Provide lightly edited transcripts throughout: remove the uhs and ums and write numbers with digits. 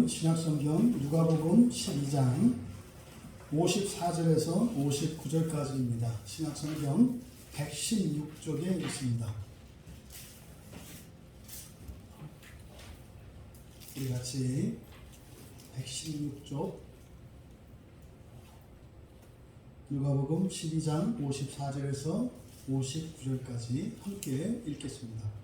신약성경 누가복음 12장 54절에서 59절까지입니다. 신약성경 116쪽에 있습니다. 우리 같이 116쪽 누가복음 12장 54절에서 59절까지 함께 읽겠습니다.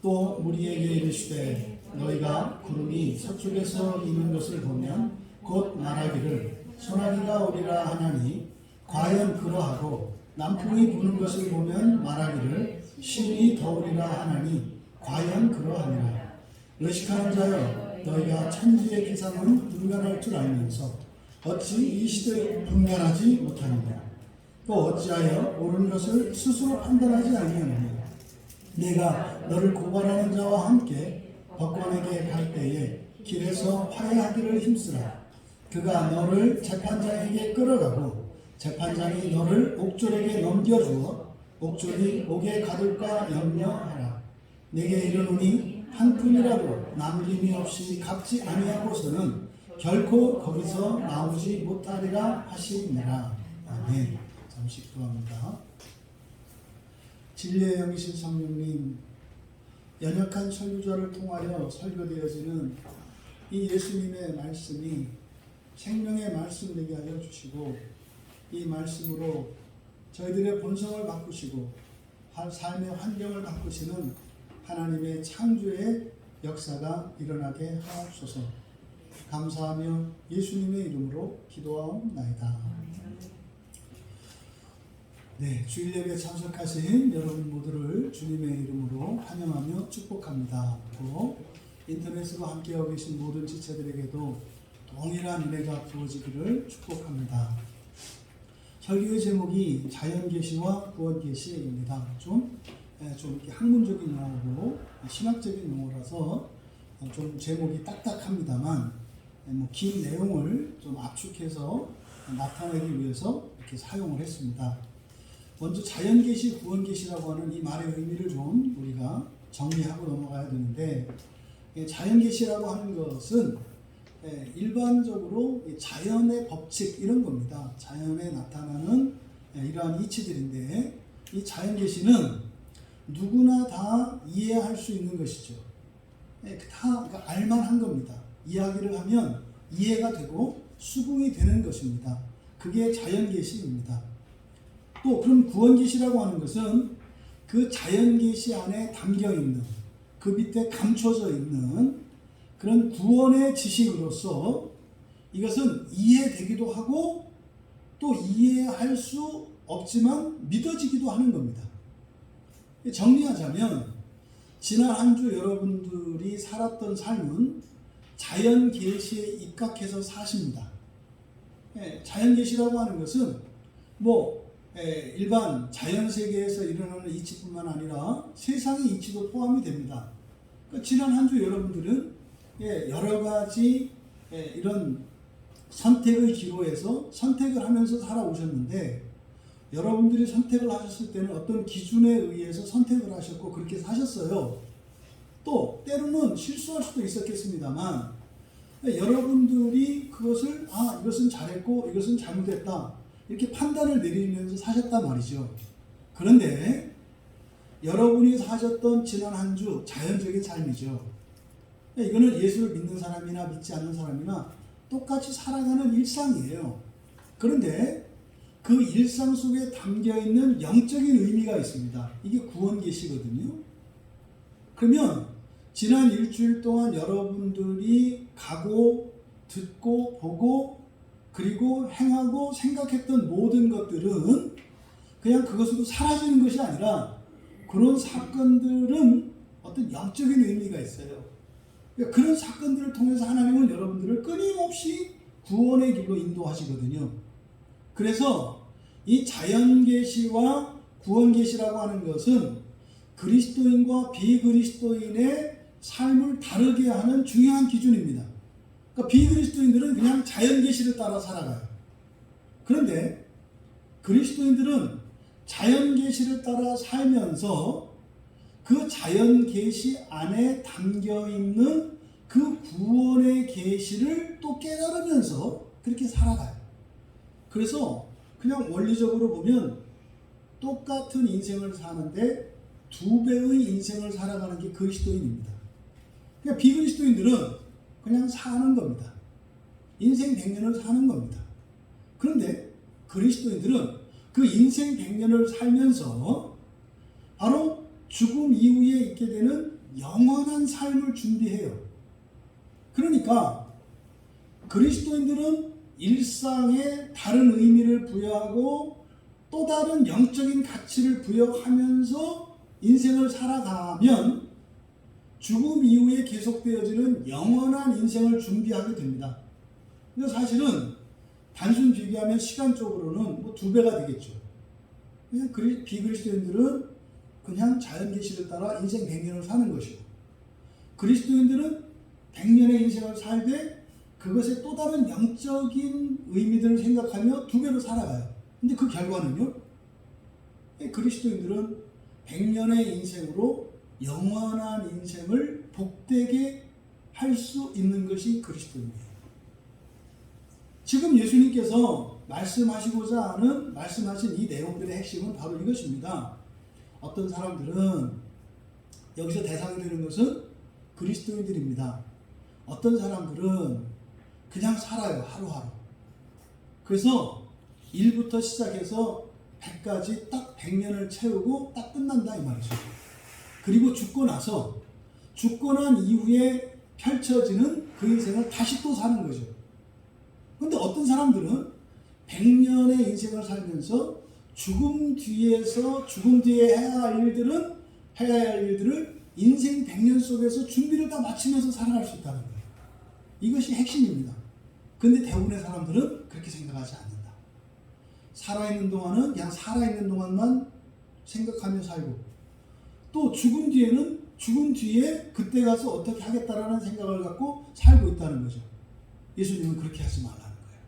또 무리에게 이르시되 너희가 구름이 서쪽에서 이는 것을 보면 곧 말하기를 소나기가 오리라 하나니 과연 그러하고 남풍이 부는 것을 보면 말하기를 신이 더우리라 하나니 과연 그러하니라. 의식하는 자여 너희가 천지의 기상은 분간할 줄 알면서 어찌 이 시대에 분간하지 못하느냐. 또 어찌하여 옳은 것을 스스로 판단하지 아니하느냐. 내가 너를 고발하는 자와 함께 법관에게 갈 때에 길에서 화해하기를 힘쓰라. 그가 너를 재판장에게 끌어가고 재판장이 너를 옥졸에게 넘겨주어 옥졸이 옥에 가둘까 염려하라. 내게 이르노니 한 푼이라도 남김이 없이 갚지 아니하고서는 결코 거기서 나오지 못하리라 하시니라. 아멘. 잠시 기도합니다. 진리의 영이신 성령님, 연약한 설교자를 통하여 설교되어지는 이 예수님의 말씀이 생명의 말씀 되게 하여 주시고 이 말씀으로 저희들의 본성을 바꾸시고 삶의 환경을 바꾸시는 하나님의 창조의 역사가 일어나게 하옵소서. 감사하며 예수님의 이름으로 기도하옵나이다. 네, 주일 예배에 참석하신 여러분 모두를 주님의 이름으로 환영하며 축복합니다. 또 인터넷으로 함께하고 계신 모든 지체들에게도 동일한 은혜가 부어지기를 축복합니다. 설교의 제목이 자연계시와 구원계시입니다. 좀 이렇게 학문적인 용어고 신학적인 용어라서 좀 제목이 딱딱합니다만 긴 내용을 좀 압축해서 나타내기 위해서 이렇게 사용을 했습니다. 먼저 자연계시, 구원계시라고 하는 이 말의 의미를 좀 우리가 정리하고 넘어가야 되는데, 자연계시라고 하는 것은 일반적으로 자연의 법칙 이런 겁니다. 자연에 나타나는 이러한 이치들인데, 이 자연계시는 누구나 다 이해할 수 있는 것이죠. 다 알만한 겁니다. 이야기를 하면 이해가 되고 수긍이 되는 것입니다. 그게 자연계시입니다. 또 그럼 구원계시라고 하는 것은 그 자연계시 안에 담겨있는, 그 밑에 감춰져 있는 그런 구원의 지식으로서 이것은 이해되기도 하고 또 이해할 수 없지만 믿어지기도 하는 겁니다. 정리하자면 지난 한 주 여러분들이 살았던 삶은 자연계시에 입각해서 사십니다. 자연계시라고 하는 것은 일반 자연세계에서 일어나는 이치뿐만 아니라 세상의 이치도 포함이 됩니다. 그러니까 지난 한 주 여러분들은 여러 가지 이런 선택의 기로에서 선택을 하면서 살아오셨는데, 여러분들이 선택을 하셨을 때는 어떤 기준에 의해서 선택을 하셨고 그렇게 사셨어요. 또 때로는 실수할 수도 있었겠습니다만 여러분들이 그것을 이것은 잘했고 이것은 잘못했다 이렇게 판단을 내리면서 사셨단 말이죠. 그런데 여러분이 사셨던 지난 한 주 자연적인 삶이죠. 이거는 예수를 믿는 사람이나 믿지 않는 사람이나 똑같이 살아가는 일상이에요. 그런데 그 일상 속에 담겨있는 영적인 의미가 있습니다. 이게 구원계시거든요. 그러면 지난 일주일 동안 여러분들이 가고 듣고 보고 그리고 행하고 생각했던 모든 것들은 그냥 그것으로 사라지는 것이 아니라 그런 사건들은 어떤 영적인 의미가 있어요. 그러니까 그런 사건들을 통해서 하나님은 여러분들을 끊임없이 구원의 길로 인도하시거든요. 그래서 이 자연계시와 구원계시라고 하는 것은 그리스도인과 비그리스도인의 삶을 다르게 하는 중요한 기준입니다. 그러니까 비그리스도인들은 그냥 자연계시를 따라 살아가요. 그런데 그리스도인들은 자연계시를 따라 살면서 그 자연계시 안에 담겨있는 그 구원의 계시를 또 깨달으면서 그렇게 살아가요. 그래서 그냥 원리적으로 보면 똑같은 인생을 사는데 두 배의 인생을 살아가는 게 그리스도인입니다. 그냥 비그리스도인들은 그냥 사는 겁니다. 인생 100년을 사는 겁니다. 그런데 그리스도인들은 그 인생 100년을 살면서 바로 죽음 이후에 있게 되는 영원한 삶을 준비해요. 그러니까 그리스도인들은 일상에 다른 의미를 부여하고 또 다른 영적인 가치를 부여하면서 인생을 살아가면 죽음 이후에 계속되어지는 영원한 인생을 준비하게 됩니다. 그래서 사실은 단순 비교하면 시간적으로는 뭐 2배가 되겠죠. 그냥 비그리스도인들은 그냥 자연 계시를 따라 인생 100년을 사는 것이고, 그리스도인들은 100년의 인생을 살되 그것의 또 다른 영적인 의미들을 생각하며 2배로 살아가요. 근데 그 결과는요, 그리스도인들은 100년의 인생으로 영원한 인생을 복되게 할 수 있는 것이 그리스도입니다. 지금 예수님께서 말씀하신 이 내용들의 핵심은 바로 이것입니다. 어떤 사람들은 여기서 대상이 되는 것은 그리스도인들입니다. 어떤 사람들은 그냥 살아요, 하루하루. 그래서 1부터 시작해서 100까지 딱 100년을 채우고 딱 끝난다 이 말이죠. 그리고 죽고 난 이후에 펼쳐지는 그 인생을 다시 또 사는 거죠. 그런데 어떤 사람들은 100년의 인생을 살면서 죽음 뒤에 해야 할 일들을 인생 100년 속에서 준비를 다 마치면서 살아갈 수 있다는 거예요. 이것이 핵심입니다. 근데 대부분의 사람들은 그렇게 생각하지 않는다. 살아있는 동안은 그냥 살아있는 동안만 생각하며 살고, 또 죽은 뒤에 그때 가서 어떻게 하겠다라는 생각을 갖고 살고 있다는 거죠. 예수님은 그렇게 하지 말라는 거예요.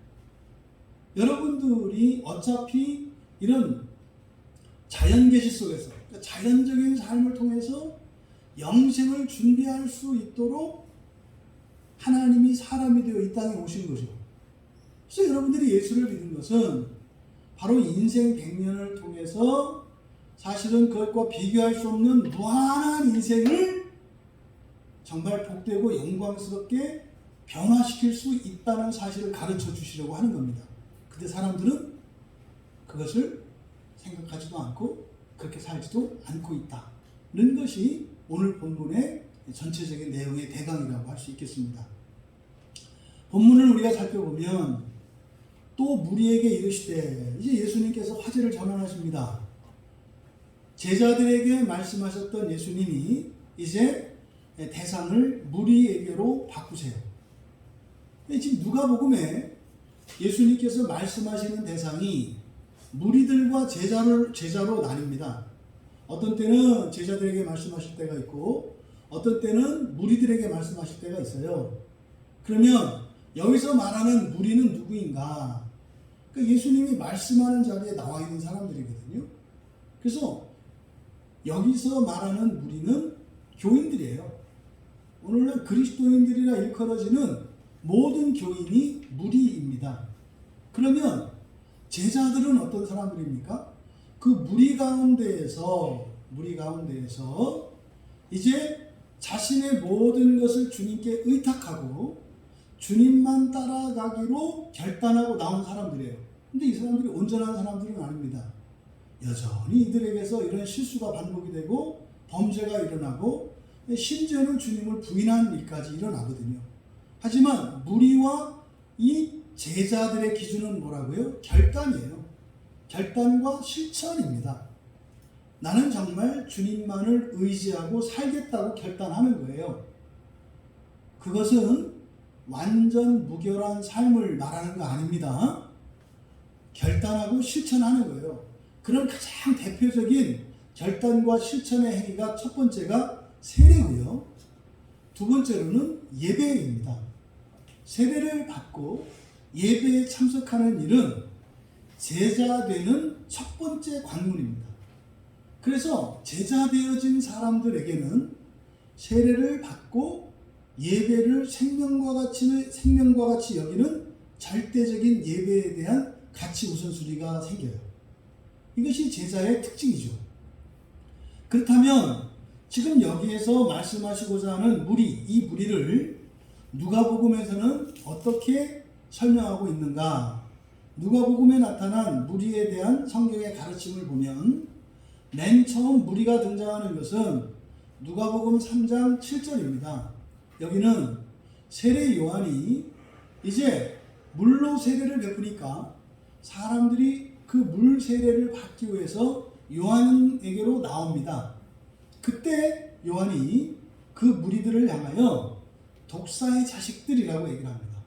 여러분들이 어차피 이런 자연계시 속에서, 자연적인 삶을 통해서 영생을 준비할 수 있도록 하나님이 사람이 되어 이 땅에 오신 거죠. 그래서 여러분들이 예수를 믿는 것은 바로 인생 100년을 통해서 사실은 그것과 비교할 수 없는 무한한 인생을 정말 복되고 영광스럽게 변화시킬 수 있다는 사실을 가르쳐 주시려고 하는 겁니다. 근데 사람들은 그것을 생각하지도 않고 그렇게 살지도 않고 있다는 것이 오늘 본문의 전체적인 내용의 대강이라고 할 수 있겠습니다. 본문을 우리가 살펴보면 또 무리에게 이르시되, 이제 예수님께서 화제를 전환하십니다. 제자들에게 말씀하셨던 예수님이 이제 대상을 무리에게로 바꾸세요. 지금 누가복음에 예수님께서 말씀하시는 대상이 무리들과 제자로 나뉩니다. 어떤 때는 제자들에게 말씀하실 때가 있고 어떤 때는 무리들에게 말씀하실 때가 있어요. 그러면 여기서 말하는 무리는 누구인가? 그러니까 예수님이 말씀하는 자리에 나와 있는 사람들이거든요. 그래서 여기서 말하는 무리는 교인들이에요. 오늘날 그리스도인들이라 일컬어지는 모든 교인이 무리입니다. 그러면 제자들은 어떤 사람들입니까? 그 무리 가운데에서 이제 자신의 모든 것을 주님께 의탁하고 주님만 따라가기로 결단하고 나온 사람들이에요. 근데 이 사람들이 온전한 사람들은 아닙니다. 여전히 이들에게서 이런 실수가 반복이 되고 범죄가 일어나고 심지어는 주님을 부인하는 일까지 일어나거든요. 하지만 무리와 이 제자들의 기준은 뭐라고요? 결단이에요. 결단과 실천입니다. 나는 정말 주님만을 의지하고 살겠다고 결단하는 거예요. 그것은 완전 무결한 삶을 말하는 거 아닙니다. 결단하고 실천하는 거예요. 그런 가장 대표적인 결단과 실천의 행위가 첫 번째가 세례고요. 두 번째로는 예배입니다. 세례를 받고 예배에 참석하는 일은 제자 되는 첫 번째 관문입니다. 그래서 제자 되어진 사람들에게는 세례를 받고 예배를 생명과 같이 여기는 절대적인 예배에 대한 가치 우선순위가 생겨요. 이것이 제자의 특징이죠. 그렇다면 지금 여기에서 말씀하시고자 하는 이 무리를 누가복음에서는 어떻게 설명하고 있는가? 누가복음에 나타난 무리에 대한 성경의 가르침을 보면 맨 처음 무리가 등장하는 것은 누가복음 3장 7절입니다. 여기는 세례 요한이 이제 물로 세례를 베푸니까 사람들이 그 물 세례를 받기 위해서 요한에게로 나옵니다. 그때 요한이 그 무리들을 향하여 독사의 자식들이라고 얘기를 합니다.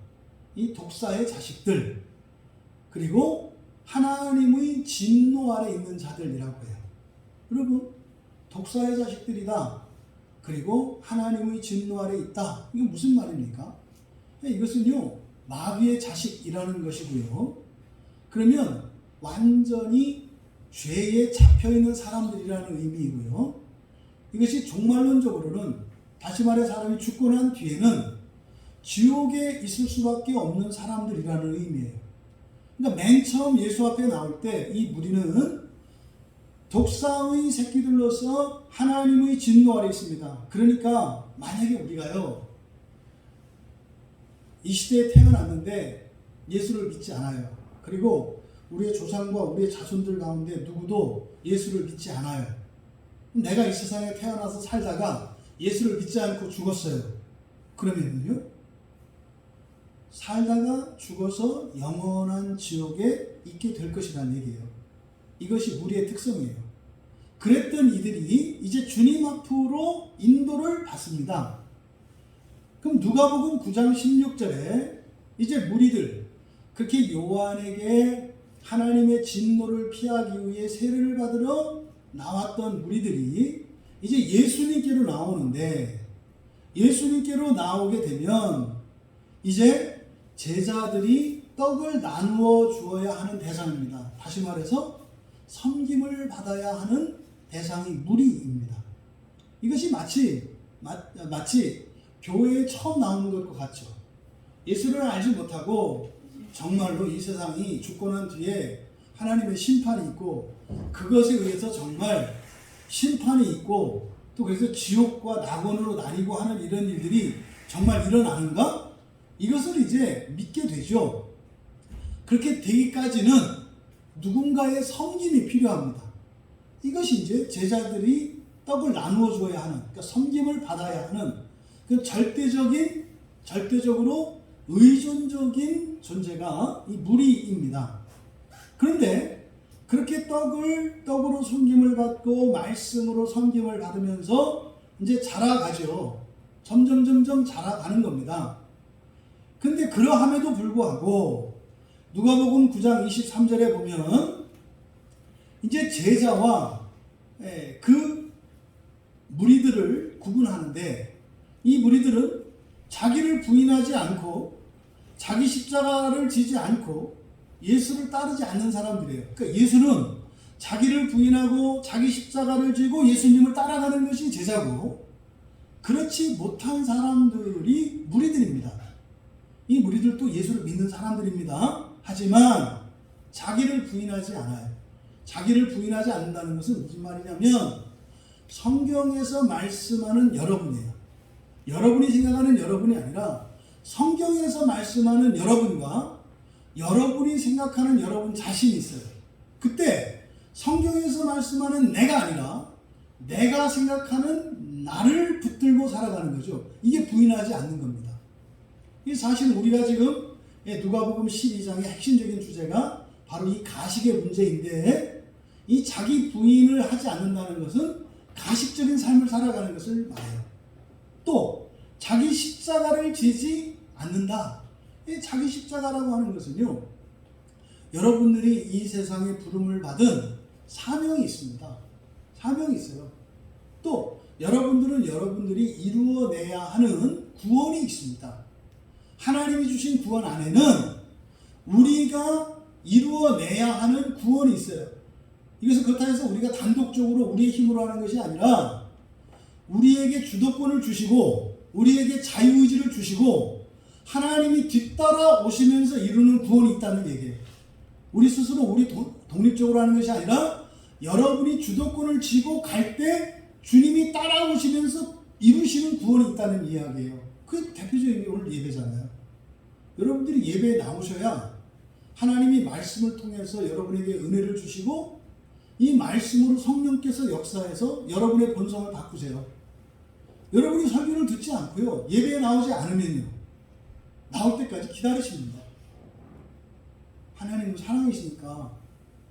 이 독사의 자식들, 그리고 하나님의 진노 아래 있는 자들이라고 해요. 여러분, 독사의 자식들이다, 그리고 하나님의 진노 아래 있다, 이게 무슨 말입니까? 이것은요, 마귀의 자식이라는 것이고요. 그러면 완전히 죄에 잡혀있는 사람들이라는 의미이고요. 이것이 종말론적으로는 다시 말해 사람이 죽고 난 뒤에는 지옥에 있을 수밖에 없는 사람들이라는 의미예요. 그러니까 맨 처음 예수 앞에 나올 때 이 무리는 독사의 새끼들로서 하나님의 진노 아래 있습니다. 그러니까 만약에 우리가요, 이 시대에 태어났는데 예수를 믿지 않아요. 그리고 우리의 조상과 우리의 자손들 가운데 누구도 예수를 믿지 않아요. 내가 이 세상에 태어나서 살다가 예수를 믿지 않고 죽었어요. 그러면요, 살다가 죽어서 영원한 지옥에 있게 될 것이라는 얘기예요. 이것이 우리의 특성이에요. 그랬던 이들이 이제 주님 앞으로 인도를 받습니다. 그럼 누가복음 9장 16절에 이제 무리들, 그렇게 요한에게 하나님의 진노를 피하기 위해 세례를 받으러 나왔던 무리들이 이제 예수님께로 나오는데, 예수님께로 나오게 되면 이제 제자들이 떡을 나누어 주어야 하는 대상입니다. 다시 말해서 섬김을 받아야 하는 대상이 무리입니다. 이것이 마치 교회에 처음 나오는 것과 같죠. 예수를 알지 못하고 정말로 이 세상이 죽고 난 뒤에 하나님의 심판이 있고, 그것에 의해서 정말 심판이 있고, 또 그래서 지옥과 낙원으로 나뉘고 하는 이런 일들이 정말 일어나는가? 이것을 이제 믿게 되죠. 그렇게 되기까지는 누군가의 섬김이 필요합니다. 이것이 이제 제자들이 떡을 나누어 줘야 하는, 그러니까 섬김을 받아야 하는 그 절대적으로 의존적인 존재가 이 무리입니다. 그런데 그렇게 떡으로 섬김을 받고 말씀으로 섬김을 받으면서 이제 자라가죠. 점점 자라가는 겁니다. 근데 그러함에도 불구하고 누가복음 9장 23절에 보면 이제 제자와 그 무리들을 구분하는데, 이 무리들은 자기를 부인하지 않고 자기 십자가를 지지 않고 예수를 따르지 않는 사람들이에요. 그러니까 예수는 자기를 부인하고 자기 십자가를 지고 예수님을 따라가는 것이 제자고, 그렇지 못한 사람들이 무리들입니다. 이 무리들도 예수를 믿는 사람들입니다. 하지만 자기를 부인하지 않아요. 자기를 부인하지 않는다는 것은 무슨 말이냐면 성경에서 말씀하는 여러분이에요. 여러분이 생각하는 여러분이 아니라 성경에서 말씀하는 여러분과 여러분이 생각하는 여러분 자신이 있어요. 그때 성경에서 말씀하는 내가 아니라 내가 생각하는 나를 붙들고 살아가는 거죠. 이게 부인하지 않는 겁니다. 이 사실 우리가 지금 누가복음 12장의 핵심적인 주제가 바로 이 가식의 문제인데, 이 자기 부인을 하지 않는다는 것은 가식적인 삶을 살아가는 것을 말해요. 또 자기 십자가를 지지 않는다. 이 자기 십자가라고 하는 것은요, 여러분들이 이 세상에 부름을 받은 사명이 있습니다. 사명이 있어요. 또 여러분들은 여러분들이 이루어내야 하는 구원이 있습니다. 하나님이 주신 구원 안에는 우리가 이루어내야 하는 구원이 있어요. 이것은 그렇다 해서 우리가 단독적으로 우리의 힘으로 하는 것이 아니라 우리에게 주도권을 주시고 우리에게 자유의지를 주시고 하나님이 뒤따라 오시면서 이루는 구원이 있다는 얘기예요. 우리 스스로 우리 독립적으로 하는 것이 아니라 여러분이 주도권을 쥐고 갈 때 주님이 따라오시면서 이루시는 구원이 있다는 이야기예요. 그 대표적인 게 오늘 예배잖아요. 여러분들이 예배에 나오셔야 하나님이 말씀을 통해서 여러분에게 은혜를 주시고 이 말씀으로 성령께서 역사해서 여러분의 본성을 바꾸세요. 여러분이 설교를 듣지 않고요. 예배에 나오지 않으면요. 나올 때까지 기다리십니다. 하나님은 사랑이시니까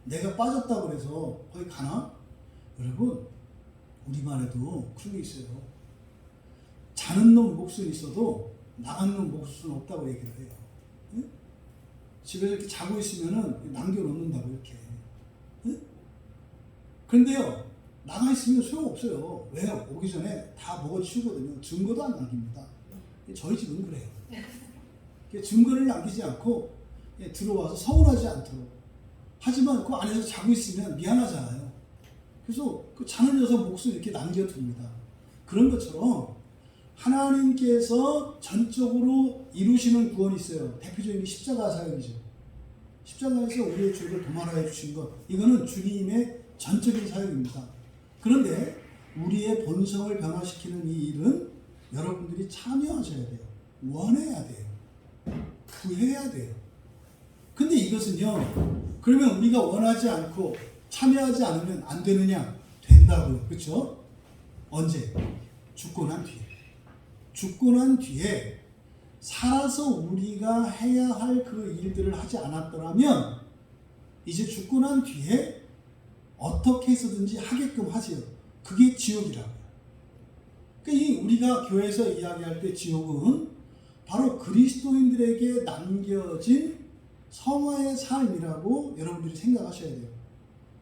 내가 빠졌다고 해서 거기 가나? 여러분, 우리만 해도 그런 게 있어요. 자는 놈 몫은 있어도 나간 놈 몫은 없다고 얘기를 해요. 응? 집에서 이렇게 자고 있으면은 남겨놓는다고 이렇게. 응? 그런데요, 나가 있으면 소용없어요. 왜요? 오기 전에 다 먹어치우거든요. 증거도 안 남깁니다. 저희 집은 그래요. 증거를 남기지 않고 들어와서 서운하지 않도록. 하지만 그 안에서 자고 있으면 미안하잖아요. 그래서 그 자는 여성 몫을 이렇게 남겨둡니다. 그런 것처럼 하나님께서 전적으로 이루시는 구원이 있어요. 대표적인 게 십자가 사역이죠. 십자가에서 우리의 죄를 도말하여 주신 것, 이거는 주님의 전적인 사역입니다. 그런데 우리의 본성을 변화시키는 이 일은 여러분들이 참여하셔야 돼요. 원해야 돼요. 구해야 돼요. 근데 이것은요, 그러면 우리가 원하지 않고 참여하지 않으면 안 되느냐? 된다고요. 그렇죠? 언제? 죽고 난 뒤에. 죽고 난 뒤에 살아서 우리가 해야 할 그 일들을 하지 않았더라면 이제 죽고 난 뒤에 어떻게 해서든지 하게끔 하세요. 그게 지옥이라고요. 그러니까 우리가 교회에서 이야기할 때 지옥은 바로 그리스도인들에게 남겨진 성화의 삶이라고 여러분들이 생각하셔야 돼요.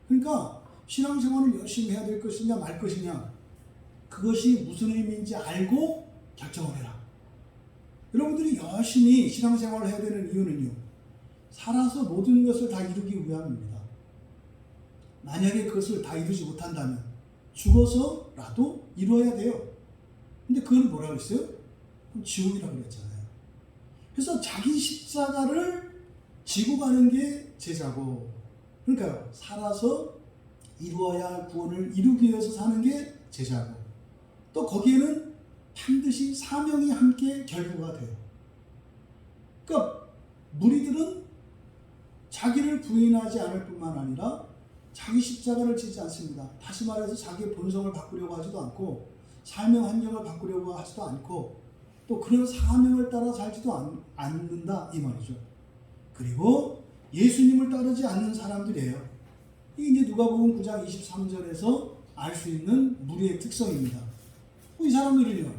그러니까 신앙생활을 열심히 해야 될 것이냐 말 것이냐, 그것이 무슨 의미인지 알고 결정을 해라. 여러분들이 열심히 신앙생활을 해야 되는 이유는요, 살아서 모든 것을 다 이루기 위함입니다. 만약에 그것을 다 이루지 못한다면 죽어서라도 이루어야 돼요. 근데 그건 뭐라고 했어요? 그럼 지옥이라고 그랬잖아요. 그래서 자기 십자가를 지고 가는 게 제자고, 그러니까 살아서 이루어야 할 구원을 이루기 위해서 사는 게 제자고, 또 거기에는 반드시 사명이 함께 결부가 돼요. 그러니까 무리들은 자기를 부인하지 않을 뿐만 아니라 자기 십자가를 지지 않습니다. 다시 말해서 자기의 본성을 바꾸려고 하지도 않고 삶의 환경을 바꾸려고 하지도 않고 또 그런 사명을 따라 살지도 않는다 이 말이죠. 그리고 예수님을 따르지 않는 사람들이에요. 이게 이제 누가복음 9장 23절에서 알 수 있는 무리의 특성입니다. 이 사람들은요,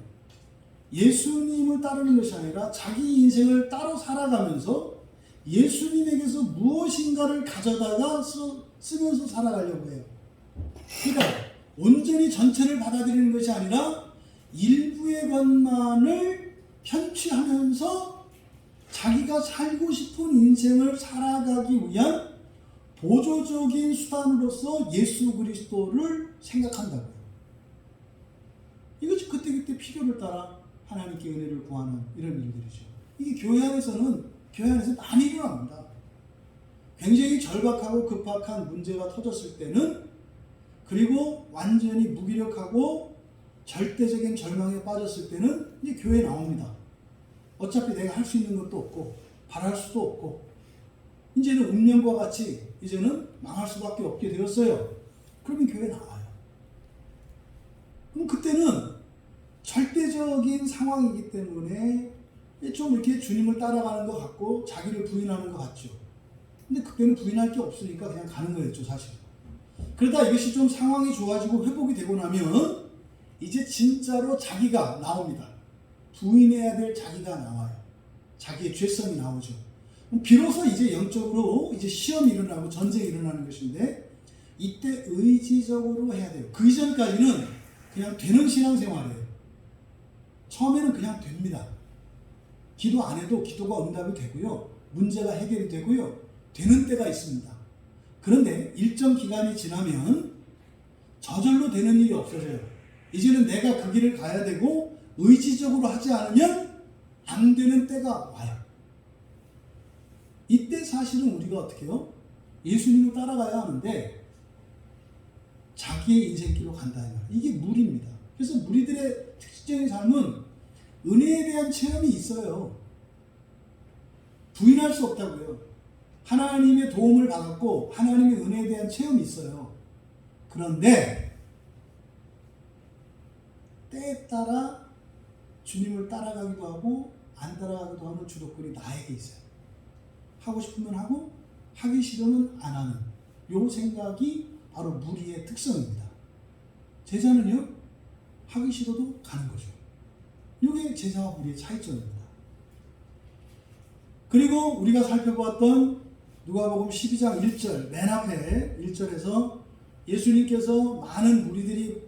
예수님을 따르는 것이 아니라 자기 인생을 따로 살아가면서 예수님에게서 무엇인가를 가져다가 쓰면서 살아가려고 해요. 그러니까 온전히 전체를 받아들이는 것이 아니라 일부의 것만을 편취하면서 자기가 살고 싶은 인생을 살아가기 위한 보조적인 수단으로서 예수 그리스도를 생각한다고요. 이것이 그때그때 필요를 따라 하나님께 은혜를 구하는 이런 일들이죠. 이게 교회 안에서 많이 일어납니다. 굉장히 절박하고 급박한 문제가 터졌을 때는, 그리고 완전히 무기력하고 절대적인 절망에 빠졌을 때는 이제 교회에 나옵니다. 어차피 내가 할 수 있는 것도 없고 바랄 수도 없고 이제는 운명과 같이 이제는 망할 수밖에 없게 되었어요. 그러면 교회에 나와요. 그럼 그때는 절대적인 상황이기 때문에 좀 이렇게 주님을 따라가는 것 같고 자기를 부인하는 것 같죠. 근데 그때는 부인할 게 없으니까 그냥 가는 거였죠, 사실. 그러다 이것이 좀 상황이 좋아지고 회복이 되고 나면 이제 진짜로 자기가 나옵니다. 부인해야 될 자기가 나와요. 자기의 죄성이 나오죠. 비로소 이제 영적으로 이제 시험이 일어나고 전쟁이 일어나는 것인데, 이때 의지적으로 해야 돼요. 그 이전까지는 그냥 되는 신앙생활이에요. 처음에는 그냥 됩니다. 기도 안 해도 기도가 응답이 되고요. 문제가 해결이 되고요. 되는 때가 있습니다. 그런데 일정 기간이 지나면 저절로 되는 일이 없어져요. 이제는 내가 그 길을 가야 되고 의지적으로 하지 않으면 안 되는 때가 와요. 이때 사실은 우리가 어떻게 해요? 예수님을 따라가야 하는데 자기의 인생길로 간다. 이게 무리입니다. 그래서 무리들의 특징적인 삶은 은혜에 대한 체험이 있어요. 부인할 수 없다고요. 하나님의 도움을 받았고 하나님의 은혜에 대한 체험이 있어요. 그런데 때에 따라 주님을 따라가기도 하고 안 따라가기도 하는 주도권이 나에게 있어요. 하고 싶으면 하고 하기 싫으면 안 하는 요 생각이 바로 무리의 특성입니다. 제자는요, 하기 싫어도 가는 거죠. 이게 제자와 무리의 차이점입니다. 그리고 우리가 살펴보았던 누가복음 12장 1절 맨 앞에 1절에서 예수님께서 많은 무리들이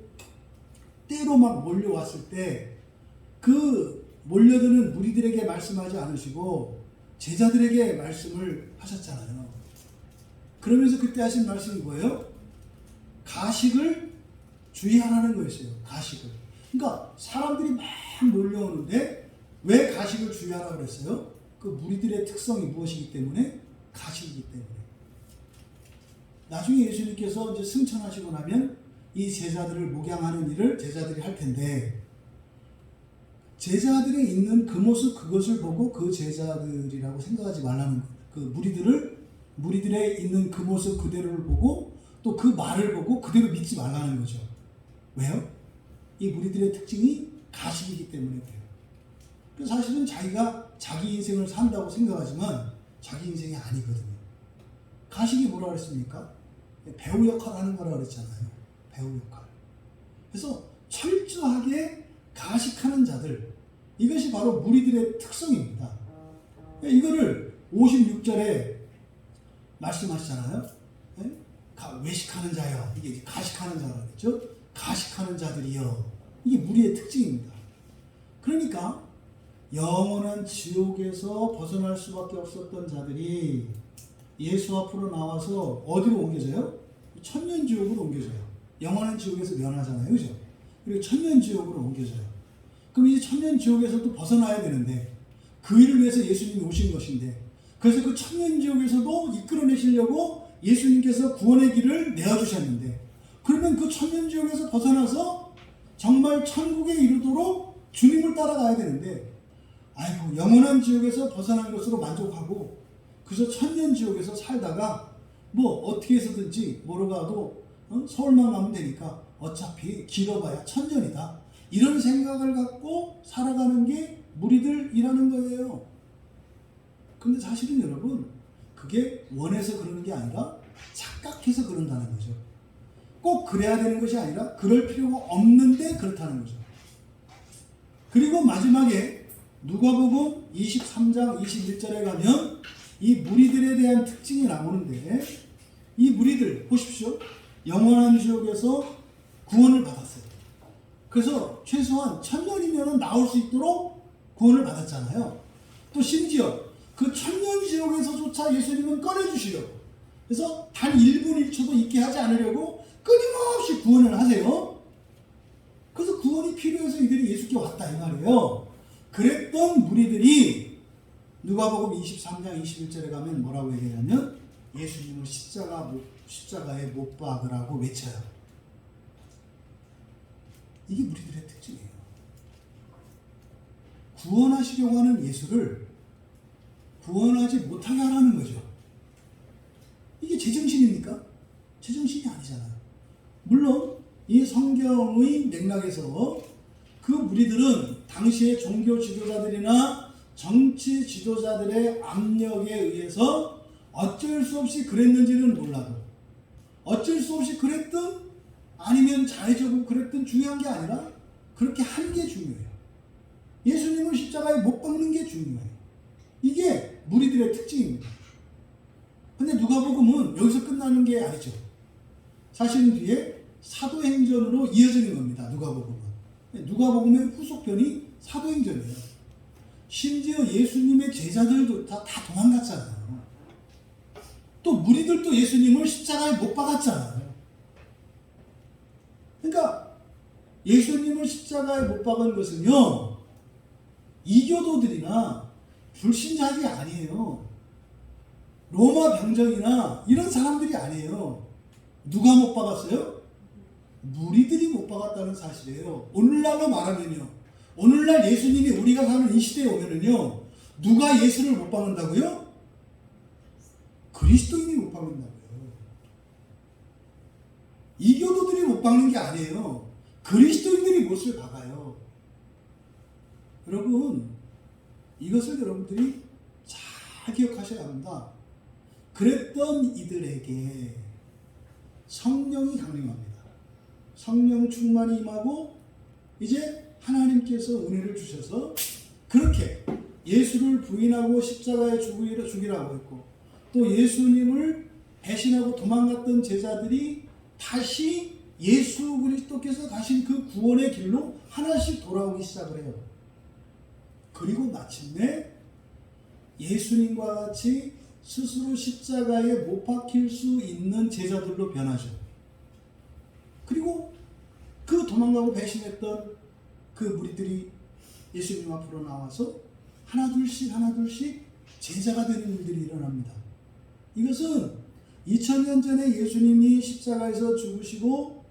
때로 막 몰려왔을 때 그 몰려드는 무리들에게 말씀하지 않으시고 제자들에게 말씀을 하셨잖아요. 그러면서 그때 하신 말씀이 뭐예요? 가식을 주의하라는 거였어요. 가식을. 그러니까 사람들이 막 몰려오는데 왜 가식을 주의하라고 그랬어요? 그 무리들의 특성이 무엇이기 때문에? 가식이기 때문에. 나중에 예수님께서 이제 승천하시고 나면 이 제자들을 목양하는 일을 제자들이 할 텐데 제자들이 있는 그 모습 그것을 보고 그 제자들이라고 생각하지 말라는 거예요. 그 무리들의 있는 그 모습 그대로를 보고 또 그 말을 보고 그대로 믿지 말라는 거죠. 왜요? 이 무리들의 특징이 가식이기 때문에 그래요. 그래서 사실은 자기가 자기 인생을 산다고 생각하지만 자기 인생이 아니거든요. 가식이 뭐라 그랬습니까? 배우 역할 하는 거라 그랬잖아요. 배우 역할. 그래서 철저하게 가식하는 자들, 이것이 바로 무리들의 특성입니다. 이거를 56절에 말씀하시잖아요. 외식하는 자여, 이게 가식하는 자라고 했죠. 가식하는 자들이여, 이게 무리의 특징입니다. 그러니까 영원한 지옥에서 벗어날 수밖에 없었던 자들이 예수 앞으로 나와서 어디로 옮겨져요? 천년지옥으로 옮겨져요. 영원한 지옥에서 면하잖아요. 그죠? 그리고 천년지옥으로 옮겨져요. 그럼 이 천년지옥에서도 벗어나야 되는데 그 일을 위해서 예수님이 오신 것인데, 그래서 그 천년지옥에서도 이끌어내시려고 예수님께서 구원의 길을 내어주셨는데, 그러면 그 천년지옥에서 벗어나서 정말 천국에 이르도록 주님을 따라가야 되는데, 아이고 영원한 지옥에서 벗어난 것으로 만족하고 그래서 천년지옥에서 살다가 뭐 어떻게 해서든지 뭐로 가도 서울만 가면 되니까 어차피 길어봐야 천년이다, 이런 생각을 갖고 살아가는 게 무리들이라는 거예요. 근데 사실은 여러분, 그게 원해서 그러는 게 아니라 착각해서 그런다는 거죠. 꼭 그래야 되는 것이 아니라 그럴 필요가 없는데 그렇다는 거죠. 그리고 마지막에 누가복음 23장 21절에 가면 이 무리들에 대한 특징이 나오는데, 이 무리들 보십시오. 영원한 지옥에서 구원을 받았어요. 그래서 최소한 천년이면 나올 수 있도록 구원을 받았잖아요. 또 심지어 그 천년 지옥에서조차 예수님은 꺼내주시려고, 그래서 단 1분 1초도 있게 하지 않으려고 끊임없이 구원을 하세요. 그래서 구원이 필요해서 이들이 예수께 왔다 이 말이에요. 그랬던 무리들이 누가복음 23장 21절에 가면 뭐라고 얘기하냐면 예수님을 십자가에 못 박으라고 외쳐요. 이게 무리들의 특징이에요. 구원하시려고 하는 예수를 구원하지 못하게 하라는 거죠. 이게 제정신입니까? 제정신이 아니잖아요. 물론 이 성경의 맥락에서 그 무리들은 당시의 종교 지도자들이나 정치 지도자들의 압력에 의해서 어쩔 수 없이 그랬는지는 몰라도, 어쩔 수 없이 그랬든 아니면 자의적으로 그랬든 중요한 게 아니라 그렇게 하는 게 중요해요. 예수님을 십자가에 못 박는 게 중요해요. 이게 무리들의 특징입니다. 근데 누가복음은 여기서 끝나는 게 아니죠. 사실은 뒤에 사도행전으로 이어지는 겁니다. 누가복음의 후속편이 사도행전이에요. 심지어 예수님의 제자들도 다 도망갔잖아요. 또 무리들도 예수님을 십자가에 못 박았잖아요. 그러니까 예수님을 십자가에 못 박은 것은요, 이교도들이나 불신자들이 아니에요. 로마 병정이나 이런 사람들이 아니에요. 누가 못 박았어요? 무리들이 못 박았다는 사실이에요. 오늘날로 말하면요, 오늘날 예수님이 우리가 사는 이 시대에 오면은요, 누가 예수를 못 박는다고요? 그리스도인이 못 박는다고요. 이교도들이 못 박는 게 아니에요. 그리스도인들이 못을 박아요. 여러분, 이것을 여러분들이 잘 기억하셔야 합니다. 그랬던 이들에게 성령이 강림합니다. 성령 충만이 임하고 이제 하나님께서 은혜를 주셔서 그렇게 예수를 부인하고 십자가에 죽이라고 했고, 또 예수님을 배신하고 도망갔던 제자들이 다시 예수 그리스도께서 가신 그 구원의 길로 하나씩 돌아오기 시작을 해요. 그리고 마침내 예수님과 같이 스스로 십자가에 못 박힐 수 있는 제자들로 변하죠. 그리고 그 도망가고 배신했던 그 무리들이 예수님 앞으로 나와서 하나둘씩 제자가 되는 일들이 일어납니다. 이것은 2000년 전에 예수님이 십자가에서 죽으시고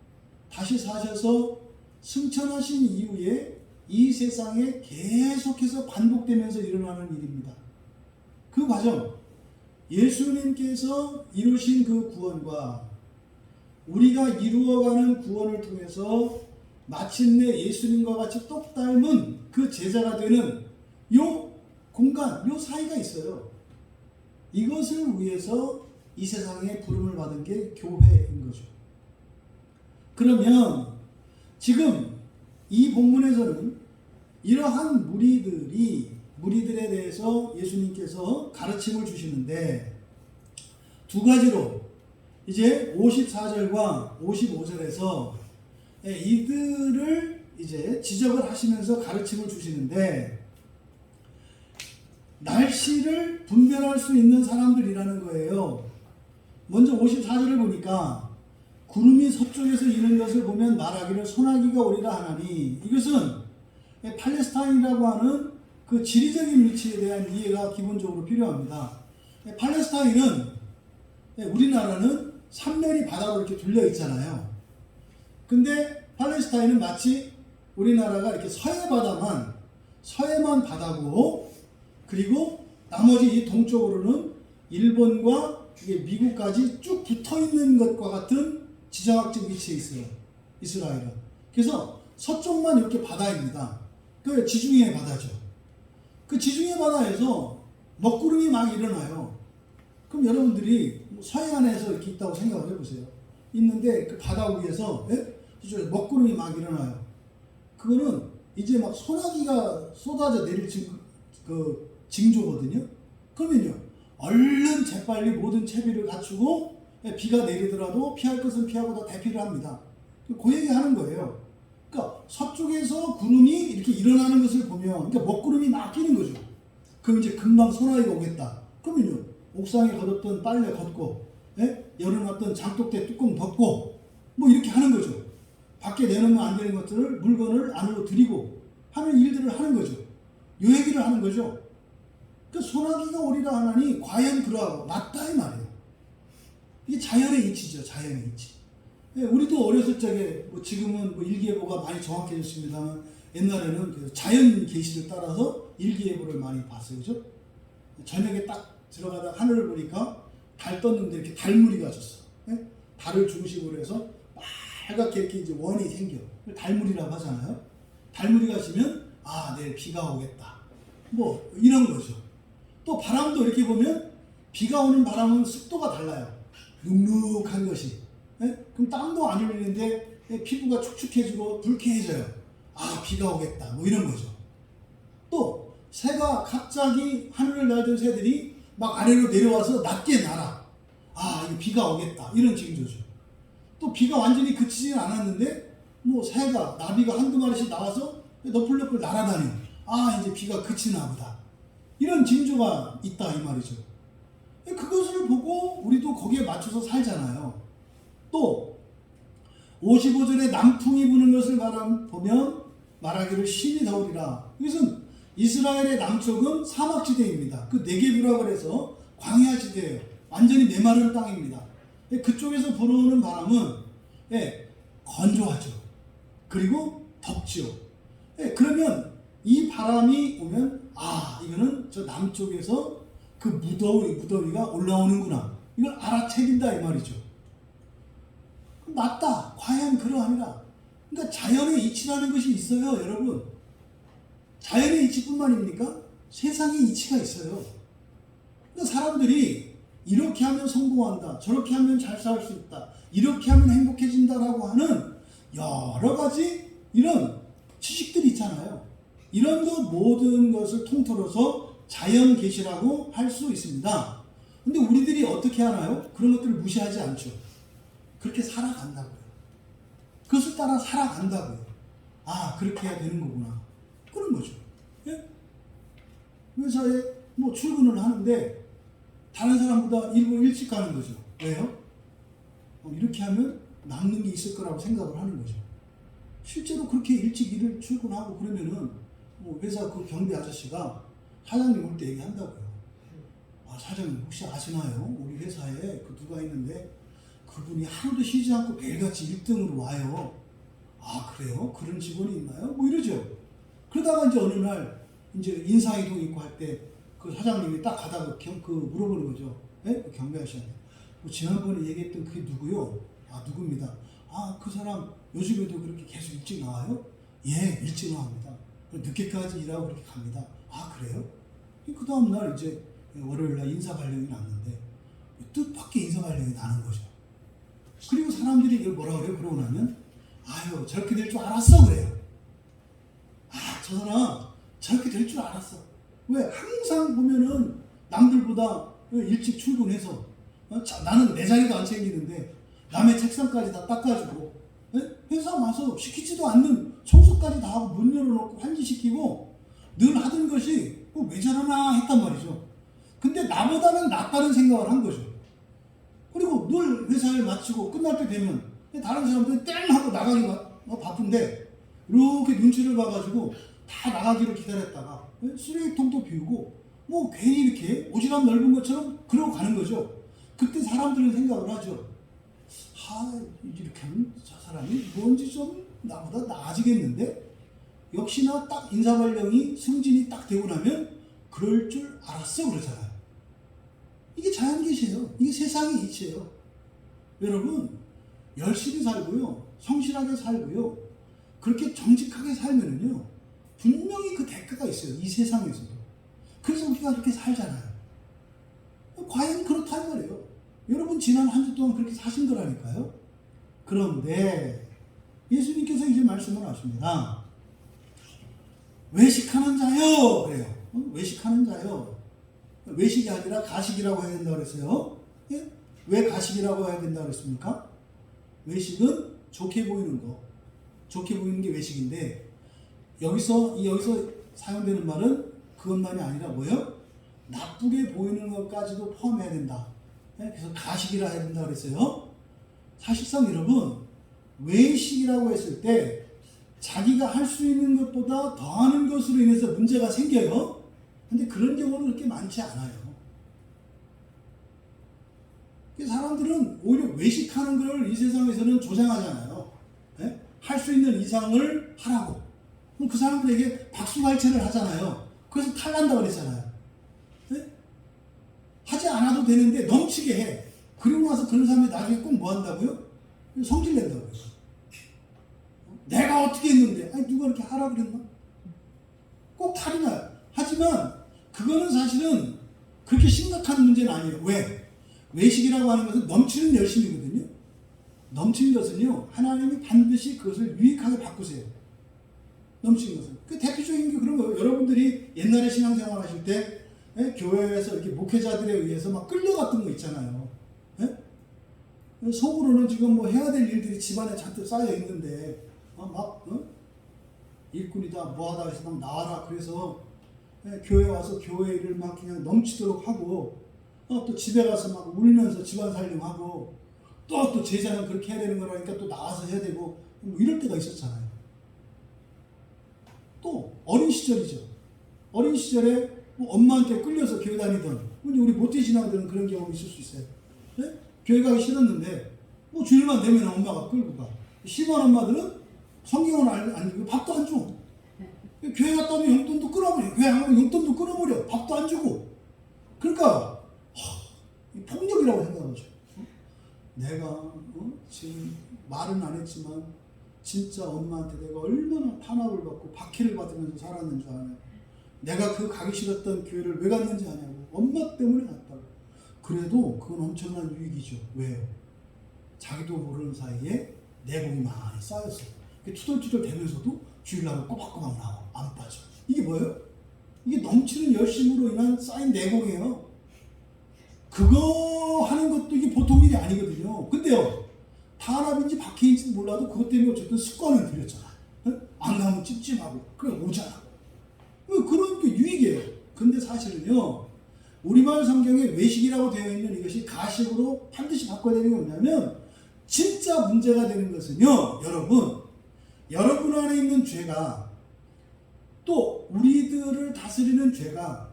다시 사셔서 승천하신 이후에 이 세상에 계속해서 반복되면서 일어나는 일입니다. 그 과정, 예수님께서 이루신 그 구원과 우리가 이루어가는 구원을 통해서 마침내 예수님과 같이 똑 닮은 그 제자가 되는 요 공간, 요 사이가 있어요. 이것을 위해서 이 세상에 부름을 받은 게 교회인 거죠. 그러면 지금 이 본문에서는 이러한 무리들에 대해서 예수님께서 가르침을 주시는데 두 가지로 이제 54절과 55절에서 이들을 이제 지적을 하시면서 가르침을 주시는데, 날씨를 분별할 수 있는 사람들이라는 거예요. 먼저 54절을 보니까 구름이 서쪽에서 이는 것을 보면 말하기를 소나기가 오리라 하나니, 이것은 팔레스타인이라고 하는 그 지리적인 위치에 대한 이해가 기본적으로 필요합니다. 팔레스타인은, 우리나라는 삼면이 바다로 이렇게 둘려 있잖아요. 근데 팔레스타인은 마치 우리나라가 이렇게 서해만 바다고, 그리고 나머지 이 동쪽으로는 일본과 미국까지 쭉 붙어 있는 것과 같은 지정학적 위치에 있어요. 이스라엘은. 그래서 서쪽만 이렇게 바다입니다. 그 지중해 바다죠. 그 지중해 바다에서 먹구름이 막 일어나요. 그럼 여러분들이 서해안에서 이렇게 있다고 생각을 해보세요. 있는데 그 바다 위에서 먹구름이 막 일어나요. 그거는 이제 막 소나기가 쏟아져 내릴 징조거든요. 그러면요, 얼른 재빨리 모든 채비를 갖추고 비가 내리더라도 피할 것은 피하고 다 대피를 합니다. 그 얘기 하는 거예요. 그러니까 서쪽에서 구름이 이렇게 일어나는 것을 보면, 그러니까 먹구름이 막 끼는 거죠. 그럼 이제 금방 소나기가 오겠다. 그러면요, 옥상에 걷었던 빨래 걷고, 열어놨던 장독대 뚜껑 덮고, 뭐 이렇게 하는 거죠. 밖에 내놓으면 안 되는 것들을, 물건을 안으로 들이고 하는 일들을 하는 거죠. 요 얘기를 하는 거죠. 그 소나기가 오리라 하나니 과연 그러하고 맞다 이 말이에요. 이게 자연의 이치죠. 자연의 이치. 우리도 어렸을 적에, 지금은 일기예보가 많이 정확해졌습니다만, 옛날에는 그 자연 계시를 따라서 일기예보를 많이 봤어요. 그죠? 저녁에 딱 들어가다 하늘을 보니까 달 떴는데 이렇게 달무리가 졌어. 달을 중심으로 해서 빨갛게 이렇게 이제 원이 생겨. 달무리라고 하잖아요. 달무리가 지면, 내일 비가 오겠다. 뭐, 이런 거죠. 또 바람도 이렇게 보면, 비가 오는 바람은 습도가 달라요. 눅눅한 것이. 그럼 땀도 안 흘리는데 피부가 축축해지고 불쾌해져요. 비가 오겠다. 뭐 이런 거죠. 또 새가 갑자기 하늘을 날던 새들이 막 아래로 내려와서 낮게 날아. 이거 비가 오겠다. 이런 징조죠. 또 비가 완전히 그치지는 않았는데 뭐 새가, 나비가 한두 마리씩 나와서 너플너플 날아다녀. 이제 비가 그치나 보다. 이런 징조가 있다 이 말이죠. 그것을 보고 우리도 거기에 맞춰서 살잖아요. 또 55절에 남풍이 부는 것을 보면 말하기를 신이 더우리라. 이것은 이스라엘의 남쪽은 사막지대입니다. 그 네게브라고 해서 광야지대예요. 완전히 메마른 땅입니다. 그쪽에서 불어오는 바람은 건조하죠. 그리고 덥죠. 그러면 이 바람이 오면 이거는 저 남쪽에서 그 무더위가 올라오는구나. 이걸 알아채긴다 이 말이죠. 맞다. 과연 그러하니라. 그러니까 자연의 이치라는 것이 있어요, 여러분. 자연의 이치뿐만입니까? 세상의 이치가 있어요. 그러니까 사람들이 이렇게 하면 성공한다, 저렇게 하면 잘 살 수 있다, 이렇게 하면 행복해진다라고 하는 여러 가지 이런 지식들이 있잖아요. 이런 것 모든 것을 통틀어서 자연 계시라고 할 수 있습니다. 근데 우리들이 어떻게 하나요? 그런 것들을 무시하지 않죠. 그렇게 살아간다고요. 그것을 따라 살아간다고요. 그렇게 해야 되는 거구나. 그런 거죠. 예? 회사에 출근을 하는데 다른 사람보다 1분 일찍 가는 거죠. 왜요? 이렇게 하면 남는 게 있을 거라고 생각을 하는 거죠. 실제로 그렇게 일찍 일을 출근하고 그러면은 회사 그 경비 아저씨가 사장님 올 때 얘기한다고요. 사장님 혹시 아시나요? 우리 회사에 그 누가 있는데 그분이 하루도 쉬지 않고 매일같이 1등으로 와요. 그래요? 그런 직원이 있나요? 이러죠. 그러다가 이제 어느 날 이제 인사이동 있고 할 때 그 사장님이 딱 가다가 물어보는 거죠. 그 경비 아저씨한테. 지난번에 얘기했던 그게 누구요? 누굽니다. 그 사람 요즘에도 그렇게 계속 일찍 나와요? 예, 일찍 나옵니다. 늦게까지 일하고 그렇게 갑니다. 그래요? 그 다음날 이제 월요일날 인사발령이 났는데 뜻밖의 인사발령이 나는 거죠. 그리고 사람들이 이걸 뭐라 그래요? 그러고 나면 저렇게 될 줄 알았어 그래요. 저 사람 저렇게 될 줄 알았어. 왜? 항상 보면은 남들보다 일찍 출근해서 나는 내 자리도 안 챙기는데 남의 책상까지 다 닦아주고 회사 와서 시키지도 않는 청소까지 다 하고 문 열어놓고 환기시키고 늘 하던 것이 왜 저러나 했단 말이죠. 근데 나보다는 낫다는 생각을 한 거죠. 그리고 늘 회사를 마치고 끝날 때 되면 다른 사람들은 땡 하고 나가기가 바쁜데 이렇게 눈치를 봐가지고 다 나가기를 기다렸다가 쓰레기통도 비우고 괜히 이렇게 오지랖 넓은 것처럼 그러고 가는 거죠. 그때 사람들은 생각을 하죠. 이렇게 하면 저 사람이 뭔지 좀 나보다 나아지겠는데? 역시나 딱 인사발령이 승진이 딱 되고 나면 그럴 줄 알았어 그러잖아요. 이게 자연계시예요. 이게 세상의 이치예요. 여러분 열심히 살고요, 성실하게 살고요, 그렇게 정직하게 살면은요 분명히 그 대가가 있어요. 이 세상에서도. 그래서 우리가 그렇게 살잖아요. 과연 그렇단 말이에요. 여러분 지난 한 주 동안 그렇게 사신 거라니까요. 그런데 예수님께서 이제 말씀을 하십니다. 외식하는 자요 그래요. 외식하는 자요. 외식이 아니라 가식이라고 해야 된다고 그랬어요. 예? 왜 가식이라고 해야 된다고 그랬습니까? 외식은 좋게 보이는 거, 좋게 보이는 게 외식인데 여기서 사용되는 말은 그것만이 아니라 뭐예요? 나쁘게 보이는 것까지도 포함해야 된다. 그래서 가식이라 해야 된다 그랬어요. 사실상 여러분 외식이라고 했을 때 자기가 할 수 있는 것보다 더하는 것으로 인해서 문제가 생겨요. 근데 그런 경우는 그렇게 많지 않아요. 사람들은 오히려 외식하는 걸 이 세상에서는 조장하잖아요. 할 수 있는 이상을 하라고. 그럼 그 사람들에게 박수갈채를 하잖아요. 그래서 탈난다고 그랬잖아요. 하지 않아도 되는데 넘치게 해. 그리고 나서 그런 사람이 나중에 꼭 뭐 한다고요? 성질 낸다고요. 내가 어떻게 했는데? 누가 이렇게 하라 그랬나? 꼭 탈이 나요. 하지만 그거는 사실은 그렇게 심각한 문제는 아니에요. 왜? 외식이라고 하는 것은 넘치는 열심이거든요. 넘치는 것은요, 하나님이 반드시 그것을 유익하게 바꾸세요. 넘치는 것은. 그 대표적인 게 그런 거예요. 여러분들이 옛날에 신앙생활 하실 때 교회에서 이렇게 목회자들에 의해서 막 끌려갔던 거 있잖아요. 속으로는 지금 해야 될 일들이 집안에 잔뜩 쌓여 있는데 일꾼이다 뭐하다 해서 막 나와라 그래서 교회 와서 교회 일을 막 그냥 넘치도록 하고 또 집에 가서 막 울면서 집안 살림하고 또 제자는 그렇게 해야 되는 거라니까 또 나와서 해야 되고 뭐 이럴 때가 있었잖아요. 또 어린 시절이죠. 어린 시절에 뭐 엄마한테 끌려서 교회 다니던 우리 모태 신앙들은 그런 경험이 있을 수 있어요. 네? 교회 가기 싫었는데 뭐 주일만 되면 엄마가 끌고 가. 심한 엄마들은 성경은 안 읽고 밥도 안 줘. 교회 갔다 오면 용돈도 끊어버려. 교회 안 가면 용돈도 끊어버려. 밥도 안 주고. 그러니까 폭력이라고 생각하죠. 내가 지금 말은 안 했지만 진짜 엄마한테 내가 얼마나 탄압을 받고 박해를 받으면서 살았는 줄 아냐. 내가 그 가기 싫었던 교회를 왜 갔는지 아냐고. 엄마 때문에 갔다고. 그래도 그건 엄청난 유익이죠. 왜요? 자기도 모르는 사이에 내공이 많이 쌓였어요. 투덜투덜 되면서도 주일날 꼬박꼬박 나와. 안 빠져. 이게 뭐예요? 이게 넘치는 열심으로 인한 쌓인 내공이에요. 그거 하는 것도 이게 보통 일이 아니거든요. 근데요, 탄압인지 박해인지 몰라도 그것 때문에 어쨌든 습관을 들였잖아. 안 가면 찜찜하고, 그래, 오잖아. 그런 게 유익이에요. 근데 사실은요, 우리말 성경에 외식이라고 되어 있는 이것이 가식으로 반드시 바꿔야 되는 게 뭐냐면, 진짜 문제가 되는 것은요, 여러분 안에 있는 죄가 또 우리들을 다스리는 죄가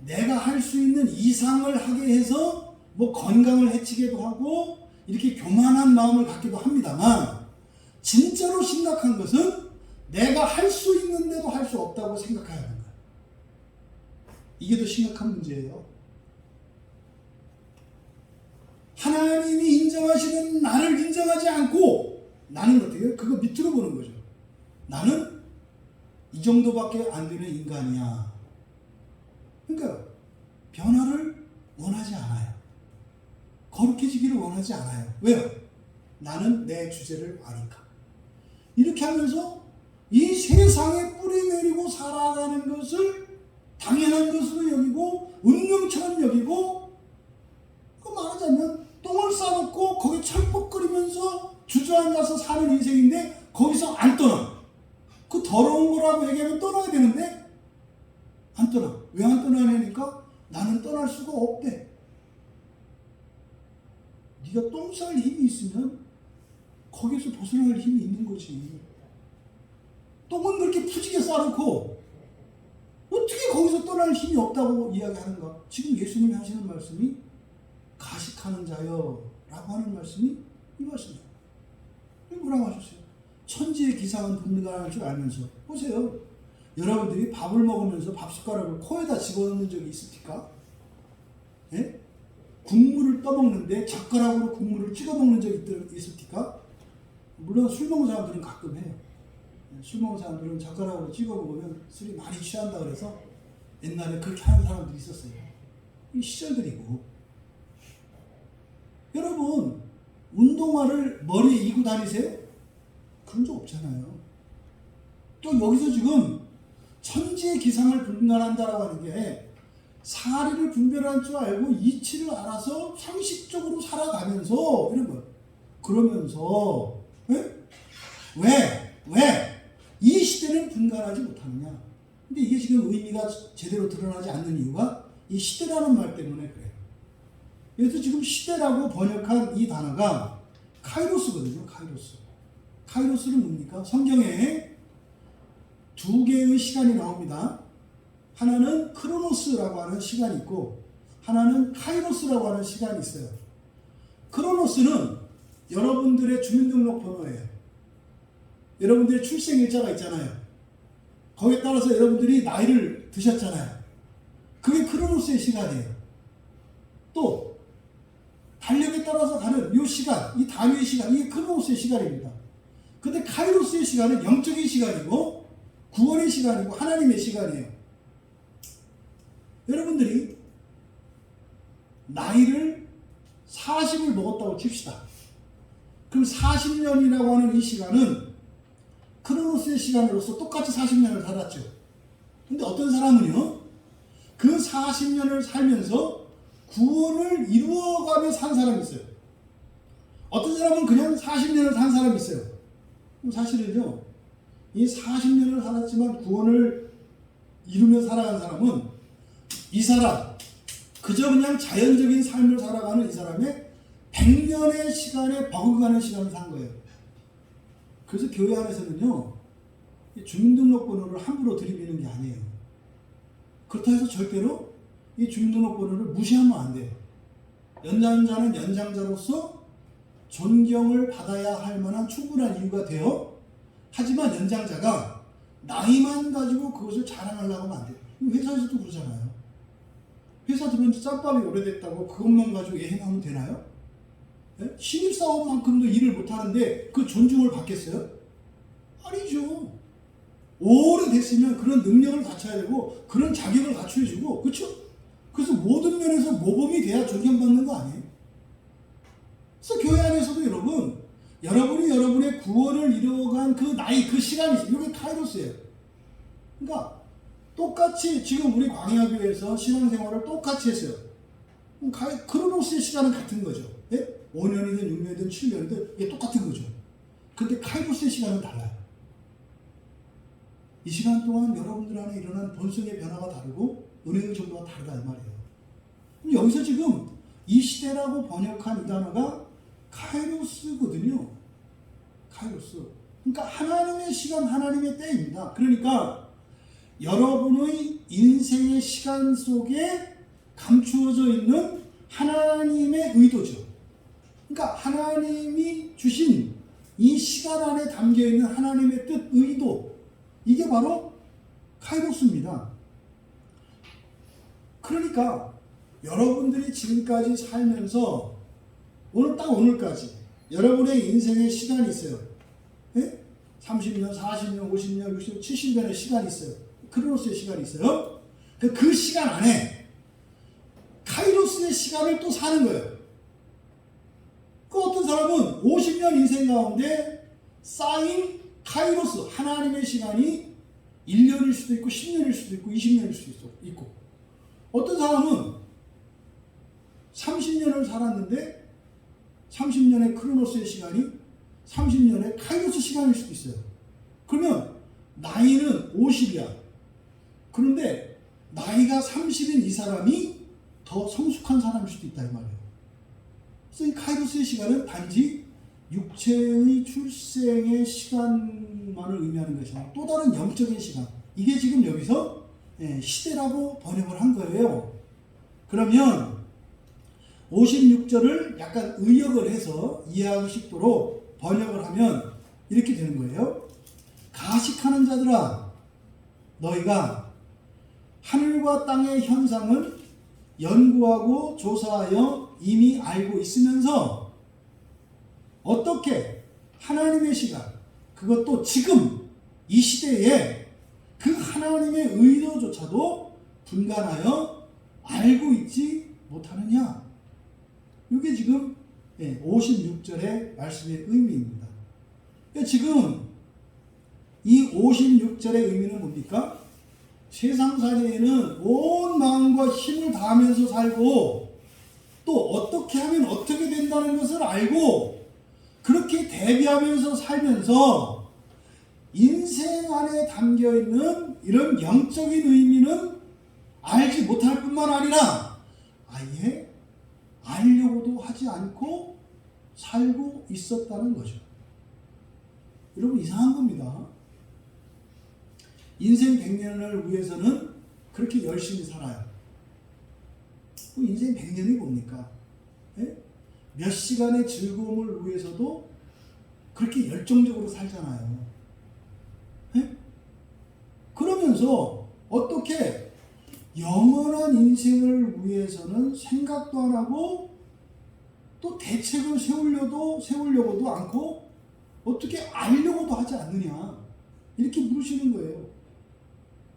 내가 할 수 있는 이상을 하게 해서 뭐 건강을 해치기도 하고 이렇게 교만한 마음을 갖기도 합니다만 진짜로 심각한 것은 내가 할 수 있는데도 할 수 없다고 생각해야 하는 거예요. 이게 더 심각한 문제예요. 하나님이 인정하시는 나를 인정하지 않고 나는 어떻게 해요? 그거 밑으로 보는 거죠. 나는 이 정도밖에 안 되는 인간이야. 그러니까 변화를 원하지 않아요. 거룩해지기를 원하지 않아요. 왜요? 나는 내 주제를 아니까. 이렇게 하면서 이 세상에 뿌리 내리고 살아가는 것을 당연한 것으로 여기고 운명처럼 여기고 그 말하자면 똥을 싸놓고 거기 철퍽거리면서 주저앉아서 사는 인생인데 거기서 안 떠나. 그 더러운 거라고 얘기하면 떠나야 되는데 안 떠나. 왜 안 떠나냐니까 나는 떠날 수가 없대. 네가 똥 쌀 힘이 있으면 거기서 벗어날 힘이 있는 거지. 똥은 그렇게 푸지게 싸놓고 어떻게 거기서 떠날 힘이 없다고 이야기하는가? 지금 예수님이 하시는 말씀이 가식하는 자여 라고 하는 말씀이 이 말씀이에요. 뭐라고 하셨어요? 천지의 기상은 분간할 줄 알면서 보세요. 여러분들이 밥을 먹으면서 밥숟가락을 코에다 집어넣는 적이 있습니까? 예? 국물을 떠먹는데 젓가락으로 국물을 찍어 먹는 적이 있습니까? 물론 술 먹는 사람들은 가끔 해요. 술 먹는 사람들은 젓가락으로 찍어 먹으면 술이 많이 취한다 그래서 옛날에 그렇게 하는 사람들이 있었어요. 이 시절들이고. 여러분 운동화를 머리에 이고 다니세요? 그런 적 없잖아요. 또 여기서 지금 천지의 기상을 분간한다라고 하는 게 사리를 분별할 줄 알고 이치를 알아서 상식적으로 살아가면서 이런 거예요. 그러면서 왜 이 시대는 분간하지 못하느냐? 근데 이게 지금 의미가 제대로 드러나지 않는 이유가 이 시대라는 말 때문에 그래요. 그래서 지금 시대라고 번역한 이 단어가 카이로스거든요. 카이로스는 뭡니까? 성경에 두 개의 시간이 나옵니다. 하나는 크로노스라고 하는 시간이 있고 하나는 카이로스라고 하는 시간이 있어요. 크로노스는 여러분들의 주민등록번호예요. 여러분들의 출생일자가 있잖아요. 거기에 따라서 여러분들이 나이를 드셨잖아요. 그게 크로노스의 시간이에요. 또 달력에 따라서 가는 이 시간, 이 단위의 시간, 이게 크로노스의 시간입니다. 근데 카이로스의 시간은 영적인 시간이고 구원의 시간이고 하나님의 시간이에요. 여러분들이 나이를 40을 먹었다고 칩시다. 그럼 40년이라고 하는 이 시간은 크로노스의 시간으로서 똑같이 40년을 살았죠. 근데 어떤 사람은요, 그 40년을 살면서 구원을 이루어가며 산 사람이 있어요. 어떤 사람은 그냥 40년을 산 사람이 있어요. 사실은요, 이 40년을 살았지만 구원을 이루며 살아간 사람은 이 사람, 그저 그냥 자연적인 삶을 살아가는 이 사람의 100년의 시간에 버금가는 시간을 산 거예요. 그래서 교회 안에서는요, 이 주민등록번호를 함부로 들이미는 게 아니에요. 그렇다 해서 절대로 이 주민등록번호를 무시하면 안 돼요. 연장자는 연장자로서 존경을 받아야 할 만한 충분한 이유가 돼요. 하지만 연장자가 나이만 가지고 그것을 자랑하려고 하면 안 돼요. 회사에서도 그러잖아요. 회사 들어온 지 짬밥이 오래됐다고 그것만 가지고 예행하면 되나요? 네? 신입사원만큼도 일을 못하는데 그 존중을 받겠어요? 아니죠. 오래됐으면 그런 능력을 갖춰야 되고 그런 자격을 갖춰주고, 그렇죠? 그래서 모든 면에서 모범이 돼야 존경받는 거 아니에요? 그래서 교회 안에서도 여러분이 여러분의 구원을 이루어간 그 나이, 그 시간이 있어요. 이게 카이로스예요. 그러니까 똑같이 지금 우리 광야교회에서 신앙생활을 똑같이 했어요. 크로노스의 시간은 같은 거죠. 예? 5년이든 6년이든 7년이든 이게 똑같은 거죠. 근데 카이로스의 시간은 달라요. 이 시간 동안 여러분들 안에 일어난 본성의 변화가 다르고 은혜의 정도가 다르다 이 말이에요. 그럼 여기서 지금 이 시대라고 번역한 이 단어가 카이로스거든요. 카이로스. 그러니까 하나님의 시간, 하나님의 때입니다. 그러니까 여러분의 인생의 시간 속에 감추어져 있는 하나님의 의도죠. 그러니까 하나님이 주신 이 시간 안에 담겨있는 하나님의 뜻, 의도, 이게 바로 카이로스입니다. 그러니까 여러분들이 지금까지 살면서 오늘까지 여러분의 인생의 시간이 있어요. 예? 30년, 40년, 50년, 60년, 70년의 시간이 있어요. 크로노스의 시간이 있어요. 그 시간 안에 카이로스의 시간을 또 사는 거예요. 그 어떤 사람은 50년 인생 가운데 쌓인 카이로스, 하나님의 시간이 1년일 수도 있고 10년일 수도 있고 20년일 수도 있고, 어떤 사람은 30년을 살았는데 30년의 크로노스의 시간이 30년의 카이로스 시간일 수도 있어요. 그러면 나이는 50이야. 그런데 나이가 30인 이 사람이 더 성숙한 사람일 수도 있다 이 말이에요. 그래서 이 카이로스의 시간은 단지 육체의 출생의 시간만을 의미하는 것이 아니라 또 다른 영적인 시간, 이게 지금 여기서 시대라고 번역을 한 거예요. 그러면 56절을 약간 의역을 해서 이해하기 쉽도록 번역을 하면 이렇게 되는 거예요. 가식하는 자들아, 너희가 하늘과 땅의 현상을 연구하고 조사하여 이미 알고 있으면서 어떻게 하나님의 시간, 그것도 지금 이 시대에 그 하나님의 의도조차도 분간하여 알고 있지 못하느냐. 이게 지금 56절의 말씀의 의미입니다. 지금 이 56절의 의미는 뭡니까? 세상살이에는 온 마음과 힘을 다하면서 살고 또 어떻게 하면 어떻게 된다는 것을 알고 그렇게 대비하면서 살면서 인생 안에 담겨있는 이런 영적인 의미는 알지 못할 뿐만 아니라 아예 알려고도 하지 않고 살고 있었다는 거죠. 여러분, 이상한 겁니다. 인생 100년을 위해서는 그렇게 열심히 살아요. 인생 100년이 뭡니까? 예? 몇 시간의 즐거움을 위해서도 그렇게 열정적으로 살잖아요. 예? 그러면서 어떻게 영원한 인생을 위해서는 생각도 안 하고 또 대책을 세우려고도 않고 어떻게 알려고도 하지 않느냐, 이렇게 물으시는 거예요.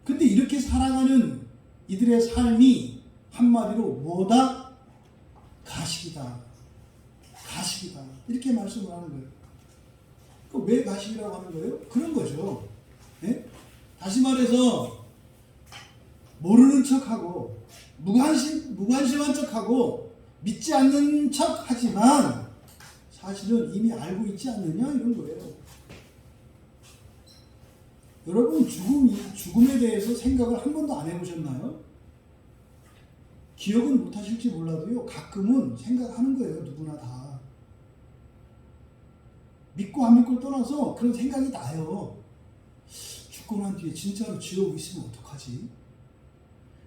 근데 이렇게 살아가는 이들의 삶이 한마디로 뭐다? 가식이다. 가식이다. 이렇게 말씀을 하는 거예요. 왜 가식이라고 하는 거예요? 그런 거죠. 네? 다시 말해서 모르는 척하고 무관심한 척하고 믿지 않는 척하지만 사실은 이미 알고 있지 않느냐, 이런 거예요. 여러분, 죽음에 대해서 생각을 한 번도 안 해보셨나요? 기억은 못 하실지 몰라도요, 가끔은 생각하는 거예요. 누구나 다. 믿고 안 믿고를 떠나서 그런 생각이 나요. 죽고 난 뒤에 진짜로 지옥 있으면 어떡하지?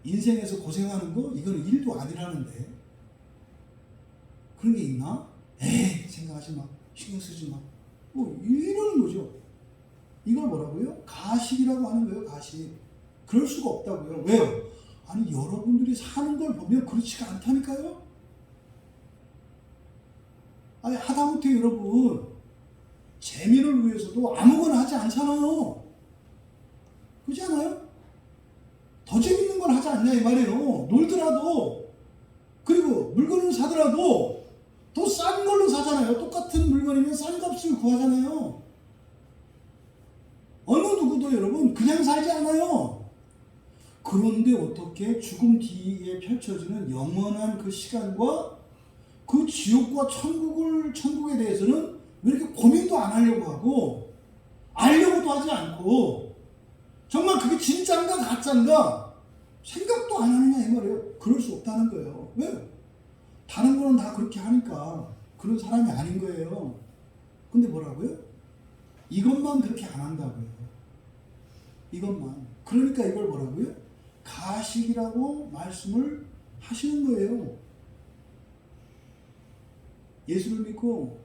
인생에서 고생하는 거 이거는 일도 아니라는데 그런 게 있나? 에이 생각하지 마, 신경 쓰지 마, 뭐 이러는 거죠. 이걸 뭐라고요? 가식이라고 하는 거예요. 가식. 그럴 수가 없다고요. 왜요? 아니 여러분들이 사는 걸 보면 그렇지가 않다니까요. 아니 하다못해 여러분 재미를 위해서도 아무거나 하지 않잖아요. 그렇지 않아요? 더 재밌는 걸 하지 않냐 이 말이에요. 놀더라도, 그리고 물건을 사더라도 더 싼 걸로 사잖아요. 똑같은 물건이면 싼 값을 구하잖아요. 어느 누구도 여러분 그냥 살지 않아요. 그런데 어떻게 죽음 뒤에 펼쳐지는 영원한 그 시간과 그 지옥과 천국에 대해서는 왜 이렇게 고민도 안 하려고 하고 알려고도 하지 않고 정말 그게 진짜인가 가짜인가 생각도 안 하느냐 이 말이에요. 그럴 수 없다는 거예요. 왜요? 다른 거는 다 그렇게 하니까 그런 사람이 아닌 거예요. 근데 뭐라고요? 이것만 그렇게 안 한다고요. 이것만. 그러니까 이걸 뭐라고요? 가식이라고 말씀을 하시는 거예요. 예수를 믿고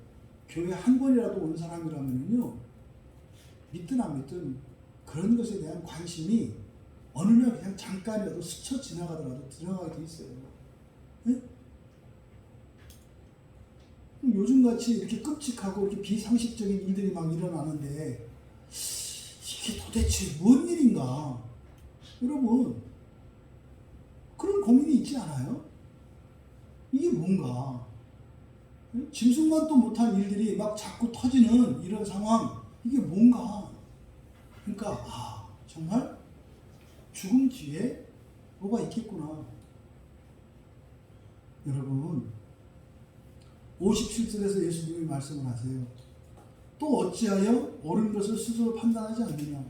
교회 한 번이라도 온 사람이라면요, 믿든 안 믿든 그런 것에 대한 관심이 어느 날 그냥 잠깐이라도 스쳐 지나가더라도 들어가게 돼 있어요. 네? 요즘같이 이렇게 끔찍하고 이렇게 비상식적인 일들이 막 일어나는데 이게 도대체 뭔 일인가? 여러분 그런 고민이 있지 않아요? 이게 뭔가? 짐승만도 못한 일들이 막 자꾸 터지는 이런 상황, 이게 뭔가? 그러니까 정말 죽음 뒤에 뭐가 있겠구나. 여러분 57절에서 예수님이 말씀을 하세요. 또 어찌하여 옳은 것을 스스로 판단하지 않느냐.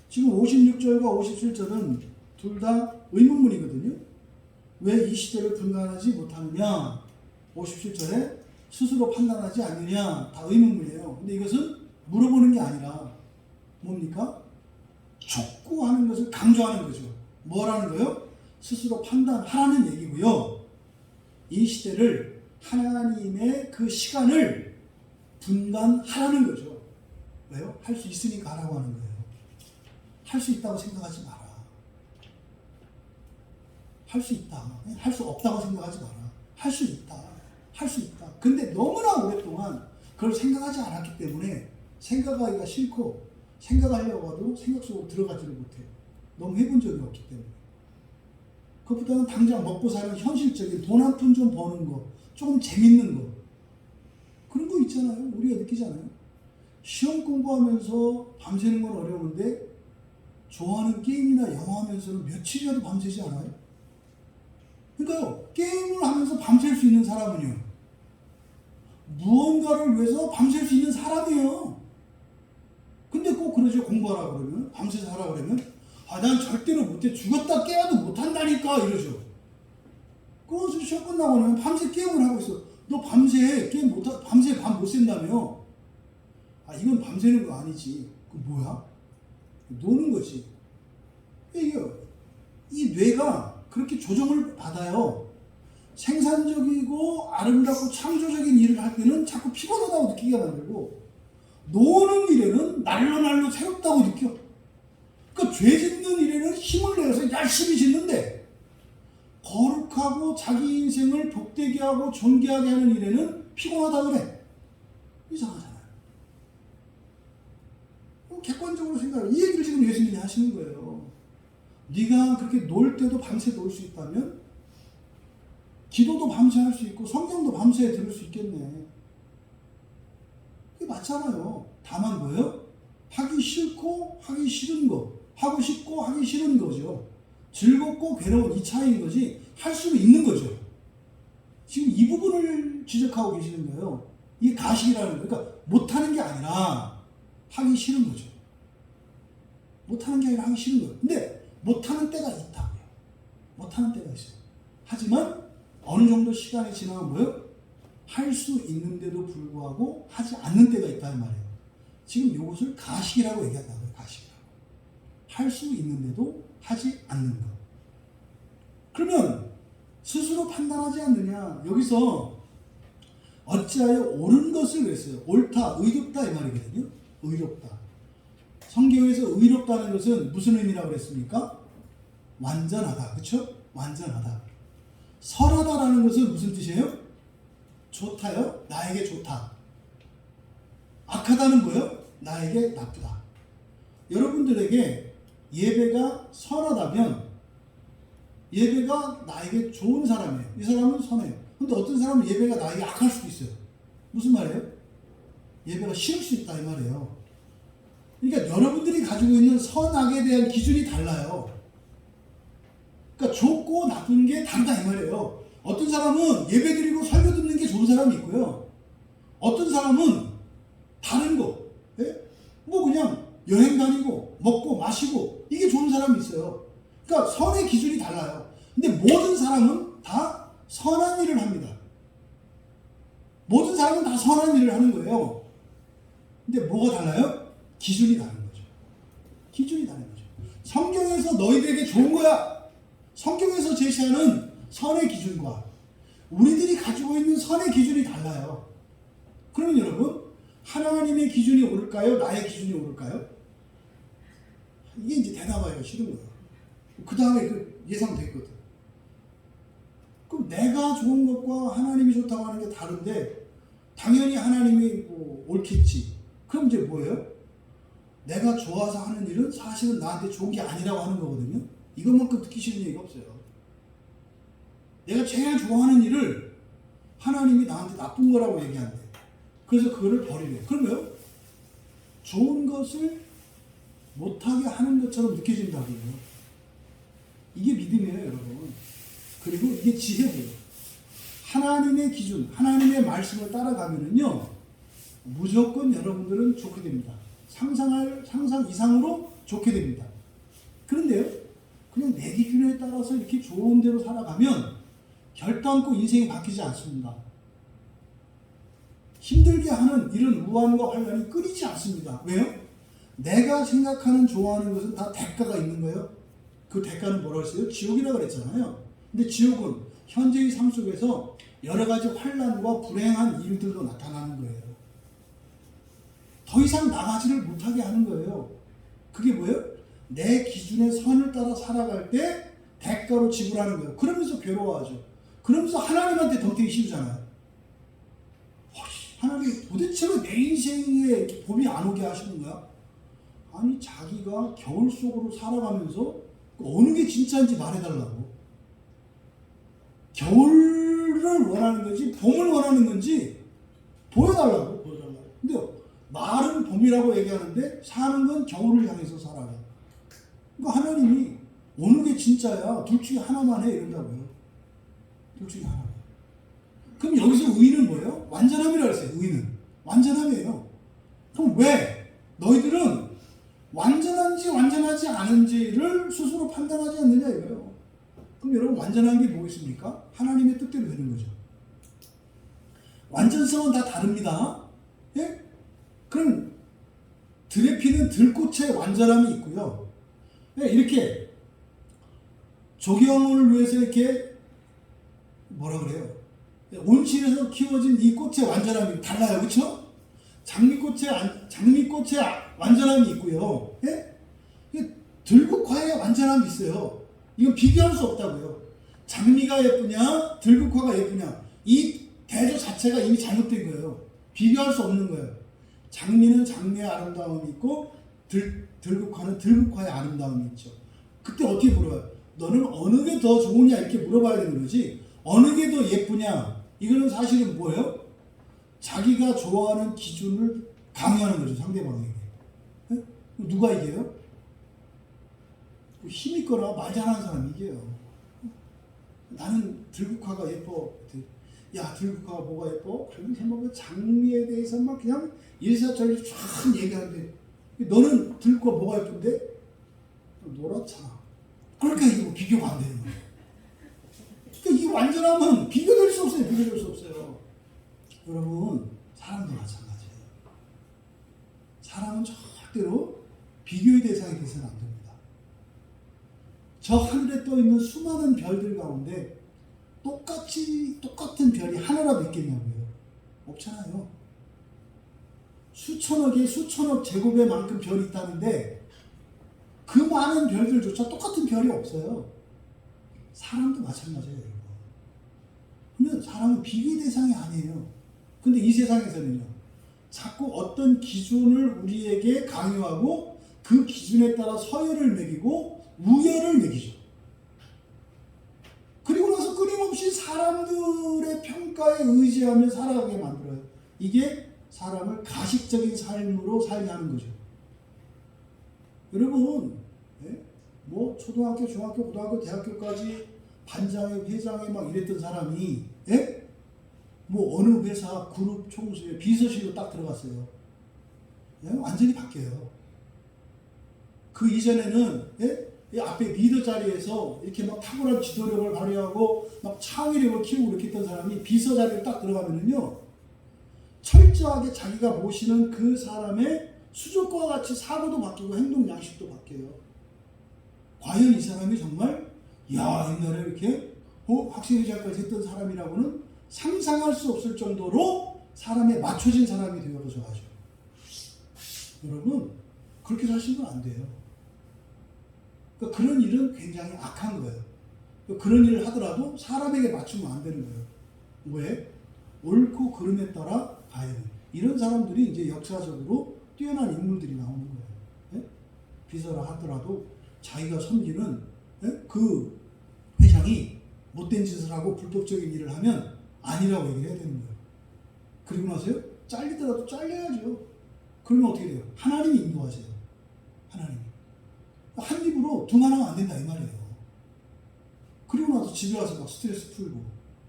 지금 56절과 57절은 둘 다 의문문이거든요. 왜 이 시대를 분간하지 못하느냐. 57절에 스스로 판단하지 않느냐. 다 의문문이에요. 근데 이것은 물어보는 게 아니라 뭡니까? 촉구하는 것을 강조하는 거죠. 뭐라는 거요? 스스로 판단하라는 얘기고요. 이 시대를 하나님의 그 시간을 분간하라는 거죠. 왜요? 할 수 있으니까 하라고 하는 거예요. 할 수 있다고 생각하지 마라. 할 수 있다. 할 수 없다고 생각하지 마라. 할 수 있다. 할 수 있다. 근데 너무나 오랫동안 그걸 생각하지 않았기 때문에 생각하기가 싫고 생각하려고 해도 생각 속으로 들어가지를 못해요. 너무 해본 적이 없기 때문에. 그것보다는 당장 먹고 사는 현실적인 돈 한 푼 좀 버는 거, 조금 재밌는 거, 그런 거 있잖아요. 우리가 느끼잖아요. 시험 공부하면서 밤새는 건 어려운데 좋아하는 게임이나 영화 하면서는 며칠이라도 밤새지 않아요? 그러니까요, 게임을 하면서 밤샐 수 있는 사람은요, 무언가를 위해서 밤샐 수 있는 사람이에요. 근데 꼭 그러죠. 공부하라 그러면, 밤새서 하라 그러면, 난 절대로 못해. 죽었다 깨어도 못한다니까 이러죠. 그것을 시험 끝나고 나면 밤새 게임을 하고 있어. 너 밤새 게임 밤새 밤 못 샌다며? 이건 밤새는 거 아니지. 그 뭐야? 노는 거지. 이 뇌가 그렇게 조정을 받아요. 생산적이고 아름답고 창조적인 일을 할 때는 자꾸 피곤하다고 느끼게 만들고, 노는 일에는 날로 새롭다고 느껴. 그러니까 죄 짓는 일에는 힘을 내서 열심히 짓는데, 거룩하고 자기 인생을 복되게 하고 존귀하게 하는 일에는 피곤하다 그래. 이상하잖아요. 객관적으로 생각해. 이 얘기를 지금 예수님이 하시는 거예요. 네가 그렇게 놀 때도 밤새 놀 수 있다면 기도도 밤새 할 수 있고 성경도 밤새 들을 수 있겠네. 그게 맞잖아요. 다만 뭐예요? 하기 싫고 하기 싫은 거, 하고 싶고 하기 싫은 거죠. 즐겁고 괴로운 이 차이인 거지, 할 수는 있는 거죠. 지금 이 부분을 지적하고 계시는 거예요. 이게 가식이라는 거예요. 그러니까 못하는 게 아니라 하기 싫은 거죠. 못하는 게 아니라 하기 싫은 거예요. 근데 못하는 때가 있다고요. 못하는 때가 있어요. 하지만 어느 정도 시간이 지나면 뭐예요? 할 수 있는데도 불구하고 하지 않는 때가 있다는 말이에요. 지금 이것을 가식이라고 얘기한다고요. 가식이라고. 할 수 있는데도 하지 않는 것. 그러면 스스로 판단하지 않느냐. 여기서 어찌하여 옳은 것을 그랬어요. 옳다, 의롭다 이 말이거든요. 의롭다. 성경에서 의롭다는 것은 무슨 의미라고 그랬습니까? 완전하다. 그렇죠? 완전하다. 선하다라는 것은 무슨 뜻이에요? 좋다요? 나에게 좋다. 악하다는 뭐예요? 나에게 나쁘다. 여러분들에게 예배가 선하다면 예배가 나에게 좋은 사람이에요. 이 사람은 선해요. 근데 어떤 사람은 예배가 나에게 악할 수도 있어요. 무슨 말이에요? 예배가 싫을 수 있다 이 말이에요. 그러니까 여러분들이 가지고 있는 선악에 대한 기준이 달라요. 그러니까 좋고 나쁜 게 다르다 이 말이에요. 어떤 사람은 예배 드리고 설교 듣는 게 좋은 사람이 있고요. 어떤 사람은 다른 거, 예? 뭐 그냥 여행 다니고 먹고 마시고 이게 좋은 사람이 있어요. 그러니까 선의 기준이 달라요. 근데 모든 사람은 다 선한 일을 합니다. 모든 사람은 다 선한 일을 하는 거예요. 근데 뭐가 달라요? 기준이 다른 거죠. 기준이 다른 거죠. 성경에서 너희들에게 좋은 거야. 성경에서 제시하는 선의 기준과 우리들이 가지고 있는 선의 기준이 달라요. 그러면 여러분, 하나님의 기준이 옳을까요? 나의 기준이 옳을까요? 이게 이제 대답하기가 싫은 거예요. 그 다음에 예상됐거든. 그럼 내가 좋은 것과 하나님이 좋다고 하는 게 다른데 당연히 하나님이 뭐 옳겠지. 그럼 이제 뭐예요? 내가 좋아서 하는 일은 사실은 나한테 좋은 게 아니라고 하는 거거든요. 이것만큼 듣기 싫은 얘기가 없어요. 내가 제일 좋아하는 일을 하나님이 나한테 나쁜 거라고 얘기한대. 그래서 그거를 버리래. 그러면 좋은 것을 못하게 하는 것처럼 느껴진다고요. 이게 믿음이에요, 여러분. 그리고 이게 지혜고요. 하나님의 기준, 하나님의 말씀을 따라가면은요, 무조건 여러분들은 좋게 됩니다. 상상 이상으로 좋게 됩니다. 그런데요, 그냥 내 기준에 따라서 이렇게 좋은 대로 살아가면 결단코 인생이 바뀌지 않습니다. 힘들게 하는 이런 우환과 환란이 끊이지 않습니다. 왜요? 내가 생각하는 좋아하는 것은 다 대가가 있는 거예요. 그 대가는 뭐라고 했어요? 지옥이라고 그랬잖아요. 근데 지옥은 현재의 삶 속에서 여러 가지 환란과 불행한 일들로 나타나는 거예요. 더 이상 나가지를 못하게 하는 거예요. 그게 뭐예요? 내 기준의 선을 따라 살아갈 때 대가로 지불하는 거예요. 그러면서 괴로워하죠. 그러면서 하나님한테 덤태기 씌우잖아요. 하나님 도대체 왜 내 인생에 봄이 안 오게 하시는 거야? 아니 자기가 겨울 속으로 살아가면서 어느 게 진짜인지 말해달라고. 겨울을 원하는 건지 봄을 원하는 건지 보여달라고. 근데 말은 봄이라고 얘기하는데 사는 건 겨울을 향해서 살아요. 그러니까 하나님이 어느 게 진짜야? 둘 중에 하나만 해 이런다고요. 둘 중에 하나. 그럼 여기서 의는 뭐예요? 완전함이라고 했어요. 의는 완전함이에요. 그럼 왜 너희들은 완전한지 완전하지 않은지를 스스로 판단하지 않느냐 이거예요. 그럼 여러분 완전한 게 뭐겠습니까? 하나님의 뜻대로 되는 거죠. 완전성은 다 다릅니다. 예? 그럼 들에 피는 들꽃의 완전함이 있고요. 예, 이렇게 조경을 위해서 이렇게 뭐라 그래요? 온실에서 키워진 이 꽃의 완전함이 달라요. 그렇죠? 장미꽃의 완전함이 있고요. 예? 들국화의 완전함이 있어요. 이건 비교할 수 없다고요. 장미가 예쁘냐 들국화가 예쁘냐 이 대조 자체가 이미 잘못된 거예요. 비교할 수 없는 거예요. 장미는 장미의 아름다움이 있고 들국화는 들국화의 아름다움이 있죠. 그때 어떻게 물어요? 너는 어느 게 더 좋으냐 이렇게 물어봐야 되는 거지. 어느 게 더 예쁘냐 이거는 사실은 뭐예요? 자기가 좋아하는 기준을 강요하는 거죠. 상대방에게. 네? 누가 이겨요? 힘 있거나 말 잘하는 사람이 이겨요. 나는 들국화가 예뻐. 야 들국화가 뭐가 예뻐? 그러면 장미에 대해서 막 그냥 일사천리 쫙 얘기하는데 너는 들국화 뭐가 예쁜데? 노랗잖아. 그러니까 이거 비교가 안 되는 거예요. 그러니까 이거 완전하면 비교될 수 없어요. 비교될 수 없어요. 여러분 사람도 마찬가지예요. 사람은 절대로 비교의 대상이 돼서는 안 됩니다. 저 하늘에 떠 있는 수많은 별들 가운데 똑같은 별이 하나라도 있겠냐고요. 없잖아요. 수천억 제곱의 만큼 별이 있다는데 그 많은 별들조차 똑같은 별이 없어요. 사람도 마찬가지예요, 여러분. 그러면 사람은 비교의 대상이 아니에요. 근데 이 세상에서는요, 자꾸 어떤 기준을 우리에게 강요하고 그 기준에 따라 서열을 매기고 우열을 매기죠. 그리고 나서 끊임없이 사람들의 평가에 의지하며 살아가게 만들어요. 이게 사람을 가식적인 삶으로 살게 하는 거죠. 여러분, 뭐 초등학교, 중학교, 고등학교, 대학교까지 반장에, 회장에 막 이랬던 사람이 뭐 어느 회사 그룹 총수에 비서실로 딱 들어갔어요. 완전히 바뀌어요. 그 이전에는 이 앞에 리더 자리에서 이렇게 막 탁월한 지도력을 발휘하고 막 창의력을 키우고 이렇게 했던 사람이 비서 자리에 딱 들어가면은요, 철저하게 자기가 모시는 그 사람의 수족과 같이 사고도 바뀌고 행동 양식도 바뀌어요. 과연 이 사람이 정말 옛날에 이렇게 학생회장까지 했던 사람이라고는 상상할 수 없을 정도로 사람에 맞춰진 사람이 되어서 가죠. 여러분, 그렇게 사시면 안 돼요. 그러니까 그런 일은 굉장히 악한 거예요. 그런 일을 하더라도 사람에게 맞추면 안 되는 거예요. 왜? 옳고 그름에 따라 가야 돼요. 이런 사람들이 이제 역사적으로 뛰어난 인물들이 나오는 거예요. 비서라 하더라도 자기가 섬기는 그 회장이 못된 짓을 하고 불법적인 일을 하면 아니라고 얘기를 해야 되는 거예요. 그리고 나서요, 잘리더라도 잘려야죠. 그러면 어떻게 돼요? 하나님이 인도하세요. 하나님이. 한 입으로 두말하면 안 된다 이 말이에요. 그리고 나서 집에 와서 막 스트레스 풀고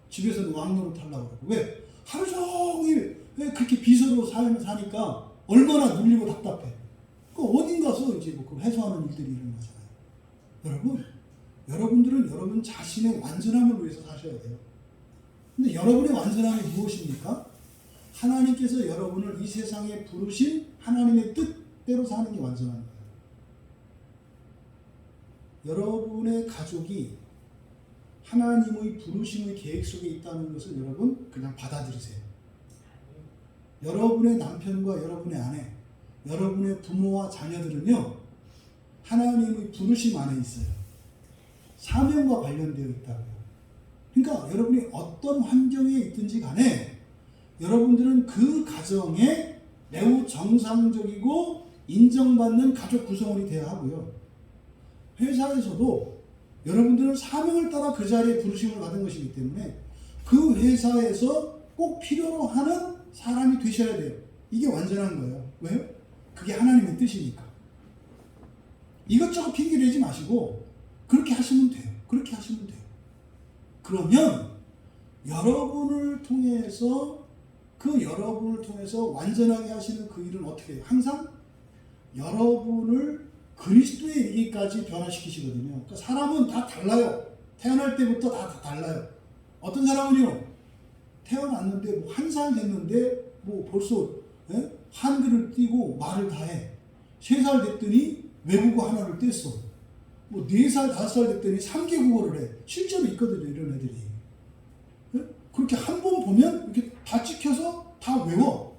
집에서는 왕노릇 하려고 그러고. 왜? 하루 종일 왜 그렇게 비서로 사니까 얼마나 눌리고 답답해. 그 어딘 가서 이제 뭐 해소하는 일들이 일어나잖아요. 여러분들은 여러분 자신의 완전함을 위해서 사셔야 돼요. 근데 여러분의 완전함이 무엇입니까? 하나님께서 여러분을 이 세상에 부르신 하나님의 뜻대로 사는 게 완전한 거예요. 여러분의 가족이 하나님의 부르심의 계획 속에 있다는 것을 여러분 그냥 받아들이세요. 여러분의 남편과 여러분의 아내, 여러분의 부모와 자녀들은요, 하나님의 부르심 안에 있어요. 사명과 관련되어 있다고요. 그러니까 여러분이 어떤 환경에 있든지 간에 여러분들은 그 가정에 매우 정상적이고 인정받는 가족 구성원이 되어야 하고요. 회사에서도 여러분들은 사명을 따라 그 자리에 부르심을 받은 것이기 때문에 그 회사에서 꼭 필요로 하는 사람이 되셔야 돼요. 이게 완전한 거예요. 왜요? 그게 하나님의 뜻이니까. 이것저것 핑계 대지 마시고 그렇게 하시면 돼요. 그렇게 하시면 돼요. 그러면 여러분을 통해서 완전하게 하시는 그 일은 어떻게 해요? 항상 여러분을 그리스도에 이르기까지 변화시키시거든요. 그러니까 사람은 다 달라요. 태어날 때부터 다 달라요. 어떤 사람은요, 태어났는데 뭐 1살 됐는데 뭐 벌써 한글을 띄고 말을 다 해. 3살 됐더니 외국어 하나를 뗐어. 뭐 4살, 5살 됐더니 3개 국어를 해. 실제로 있거든요, 이런 애들이. 그렇게 한 번 보면 이렇게 다 찍혀서 다 외워.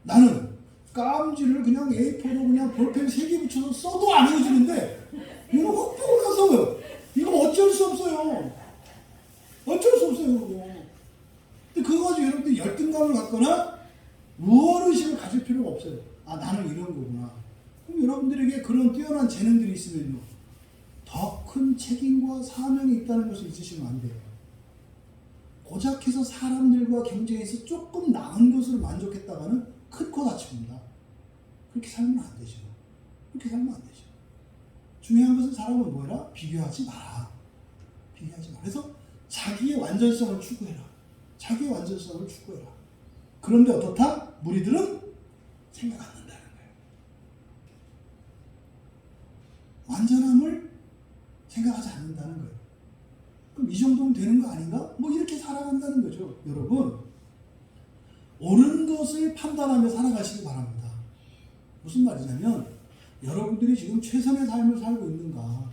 나는 깜지를 그냥 A4로 그냥 볼펜 3개 붙여서 써도 안 외워지는데 이거 꼭 보고 나서 외워. 이거 어쩔 수 없어요. 어쩔 수 없어요, 그거. 근데 그거 가지고 여러분들이 열등감을 갖거나 우월의식을 가질 필요가 없어요. 아, 나는 이런 거구나. 그럼 여러분들에게 그런 뛰어난 재능들이 있으면요, 더 큰 책임과 사명이 있다는 것을 잊으시면 안 돼요. 고작해서 사람들과 경쟁해서 조금 나은 것으로 만족했다가는 큰 코 다칩니다. 그렇게 살면 안 되죠. 그렇게 살면 안 되죠. 중요한 것은 사람은 뭐라? 비교하지 마라. 비교하지 마라. 그래서 자기의 완전성을 추구해라. 자기의 완전성을 추구해라. 그런데 어떻다? 무리들은 생각 안 난다는 거예요. 완전함을 생각하지 않는다는 거예요. 그럼 이 정도면 되는 거 아닌가? 뭐 이렇게 살아간다는 거죠. 여러분, 옳은 것을 판단하며 살아가시기 바랍니다. 무슨 말이냐면 여러분들이 지금 최선의 삶을 살고 있는가,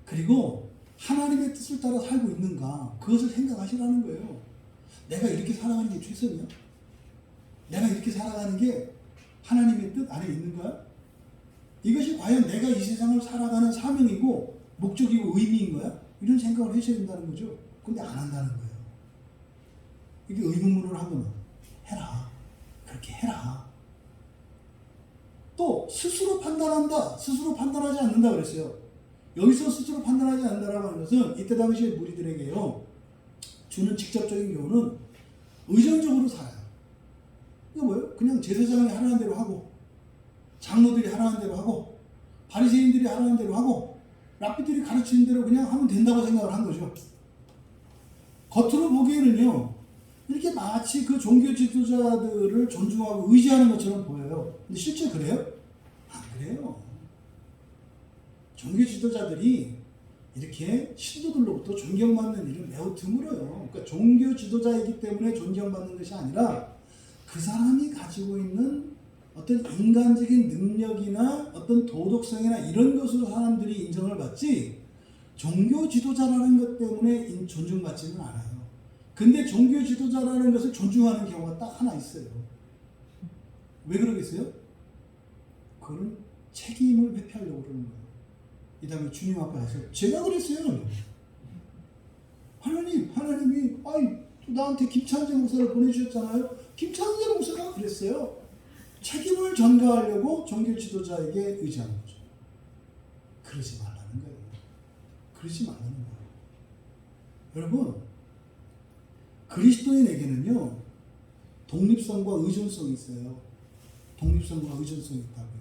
그리고 하나님의 뜻을 따라 살고 있는가, 그것을 생각하시라는 거예요. 내가 이렇게 살아가는 게 최선이야? 내가 이렇게 살아가는 게 하나님의 뜻 안에 있는가? 이것이 과연 내가 이 세상을 살아가는 사명이고 목적이고 의미인 거야? 이런 생각을 하셔야 된다는 거죠. 근데 안 한다는 거예요. 이게 의문문을 하면 해라. 그렇게 해라. 또 스스로 판단한다. 스스로 판단하지 않는다 그랬어요. 여기서 스스로 판단하지 않는다라고 하는 것은 이때 당시에 무리들에게요, 주는 직접적인 교훈은 의존적으로 살아요. 이거 뭐예요? 그냥 제사장이 하라는 대로 하고, 장로들이 하라는 대로 하고, 바리새인들이 하라는 대로 하고, 랍비들이 가르치는 대로 그냥 하면 된다고 생각을 한 거죠. 겉으로 보기에는요, 이렇게 마치 그 종교 지도자들을 존중하고 의지하는 것처럼 보여요. 근데 실제 그래요? 안 그래요. 종교 지도자들이 이렇게 신도들로부터 존경받는 일은 매우 드물어요. 그러니까 종교 지도자이기 때문에 존경받는 것이 아니라 그 사람이 가지고 있는 어떤 인간적인 능력이나 어떤 도덕성이나 이런 것으로 사람들이 인정을 받지, 종교 지도자라는 것 때문에 존중받지는 않아요. 근데 종교 지도자라는 것을 존중하는 경우가 딱 하나 있어요. 왜 그러겠어요? 그건 책임을 회피하려고 그러는 거예요. 이 다음에 주님 앞에 가서 제가 그랬어요. 하나님이 나한테 김찬재 목사를 보내주셨잖아요. 김찬재 목사가 그랬어요. 책임을 전가하려고 종교 지도자에게 의지하는 거죠. 그러지 말라는 거예요. 그러지 말라는 거예요. 여러분, 그리스도인에게는요, 독립성과 의존성이 있어요. 독립성과 의존성이 있다고요.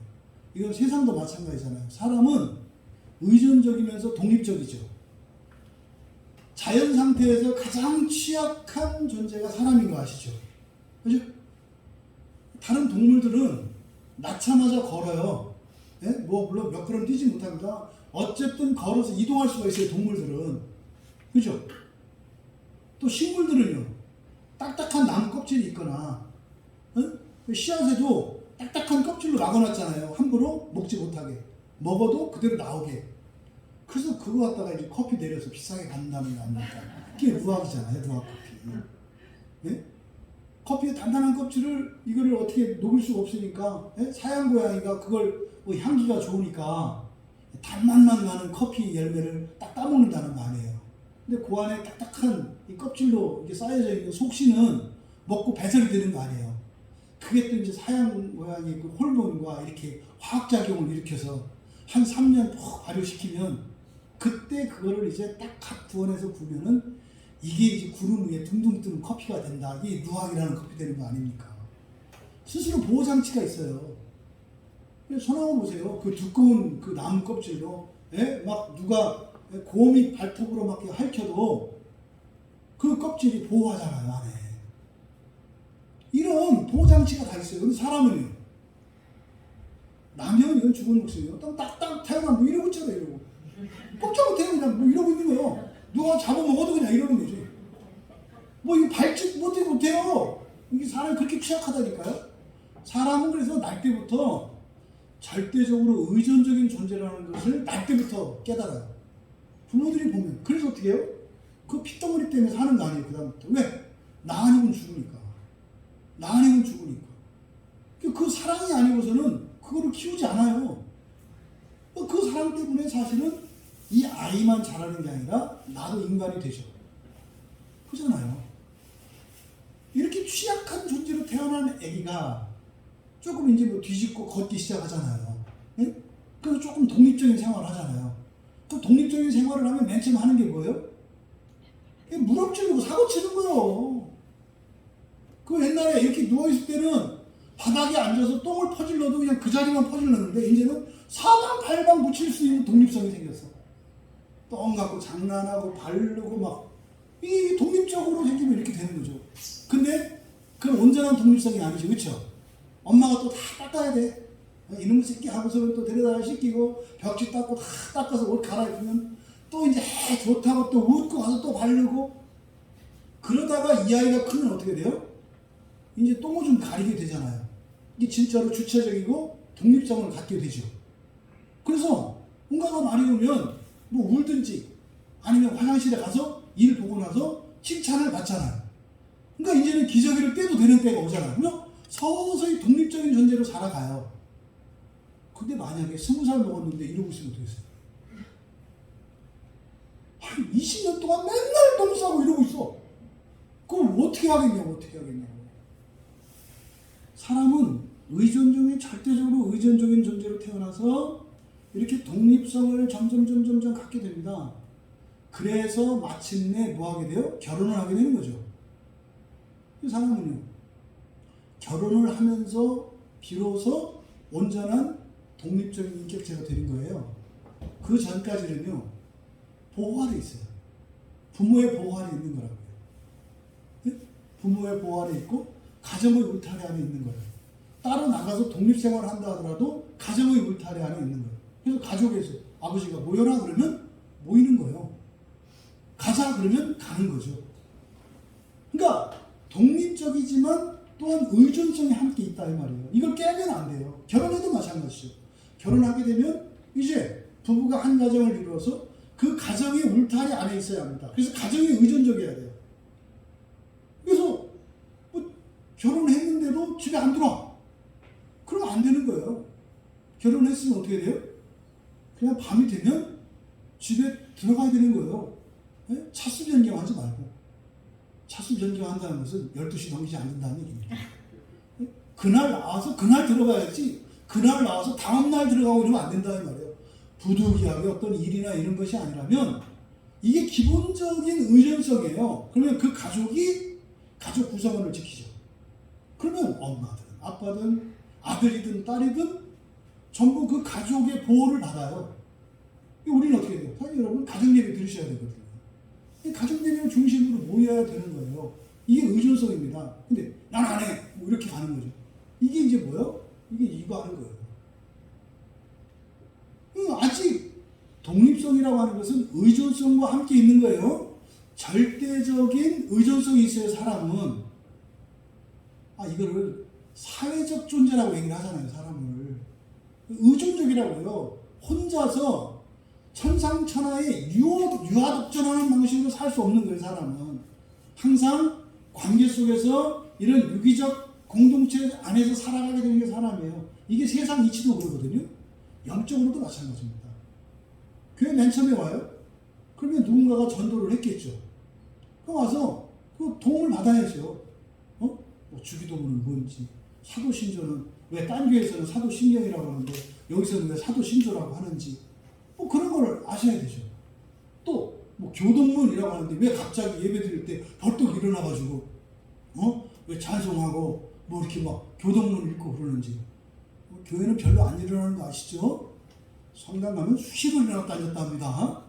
이건 세상도 마찬가지잖아요. 사람은 의존적이면서 독립적이죠. 자연 상태에서 가장 취약한 존재가 사람인 거 아시죠? 그죠? 다른 동물들은 낳자마자 걸어요. 예? 물론 몇 걸음 뛰지 못합니다. 어쨌든 걸어서 이동할 수가 있어요, 동물들은. 그죠? 또 식물들은요, 딱딱한 나무 껍질이 있거나, 씨앗에도 딱딱한 껍질로 막아놨잖아요. 함부로 먹지 못하게. 먹어도 그대로 나오게. 그래서 그거 갖다가 이제 커피 내려서 비싸게 받는다는 거 아닙니까? 그게 루학이잖아요, 루학 커피. 네? 커피의 단단한 껍질을 이거를 어떻게 녹일 수가 없으니까, 사양 고양이가 그걸 향기가 좋으니까 단맛만 나는 커피 열매를 딱 따먹는다는 거 아니에요. 근데 그 안에 딱딱한 이 껍질로 이게 쌓여져 있는 속씨는 먹고 배설이 되는 거 아니에요. 그게 또 이제 사양 고양이 그 호르몬과 이렇게 화학작용을 일으켜서 한 3년 푹 발효시키면 그때 그거를 이제 딱 각 부원해서 구우면은 이게 이제 구름 위에 둥둥 뜨는 커피가 된다. 이게 루학이라는 커피 되는 거 아닙니까? 스스로 보호장치가 있어요. 소나무 보세요. 그 두꺼운 그 나무 껍질로, 막 누가 곰이 발톱으로 막 핥혀도 그 껍질이 보호하잖아요, 안에. 이런 보호장치가 다 있어요. 근데 사람은요, 나면 이건 죽은 목숨이에요. 딱딱 태어나면 뭐 이러고 있잖아요, 이러고. 꼼짝 못해요, 그냥 뭐 이러고 있는 거예요. 누가 잡아먹어도 그냥 이러는 거지. 뭐 이거 밟지 못해요. 이게 사람이 그렇게 취약하다니까요. 사람은 그래서 날 때부터 절대적으로 의존적인 존재라는 것을 날 때부터 깨달아요. 부모들이 보면. 그래서 어떻게 해요? 그 핏덩어리 때문에 사는 거 아니에요, 그 다음부터. 왜? 나 아니면 죽으니까. 나 아니면 죽으니까. 그 사랑이 아니고서는 그거를 키우지 않아요. 그 사랑 때문에 사실은 이 아이만 자라는 게 아니라 나도 인간이 되죠. 그잖아요. 이렇게 취약한 존재로 태어난 아기가 조금 이제 뭐 뒤집고 걷기 시작하잖아요. 예? 그래서 조금 독립적인 생활을 하잖아요. 그 독립적인 생활을 하면 맨 처음 하는 게 뭐예요? 무릎 찌르고 사고 치는 거예요. 그 옛날에 이렇게 누워있을 때는 바닥에 앉아서 똥을 퍼질러도 그냥 그 자리만 퍼질렀는데 이제는 사방팔방 묻힐 수 있는 독립성이 생겼어. 똥 갖고 장난하고 바르고 막 이 독립적으로 생기면 이렇게 되는 거죠. 근데 그건 온전한 독립성이 아니죠, 그렇죠? 엄마가 또 다 닦아야 돼. 이놈의 새끼 하고서는 또 데려다가 씻기고 벽지 닦고 다 닦아서 옷 갈아입으면 또 이제 좋다고 또 웃고 가서 또 바르고. 그러다가 이 아이가 크면 어떻게 돼요? 이제 똥을 좀 가리게 되잖아요. 이게 진짜로 주체적이고 독립성을 갖게 되죠. 그래서 뭔가가 말이 오면 뭐 울든지 아니면 화장실에 가서 일 보고 나서 칭찬을 받잖아요. 그러니까 이제는 기저귀를 떼도 되는 때가 오잖아요. 그죠? 서서히 독립적인 존재로 살아가요. 근데 만약에 20살 먹었는데 이러고 있으면 어떻겠어요? 한 20년 동안 맨날 똥 싸고 이러고 있어. 그럼 어떻게 하겠냐고. 사람은 절대적으로 의존적인 존재로 태어나서 이렇게 독립성을 점점 갖게 됩니다. 그래서 마침내 뭐 하게 돼요? 결혼을 하게 되는 거죠. 이 사람은요, 결혼을 하면서 비로소 온전한 독립적인 인격체가 되는 거예요. 그 전까지는요, 보호 아래 있어요. 부모의 보호 아래 있는 거라고요. 네? 부모의 보호 아래 있고 가정의 울타리 안에 있는 거예요. 따로 나가서 독립생활을 한다 하더라도 가정의 울타리 안에 있는 거예요. 그래서 가족에서 아버지가 모여라 그러면 모이는 거예요. 가자 그러면 가는 거죠. 그러니까 독립적이지만 또한 의존성이 함께 있다 이 말이에요. 이걸 깨면 안 돼요. 결혼해도 마찬가지죠. 결혼하게 되면 이제 부부가 한 가정을 이루어서 그 가정의 울타리 안에 있어야 합니다. 그래서 가정이 의존적이어야 돼요. 그래서 뭐 결혼했는데도 집에 안 들어와. 그러면 안 되는 거예요. 결혼했으면 어떻게 돼요? 그냥 밤이 되면 집에 들어가야 되는 거예요. 네? 차수 변경하지 말고. 차수 변경한다는 것은 12시 넘기지 않는다는 얘기입니다. 네? 그날 나와서 그날 들어가야지 그날 나와서 다음날 들어가고 이러면 안 된다는 말이에요. 부득이하게 어떤 일이나 이런 것이 아니라면 이게 기본적인 의존성이에요. 그러면 그 가족이 가족 구성원을 지키죠. 그러면 엄마든 아빠든 아들이든 딸이든 전부 그 가족의 보호를 받아요. 우리는 어떻게 해요? 사실 여러분 가정 예배 들으셔야 되거든요. 가정 예배를 중심으로 모여야 되는 거예요. 이게 의존성입니다. 근데 난 안 해. 뭐 이렇게 가는 거죠. 이게 이제 뭐예요? 이게 이거 하는 거예요. 아직 독립성이라고 하는 것은 의존성과 함께 있는 거예요. 절대적인 의존성이 있어요, 사람은. 이거를 사회적 존재라고 얘기를 하잖아요, 사람을. 의존적이라고요. 혼자서 천상천하의 유아독존하는 방식으로 살 수 없는 거예요, 사람은. 항상 관계 속에서 이런 유기적 공동체 안에서 살아가게 되는 게 사람이에요. 이게 세상 이치도 그러거든요. 영적으로도 마찬가지입니다. 교회 맨 처음에 와요? 그러면 누군가가 전도를 했겠죠. 그럼 와서 그 도움을 받아야죠. 뭐 주기도문은 뭔지, 사도신조는 왜 딴 교회에서는 사도신경이라고 하는데 여기서는 왜 사도신조라고 하는지 뭐 그런 걸 아셔야 되죠. 또 뭐 교동문이라고 하는데 왜 갑자기 예배 드릴 때 벌떡 일어나가지고 왜 찬송하고 뭐 이렇게 막 교동문 읽고 그러는지. 교회는 별로 안 일어나는 거 아시죠? 성당 가면 수시로 일어났다 앉았다 합니다.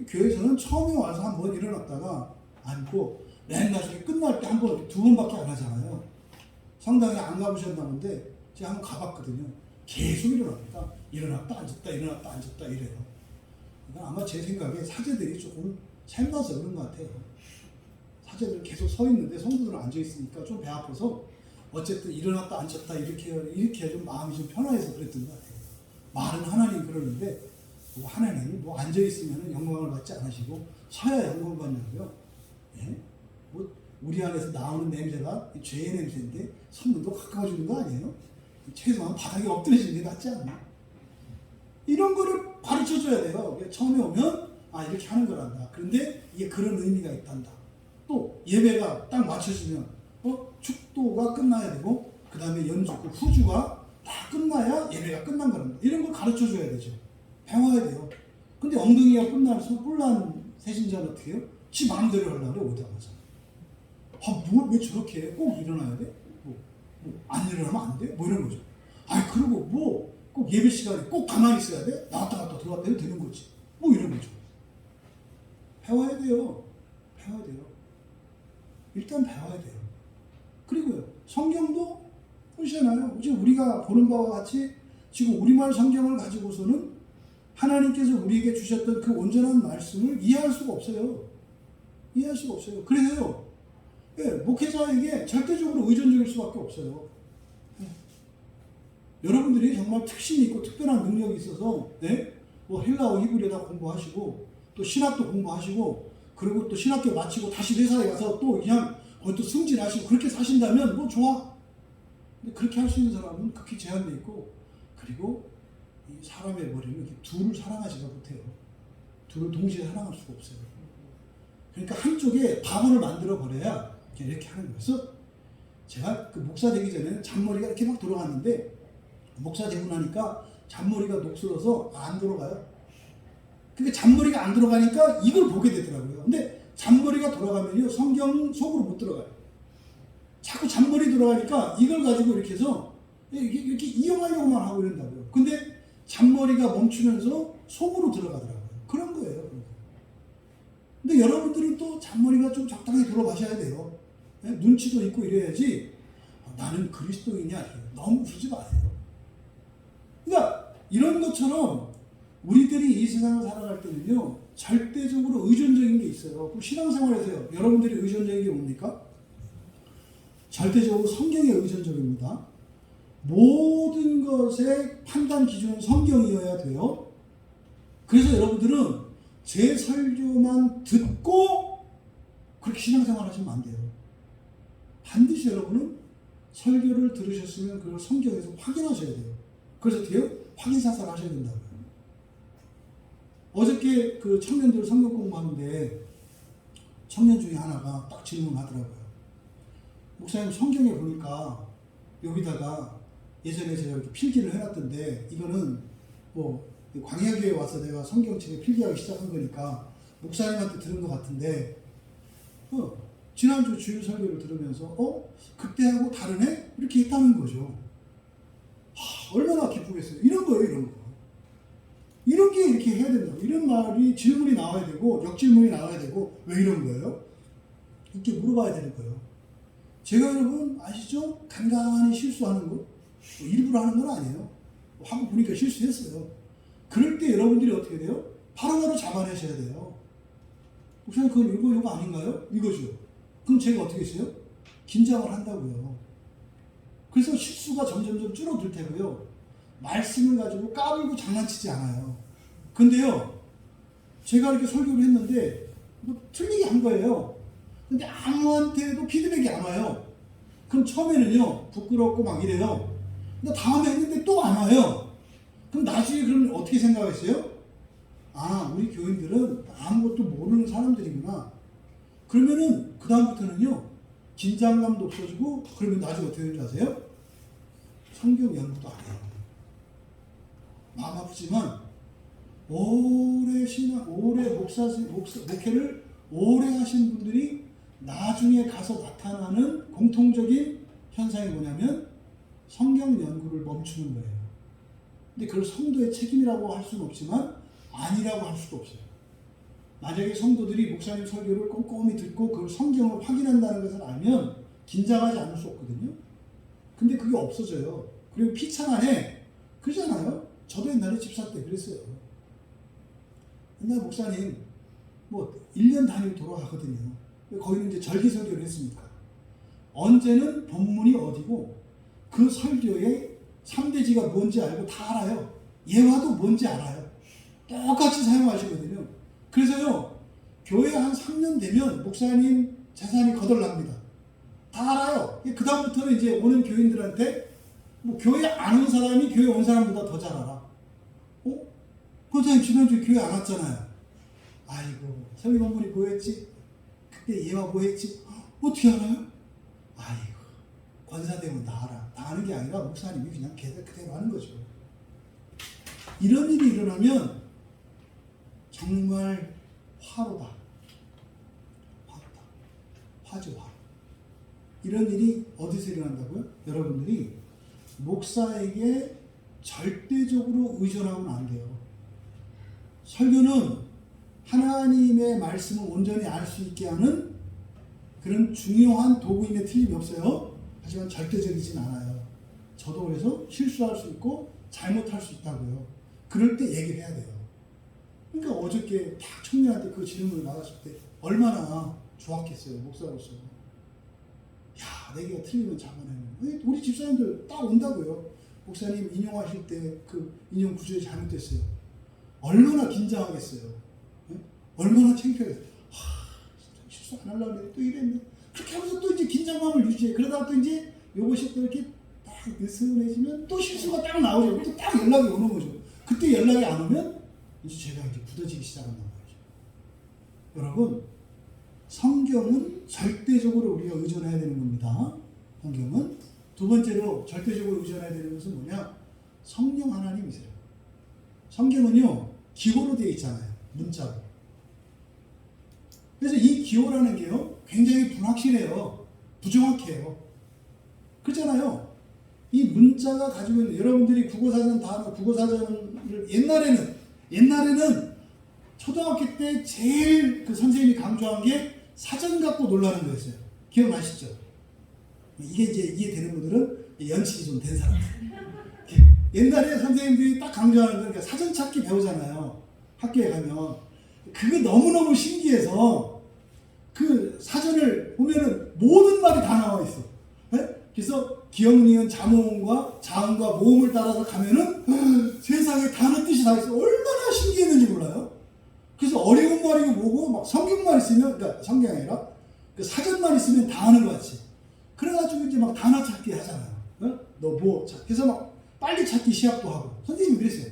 교회에서는 처음에 와서 한 번 일어났다가 앉고 맨 나중에 끝날 때 한 번, 두 번밖에 안 하잖아요. 성당에 안 가보셨나 본데 제가 한번 가봤거든요. 계속 일어납니다. 일어났다 앉았다 일어났다 앉았다 이래요. 이건 아마 제 생각에 사제들이 조금 삶아서 그런 것 같아요. 사제들 계속 서 있는데 성도들은 앉아 있으니까 좀 배 아파서 어쨌든 일어났다 앉았다 이렇게 좀 마음이 좀 편해서 그랬던 것 같아요. 말은 하나님 그러는데 뭐 하나님이 뭐 앉아 있으면 영광을 받지 않으시고 서야 영광을 받냐고요. 예? 뭐 우리 안에서 나오는 냄새가 죄의 냄새인데 성문도 가까워 주는 거 아니에요? 최소한 바닥에 엎드려지는 게 낫지 않나? 이런 거를 가르쳐 줘야 돼요. 처음에 오면 이렇게 하는 거란다. 그런데 이게 그런 의미가 있단다. 또 예배가 딱 맞춰지면 축도가 끝나야 되고 그 다음에 연주, 후주가 다 끝나야 예배가 끝난 거랍니다. 이런 걸 가르쳐 줘야 되죠. 배워야 돼요. 근데 엉덩이가 끝나서 뿔난 새신자는 어떻게 해요? 지 마음대로 하려고 오자마자. 왜 저렇게 해? 꼭 일어나야 돼? 안 일어나면 안 돼? 뭐 이런 거죠. 그리고 꼭 예배 시간에 꼭 가만히 있어야 돼? 나왔다 갔다 들어왔다 해도 되는 거지. 뭐 이런 거죠. 배워야 돼요. 일단 배워야 돼요. 그리고요, 성경도 보시잖아요. 이제 우리가 보는 바와 같이 지금 우리말 성경을 가지고서는 하나님께서 우리에게 주셨던 그 온전한 말씀을 이해할 수가 없어요. 그래서요, 목회자에게 절대적으로 의존적일 수밖에 없어요. 여러분들이 정말 특신이 있고 특별한 능력이 있어서 뭐 헬라어 히브리어 다 공부하시고 또 신학도 공부하시고 그리고 또 신학교 마치고 다시 회사에 가서 또 그냥 또 승진하시고 그렇게 사신다면 뭐 좋아. 근데 그렇게 할 수 있는 사람은 극히 제한돼 있고 그리고 이 사람의 머리는 이렇게 둘을 사랑하지가 못해요. 둘을 동시에 사랑할 수가 없어요. 그러니까 한쪽에 바보를 만들어 버려야 이렇게 하는 거예요. 그래서 제가 그 목사 되기 전에는 잔머리가 이렇게 막 돌아갔는데 목사 되고 나니까 잔머리가 녹슬어서 안 돌아가요. 그러니까 잔머리가 안 들어가니까 이걸 보게 되더라고요. 근데 잔머리가 돌아가면요 성경 속으로 못 들어가요. 자꾸 잔머리 돌아가니까 이걸 가지고 이렇게 해서 이렇게 이용하려고만 하고 이런다고요. 근데 잔머리가 멈추면서 속으로 들어가더라고요. 그런 거예요. 근데 여러분들은 또 잔머리가 좀 적당히 돌아가셔야 돼요. 눈치도 있고 이래야지 나는 그리스도인이야. 너무 그러지 마세요. 그러니까 이런 것처럼 우리들이 이 세상을 살아갈 때는요 절대적으로 의존적인 게 있어요. 그럼 신앙생활에서요 여러분들이 의존적인 게 뭡니까? 절대적으로 성경에 의존적입니다. 모든 것의 판단 기준은 성경이어야 돼요. 그래서 여러분들은 제 설교만 듣고 그렇게 신앙생활 하시면 안 돼요. 반드시 여러분은 설교를 들으셨으면 그걸 성경에서 확인하셔야 돼요. 그래서 어떻게 해요? 확인사살 하셔야 된다고요. 어저께 그 청년들 성경 공부하는데 청년 중에 하나가 딱 질문하더라고요. 목사님 성경에 보니까 여기다가 예전에 제가 이렇게 필기를 해놨던데 이거는 뭐 광야교회에 와서 내가 성경책에 필기하기 시작한 거니까 목사님한테 들은 것 같은데 지난주 주일 설교를 들으면서 그때하고 다르네? 이렇게 했다는 거죠. 얼마나 기쁘겠어요. 이런 거예요. 이런 거. 이런 게 이렇게 해야 된다고. 이런 말이 질문이 나와야 되고 역질문이 나와야 되고 왜 이런 거예요? 이렇게 물어봐야 되는 거예요. 제가 여러분 아시죠? 간간히 실수하는 거 일부러 하는 건 아니에요. 하고 보니까 실수했어요. 그럴 때 여러분들이 어떻게 돼요? 바로바로 잡아내셔야 돼요. 목사님 그건 이거 아닌가요? 이거죠. 그럼 제가 어떻게 했어요? 긴장을 한다고요. 그래서 실수가 점점점 줄어들 테고요. 말씀을 가지고 까불고 장난치지 않아요. 근데요, 제가 이렇게 설교를 했는데 뭐 틀리게 한 거예요. 근데 아무한테도 피드백이 안 와요. 그럼 처음에는요 부끄럽고 막 이래요. 근데 다음에 했는데 또 안 와요. 그럼 나중에 그럼 어떻게 생각했어요? 아, 우리 교인들은 아무것도 모르는 사람들이구나. 그러면은 그 다음부터는요 긴장감도 없어지고 그러면 나중에 어떻게 되는지 아세요? 성경 연구도 안 해요. 마음 아프지만 오래 목회를 오래 하신 분들이 나중에 가서 나타나는 공통적인 현상이 뭐냐면 성경 연구를 멈추는 거예요. 근데 그걸 성도의 책임이라고 할 수는 없지만 아니라고 할 수도 없어요. 만약에 성도들이 목사님 설교를 꼼꼼히 듣고 그걸 성경을 확인한다는 것을 알면 긴장하지 않을 수 없거든요. 근데 그게 없어져요. 그리고 피차간에 그러잖아요. 저도 옛날에 집사 때 그랬어요. 옛날 목사님 뭐 1년 단위로 돌아가거든요. 거기는 이제 절기 설교를 했으니까 언제는 본문이 어디고 그 설교의 3대지가 뭔지 알고 다 알아요. 예화도 뭔지 알아요. 똑같이 사용하시거든요. 그래서요 교회 한 3년 되면 목사님 재산이 거덜납니다. 다 알아요. 그 다음부터는 이제 오는 교인들한테 뭐 교회 안 온 사람이 교회 온 사람보다 더 잘 알아. 권사님 지난주에 교회 안 왔잖아요. 아이고 설교 본문이 뭐였지? 그때 예화 뭐했지? 어떻게 알아요? 아이고 권사되면 다 알아. 다 아는 게 아니라 목사님이 그냥 그대로 하는 거죠. 이런 일이 일어나면 정말 화로다. 화죠, 화. 이런 일이 어디서 일어난다고요? 여러분들이 목사에게 절대적으로 의존하고는 안 돼요. 설교는 하나님의 말씀을 온전히 알 수 있게 하는 그런 중요한 도구임에 틀림이 없어요. 하지만 절대적이진 않아요. 저도 그래서 실수할 수 있고 잘못할 수 있다고요. 그럴 때 얘기를 해야 돼요. 그러니까 어저께 딱 청년한테 그 질문을 받았을 때 얼마나 좋았겠어요. 목사로서. 야, 내가 틀리면 잡아내는. 우리 집사님들 딱 온다고요. 목사님 인용하실 때 그 인용 구조에 잘못됐어요. 얼마나 긴장하겠어요. 네? 얼마나 창피하겠어요. 실수 안 하려고 했는데 또 이랬네. 그렇게 하면서 또 이제 긴장감을 유지해. 그러다가 또 이제 요것이 또 이렇게 딱 느슨해지면 또 실수가 딱 나오죠. 또 딱 연락이 오는 거죠. 그때 연락이 안 오면 이제 제가 이제 굳어지기 시작한단 말이죠. 여러분, 성경은 절대적으로 우리가 의존해야 되는 겁니다. 성경은. 두 번째로 절대적으로 의존해야 되는 것은 뭐냐? 성령 하나님이세요. 성경은요, 기호로 되어 있잖아요. 문자로. 그래서 이 기호라는 게요, 굉장히 불확실해요. 부정확해요. 그렇잖아요. 이 문자가 가지고 있는, 여러분들이 국어사전 단어, 국어사전을 옛날에는 초등학교 때 제일 그 선생님이 강조한 게 사전 갖고 놀라는 거였어요. 기억나시죠? 이게 이제 이해되는 분들은 연식이 좀 된 사람들. 옛날에 선생님들이 딱 강조하는 건 사전 찾기 배우잖아요. 학교에 가면. 그게 너무너무 신기해서 그 사전을 보면은 모든 말이 다 나와 있어. 네? 그래서 기억, 니은, 자모음과 자음과 모음을 따라서 가면은 세상에 단어 뜻이 다 있어. 얼마나 신기했는지 몰라요. 그래서 어려운 말이고 뭐고 막 성경만 있으면, 그러니까 성경이 아니라 그 사전만 있으면 다 아는 것 같이. 그래가지고 이제 막 단어 찾기 하잖아요. 어? 너 뭐? 그래서 막 빨리 찾기 시합도 하고. 선생님이 그랬어요.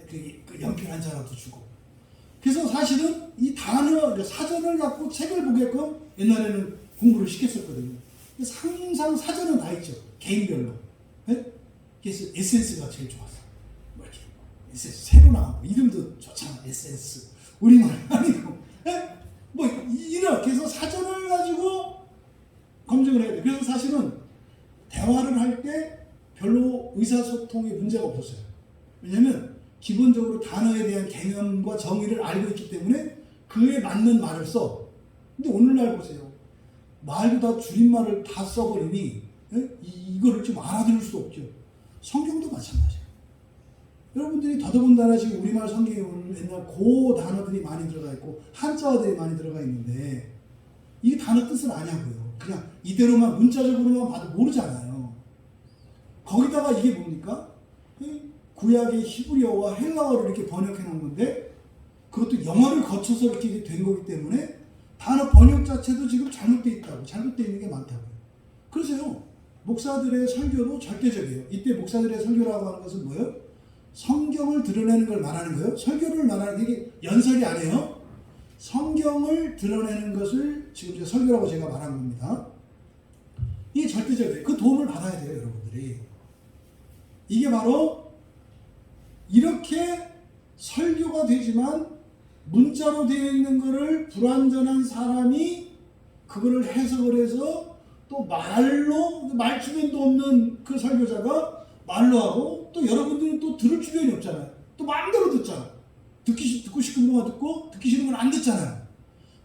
그 연필 한 자라도 주고. 그래서 사실은 이 단어, 사전을 갖고 책을 보게끔 옛날에는 공부를 시켰었거든요. 그래서 항상 사전은 다 있죠. 개인별로. 네? 그래서 에센스가 제일 좋았어. 뭐 이렇게 에센스 새로 나오고 이름도 좋잖아. 에센스. 우리말 아니고. 네? 뭐 이렇게 해서 사전을 가지고 검증을 해야 돼. 그래서 사실은 대화를 할 때 별로 의사소통에 문제가 없었어요. 왜냐면 기본적으로 단어에 대한 개념과 정의를 알고 있기 때문에 그에 맞는 말을 써. 근데 오늘날 보세요. 말도 다 줄임말을 다 써버리니 이거를 좀 알아들을 수 없죠. 성경도 마찬가지예요. 여러분들이 더더군다나 지금 우리말 성경에 오늘 옛날 고 단어들이 많이 들어가 있고 한자어들이 많이 들어가 있는데 이 단어 뜻을 아냐고요. 그냥 이대로만 문자적으로만 봐도 모르잖아요. 거기다가 이게 뭡니까? 구약의 히브리어와 헬라어를 이렇게 번역해 놓은 건데 그것도 영어를 거쳐서 이렇게 된 거기 때문에 단어 번역 자체도 지금 잘못되어 있다고, 잘못되어 있는 게 많다고요. 그래서요, 목사들의 설교도 절대적이에요. 이때 목사들의 설교라고 하는 것은 뭐예요? 성경을 드러내는 걸 말하는 거예요. 설교를 말하는 게 연설이 아니에요. 성경을 드러내는 것을 지금 이제 설교라고 제가 말한 겁니다. 이게 절대적이에요. 그 도움을 받아야 돼요, 여러분들이. 이게 바로 이렇게 설교가 되지만 문자로 되어 있는 것을 불완전한 사람이 그거를 해석을 해서 또 말로, 말주변도 없는 그 설교자가 말로 하고 또 여러분들은 또 들을 주변이 없잖아요. 또 마음대로 듣잖아. 듣고 싶은 것만 듣고 듣기 싫은 건 안 듣잖아요.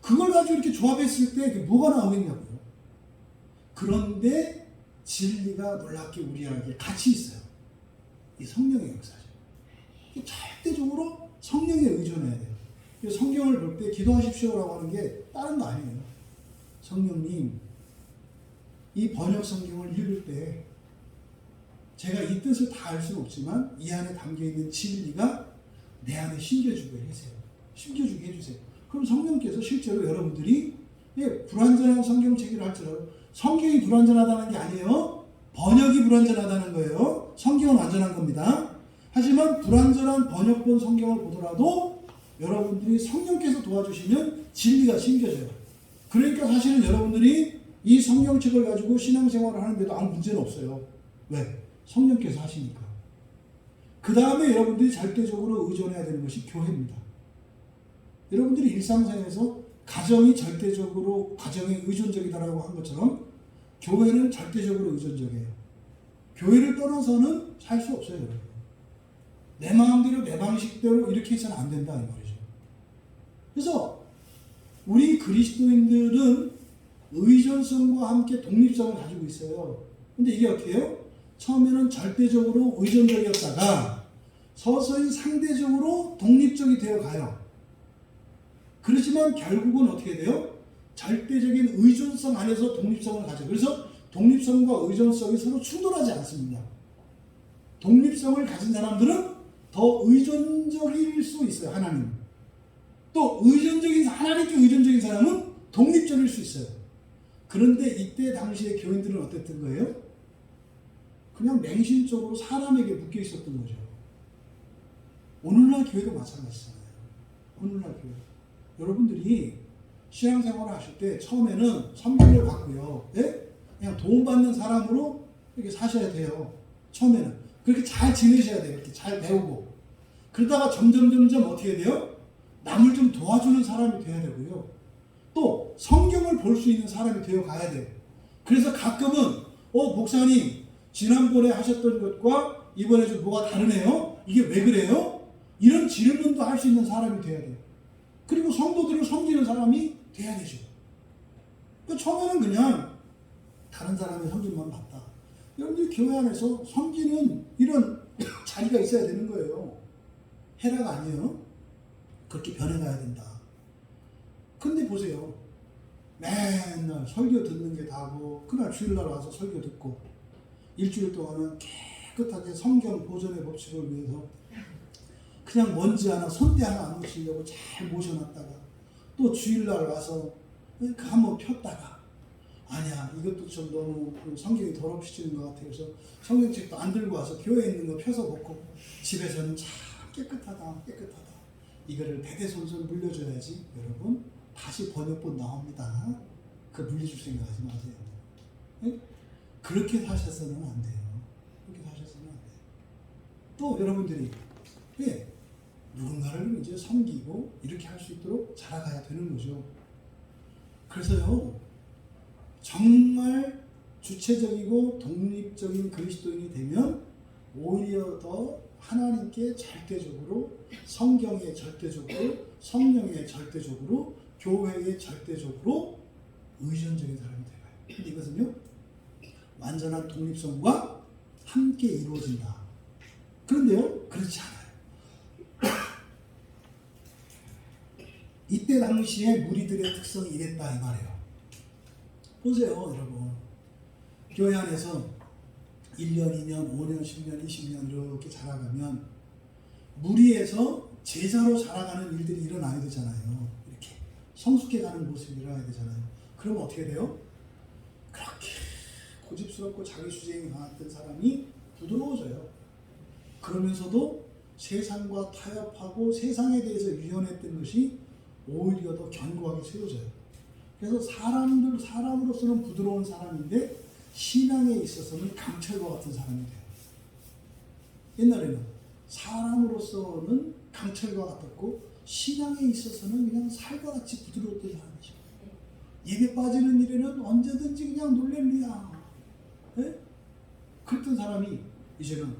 그걸 가지고 이렇게 조합했을 때 뭐가 나오겠냐고요. 그런데 진리가 놀랍게 우리에게 같이 있어요. 이 성령의 역사죠. 절대적으로 성령에 의존해야 돼요. 성경을 볼 때 기도하십시오라고 하는 게 다른 거 아니에요. 성령님, 이 번역 성경을 읽을 때 제가 이 뜻을 다 알 수는 없지만 이 안에 담겨있는 진리가 내 안에 심겨주게 해주세요. 심겨주게 해주세요. 그럼 성령께서 실제로 여러분들이 불완전한 성경책을 할지라도 성경이 불완전하다는 게 아니에요. 번역이 불완전하다는 거예요. 성경은 완전한 겁니다. 하지만 불완전한 번역본 성경을 보더라도 여러분들이 성령께서 도와주시면 진리가 심겨져요. 그러니까 사실은 여러분들이 이 성경책을 가지고 신앙생활을 하는데도 아무 문제는 없어요. 왜? 성령께서 하시니까. 그 다음에 여러분들이 절대적으로 의존해야 되는 것이 교회입니다. 여러분들이 일상생활에서 가정이 절대적으로 가정에 의존적이다라고 한 것처럼 교회는 절대적으로 의존적이에요. 교회를 떠나서는 살 수 없어요. 여러분. 내 마음대로 내 방식대로 이렇게 해서는 안 된다 이 말이죠. 그래서 우리 그리스도인들은 의존성과 함께 독립성을 가지고 있어요. 근데 이게 어떻게 해요? 처음에는 절대적으로 의존적이었다가 서서히 상대적으로 독립적이 되어 가요. 그렇지만 결국은 어떻게 돼요? 절대적인 의존성 안에서 독립성을 가져요. 그래서 독립성과 의존성이 서로 충돌하지 않습니다. 독립성을 가진 사람들은 더 의존적일 수 있어요. 하나님. 또 하나님께 의존적인 사람은 독립적일 수 있어요. 그런데 이때 당시의 교인들은 어땠던 거예요? 그냥 맹신적으로 사람에게 묶여 있었던 거죠. 오늘날 교회도 마찬가지잖아요. 오늘날 교회. 여러분들이 신앙생활을 하실 때 처음에는 선물을 받고요. 예? 그냥 도움받는 사람으로 이렇게 사셔야 돼요. 처음에는. 그렇게 잘 지내셔야 돼요. 이렇게 잘 배우고. 그러다가 점점 어떻게 돼요? 남을 좀 도와주는 사람이 돼야 되고요. 또 성경을 볼 수 있는 사람이 되어 가야 돼요. 그래서 가끔은 목사님 지난번에 하셨던 것과 이번에 좀 뭐가 다르네요? 이게 왜 그래요? 이런 질문도 할 수 있는 사람이 돼야 돼요. 그리고 성도들을 섬기는 사람이 돼야 되죠. 그러니까 처음에는 그냥 다른 사람의 섬김만 받다. 여러분들 교회 안에서 섬기는 이런 자리가 있어야 되는 거예요. 해라가 아니에요. 그렇게 변해가야 된다. 근데 보세요. 맨날 설교 듣는 게 다고 그날 주일날 와서 설교 듣고 일주일 동안은 깨끗하게 성경 보존의 법칙을 위해서 그냥 먼지 하나 손대 하나 안 묻히려고 잘 모셔놨다가 또 주일날 와서 한번 폈다가 아니야 이것도 좀 너무 성경이 더럽히지는 것 같아요. 그래서 성경책도 안 들고 와서 교회에 있는 거 펴서 먹고 집에서는 참 깨끗하다. 이거를 대대손손 물려줘야지 여러분 다시 번역본 나옵니다. 그 물려줄 생각하지 마세요. 네? 그렇게 사셔서는 안 돼요. 그렇게 사셔서는 안 돼요. 또 여러분들이 누군가를 이제 섬기고 이렇게 할 수 있도록 자라가야 되는 거죠. 그래서요 정말 주체적이고 독립적인 그리스도인이 되면 오히려 더 하나님께 절대적으로, 성경에 절대적으로, 성령에 절대적으로, 교회에 절대적으로 의존적인 사람이 되어요. 근데 이것은요 완전한 독립성과 함께 이루어진다. 그런데요 그렇지 않아요. 이때 당시에 무리들의 특성이 이랬다 이 말이에요. 보세요 여러분. 교회 안에서 1년, 2년, 5년, 10년, 20년 이렇게 자라가면 무리에서 제자로 자라가는 일들이 일어나야 되잖아요. 이렇게 성숙해가는 모습이 일어나야 되잖아요. 그럼 어떻게 돼요? 그렇게 고집스럽고 자기주장이 강했던 사람이 부드러워져요. 그러면서도 세상과 타협하고 세상에 대해서 유연했던 것이 오히려 더 견고하게 세워져요. 그래서 사람으로서는 부드러운 사람인데 신앙에 있어서는 강철과 같은 사람이 돼요. 옛날에는 사람으로서는 강철과 같았고 신앙에 있어서는 그냥 살과 같이 부드러웠던 사람이죠. 예배 빠지는 일에는 언제든지 그냥 놀렐루야. 네? 그랬던 사람이 이제는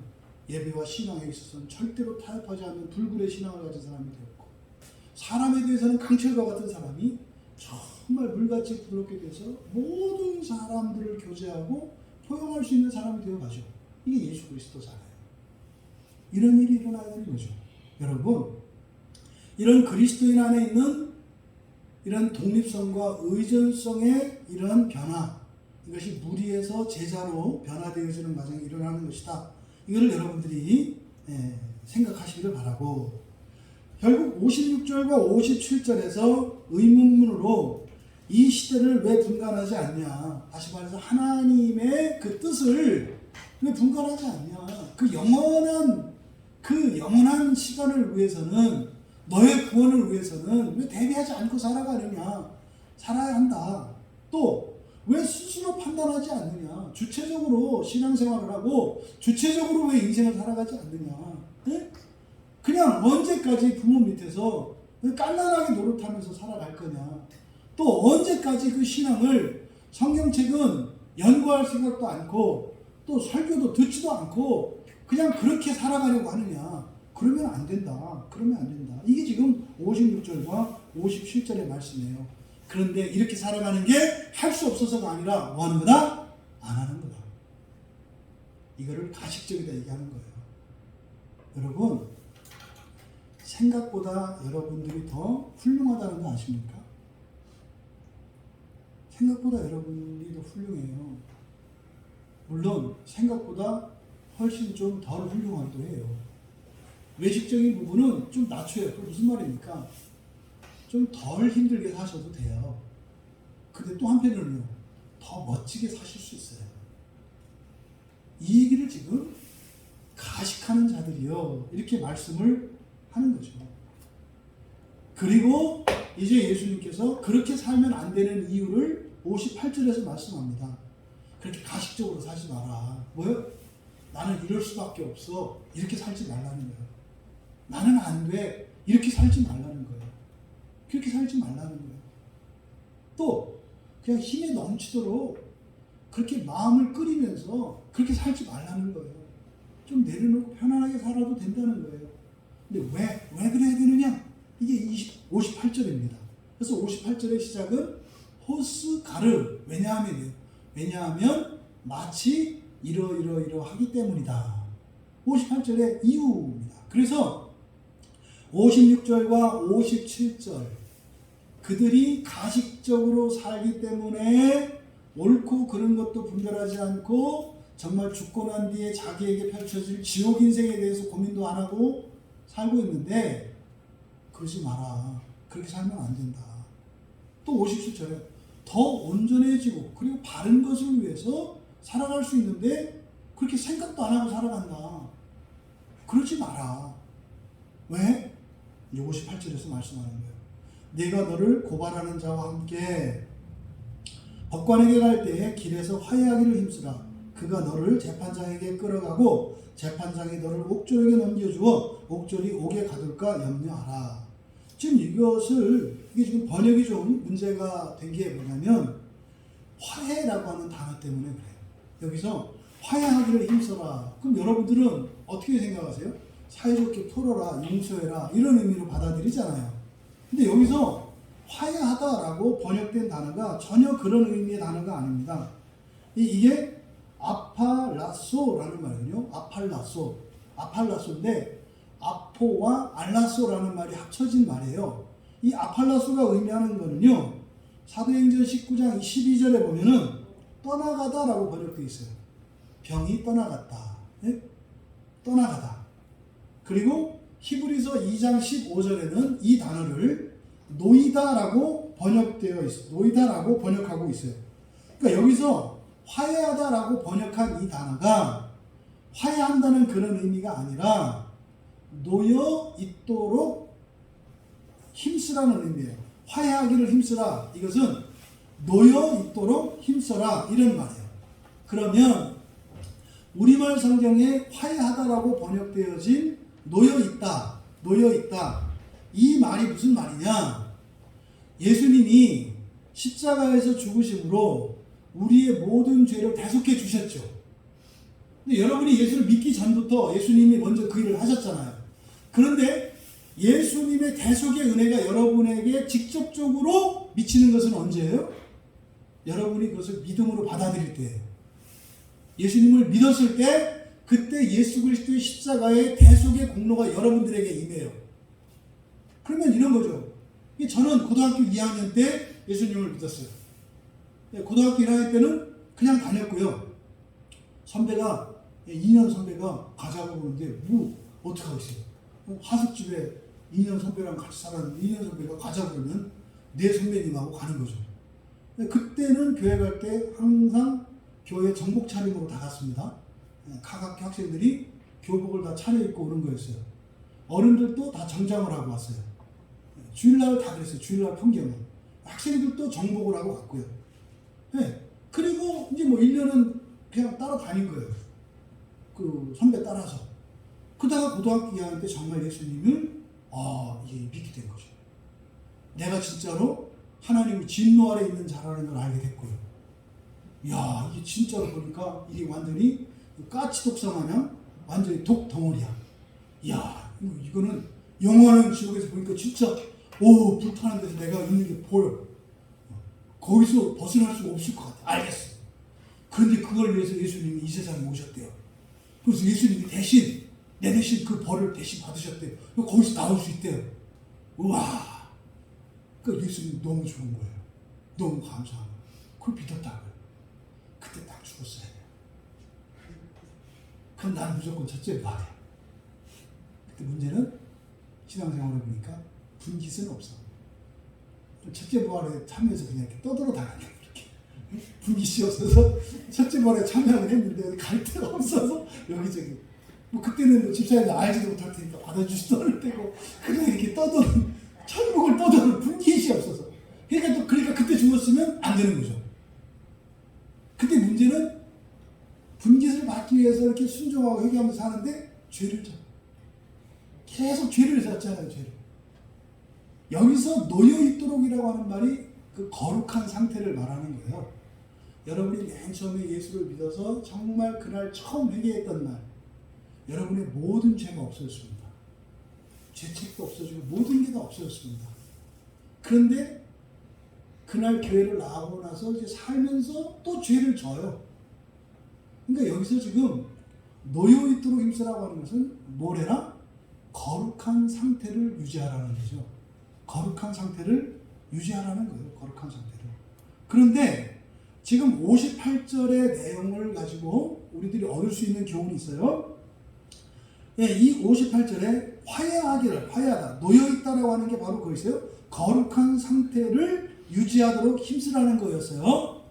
예배와 신앙에 있어서는 절대로 타협하지 않는 불굴의 신앙을 가진 사람이 되었고 사람에 대해서는 강철과 같은 사람이 정말 물같이 부드럽게 돼서 모든 사람들을 교제하고 포용할 수 있는 사람이 되어가죠. 이게 예수 그리스도잖아요. 이런 일이 일어나야 되는 거죠. 여러분 이런 그리스도인 안에 있는 이런 독립성과 의존성의 이런 변화 이것이 무리에서 제자로 변화되어지는 과정이 일어나는 것이다. 이거를 여러분들이 생각하시기를 바라고 결국 56절과 57절에서 의문문으로 이 시대를 왜 분간하지 않냐. 다시 말해서 하나님의 그 뜻을 왜 분간하지 않냐. 그 영원한 시간을 위해서는 너의 구원을 위해서는 왜 대비하지 않고 살아가느냐. 살아야 한다. 또 왜 스스로 판단하지 않느냐. 주체적으로 신앙생활을 하고 주체적으로 왜 인생을 살아가지 않느냐. 네? 그냥 언제까지 부모 밑에서 깐난하게 노릇하면서 살아갈 거냐. 또 언제까지 그 신앙을 성경책은 연구할 생각도 않고 또 설교도 듣지도 않고 그냥 그렇게 살아가려고 하느냐. 그러면 안 된다. 이게 지금 56절과 57절의 말씀이에요. 그런데 이렇게 살아가는 게 할 수 없어서가 아니라 뭐 하는 거다? 안 하는 거다. 이거를 가식적이다 얘기하는 거예요. 여러분 생각보다 여러분들이 더 훌륭하다는 거 아십니까? 생각보다 여러분들이 더 훌륭해요. 물론 생각보다 훨씬 좀 덜 훌륭하기도 해요. 외식적인 부분은 좀 낮춰요. 또 무슨 말입니까? 좀 덜 힘들게 사셔도 돼요. 근데 또 한편으로는 더 멋지게 사실 수 있어요. 이 얘기를 지금 가식하는 자들이요, 이렇게 말씀을 하는 거죠. 그리고 이제 예수님께서 그렇게 살면 안 되는 이유를 58절에서 말씀합니다. 그렇게 가식적으로 살지 마라. 뭐요? 나는 이럴 수밖에 없어. 이렇게 살지 말라는 거예요. 나는 안 돼. 이렇게 살지 말라는 거예요. 그렇게 살지 말라는 거예요. 또 그냥 힘에 넘치도록 그렇게 마음을 끓이면서 그렇게 살지 말라는 거예요. 좀 내려놓고 편안하게 살아도 된다는 거예요. 근데 왜 그래야 되느냐? 이게 58절입니다. 그래서 58절의 시작은 호스가르. 왜냐하면 마치 이러하기 때문이다. 58절의 이유입니다. 그래서 56절과 57절, 그들이 가식적으로 살기 때문에 옳고 그른 것도 분별하지 않고 정말 죽고 난 뒤에 자기에게 펼쳐질 지옥 인생에 대해서 고민도 안 하고 살고 있는데, 그러지 마라. 그렇게 살면 안 된다. 또 57절에 더 온전해지고 그리고 바른 것을 위해서 살아갈 수 있는데 그렇게 생각도 안 하고 살아간다. 그러지 마라. 왜? 이제 58절에서 말씀하는 거예요. 내가 너를 고발하는 자와 함께 법관에게 갈 때에 길에서 화해하기를 힘쓰라. 그가 너를 재판장에게 끌어가고 재판장이 너를 옥졸에게 넘겨주어 옥졸이 옥에 가둘까 염려하라. 지금 이게 지금 번역이 좀 문제가 된 게 뭐냐면 화해라고 하는 단어 때문에 그래요. 여기서 화해하기를 힘써라. 그럼 여러분들은 어떻게 생각하세요? 사이좋게 풀어라, 용서해라, 이런 의미로 받아들이잖아요. 근데 여기서 화해하다라고 번역된 단어가 전혀 그런 의미의 단어가 아닙니다. 이게 아팔라소라는 말이거든요. 아팔라소인데 아포와 알라소라는 말이 합쳐진 말이에요. 이 아팔라소가 의미하는 거는요, 사도행전 19장 12절에 보면은 떠나가다라고 번역되어 있어요. 병이 떠나갔다. 네? 떠나가다. 그리고 히브리서 2장 15절에는 이 단어를 노이다라고 번역되어 있어요. 노이다라고 번역하고 있어요. 그러니까 여기서 화해하다라고 번역한 이 단어가 화해한다는 그런 의미가 아니라 놓여 있도록 힘쓰라는 의미예요. 화해하기를 힘쓰라. 이것은 놓여 있도록 힘써라, 이런 말이에요. 그러면 우리말 성경에 화해하다라고 번역되어진 놓여 있다. 이 말이 무슨 말이냐? 예수님이 십자가에서 죽으심으로 우리의 모든 죄를 대속해 주셨죠. 근데 여러분이 예수를 믿기 전부터 예수님이 먼저 그 일을 하셨잖아요. 그런데 예수님의 대속의 은혜가 여러분에게 직접적으로 미치는 것은 언제예요? 여러분이 그것을 믿음으로 받아들일 때예요. 예수님을 믿었을 때, 그때 예수 그리스도의 십자가의 대속의 공로가 여러분들에게 임해요. 그러면 이런 거죠. 저는 고등학교 2학년 때 예수님을 믿었어요. 고등학교 1학년 때는 그냥 다녔고요. 2년 선배가 가자고 그러는데 어떻게 하겠어요? 하숙집에 2년 선배랑 같이 살았는데 2년 선배가 가자고 그러면 내 선배님하고 가는 거죠. 그때는 교회 갈 때 항상 교회 정복 차림으로 다 갔습니다. 각 학생들이 교복을 다 차려입고 오는 거였어요. 어른들도 다 정장을 하고 왔어요. 주일날 다 그랬어요. 주일날 평경은. 학생들도 정복을 하고 갔고요. 네. 그리고 이제 1년은 그냥 따라다닌 거예요. 그 선배 따라서. 그러다가 고등학교 2학년 때 정말 예수님을 이게 믿게 된 거죠. 내가 진짜로 하나님의 진노 아래 있는 자라는 걸 알게 됐고요. 이야, 이게 진짜로 보니까 이게 완전히 까치 독사마냥 완전히 독 덩어리야. 이야, 이거는 영원한 지옥에서 보니까 진짜 불타는 데서 내가 있는 게 보여. 거기서 벗어날 수가 없을 것 같아. 알겠어. 그런데 그걸 위해서 예수님이 이 세상에 오셨대요. 그래서 예수님이 내 대신 그 벌을 대신 받으셨대요. 거기서 나올 수 있대요. 우와. 그러니까 예수님 너무 좋은 거예요. 너무 감사한 거예요. 그걸 믿었다고요. 그때 딱 죽었어야 돼요. 그럼 나는 무조건 첫째 부활해. 그때 문제는 신앙생활을 보니까 분깃은 없어. 첫째 부활에 참여해서 그냥 이렇게 떠들어 다닌다. 이렇게 분깃이 없어서 첫째 부활에 참여하긴 했는데 갈 데가 없어서 여기저기. 뭐 그때는 뭐 집사님들 알지도 못할 테니까 받아주지도 않을 때고 그냥 이렇게 떠도는 천국을 떠도는 분깃이 없어서. 그러니까 그때 죽었으면 안 되는 거죠. 그때 문제는 분깃을 받기 위해서 이렇게 순종하고 회개하면서 사는데 죄를 져. 계속 죄를 졌잖아요, 죄를. 여기서 놓여있도록이라고 하는 말이 그 거룩한 상태를 말하는 거예요. 여러분이 맨 처음에 예수를 믿어서 정말 그날 처음 회개했던 날, 여러분의 모든 죄가 없어졌습니다. 죄책도 없어지고 모든 게 다 없어졌습니다. 그런데 그날 교회를 나오고 나서 이제 살면서 또 죄를 져요. 그러니까 여기서 지금 놓여있도록 힘쓰라고 하는 것은 뭐래나? 거룩한 상태를 유지하라는 거죠. 거룩한 상태를 유지하라는 거예요. 거룩한 상태를. 그런데 지금 58절의 내용을 가지고 우리들이 얻을 수 있는 교훈이 있어요. 예, 이 58절에 화해하다, 놓여있다라고 하는 게 바로 그것이에요. 거룩한 상태를 유지하도록 힘쓰라는 거였어요.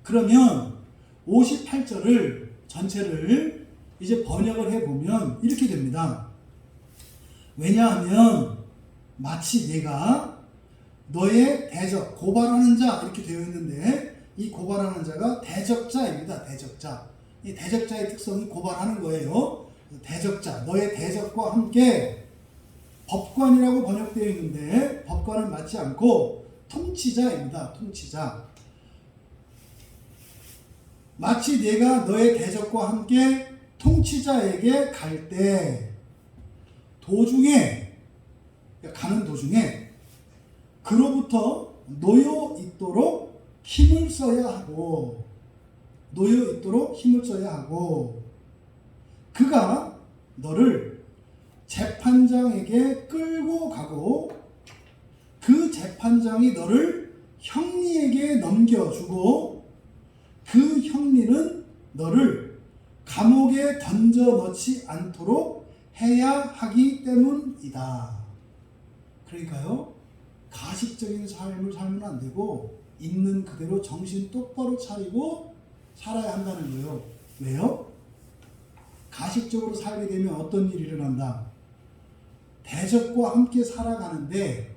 그러면 58절을 전체를 이제 번역을 해보면 이렇게 됩니다. 왜냐하면 마치 내가 너의 대적, 고발하는 자 이렇게 되어 있는데 이 고발하는 자가 대적자입니다. 대적자. 이 대적자의 특성이 고발하는 거예요. 대적자, 너의 대적과 함께 법관이라고 번역되어 있는데 법관은 맞지 않고 통치자입니다. 통치자. 마치 내가 너의 대적과 함께 통치자에게 갈 때 도중에 가는 도중에 그로부터 놓여 있도록 힘을 써야 하고 그가 너를 재판장에게 끌고 가고 그 재판장이 너를 형리에게 넘겨주고 그 형리는 너를 감옥에 던져 넣지 않도록 해야 하기 때문이다. 그러니까요, 가식적인 삶을 살면 안 되고 있는 그대로 정신 똑바로 차리고 살아야 한다는 거예요. 왜요? 가식적으로 살게 되면 어떤 일이 일어난다? 대적과 함께 살아가는데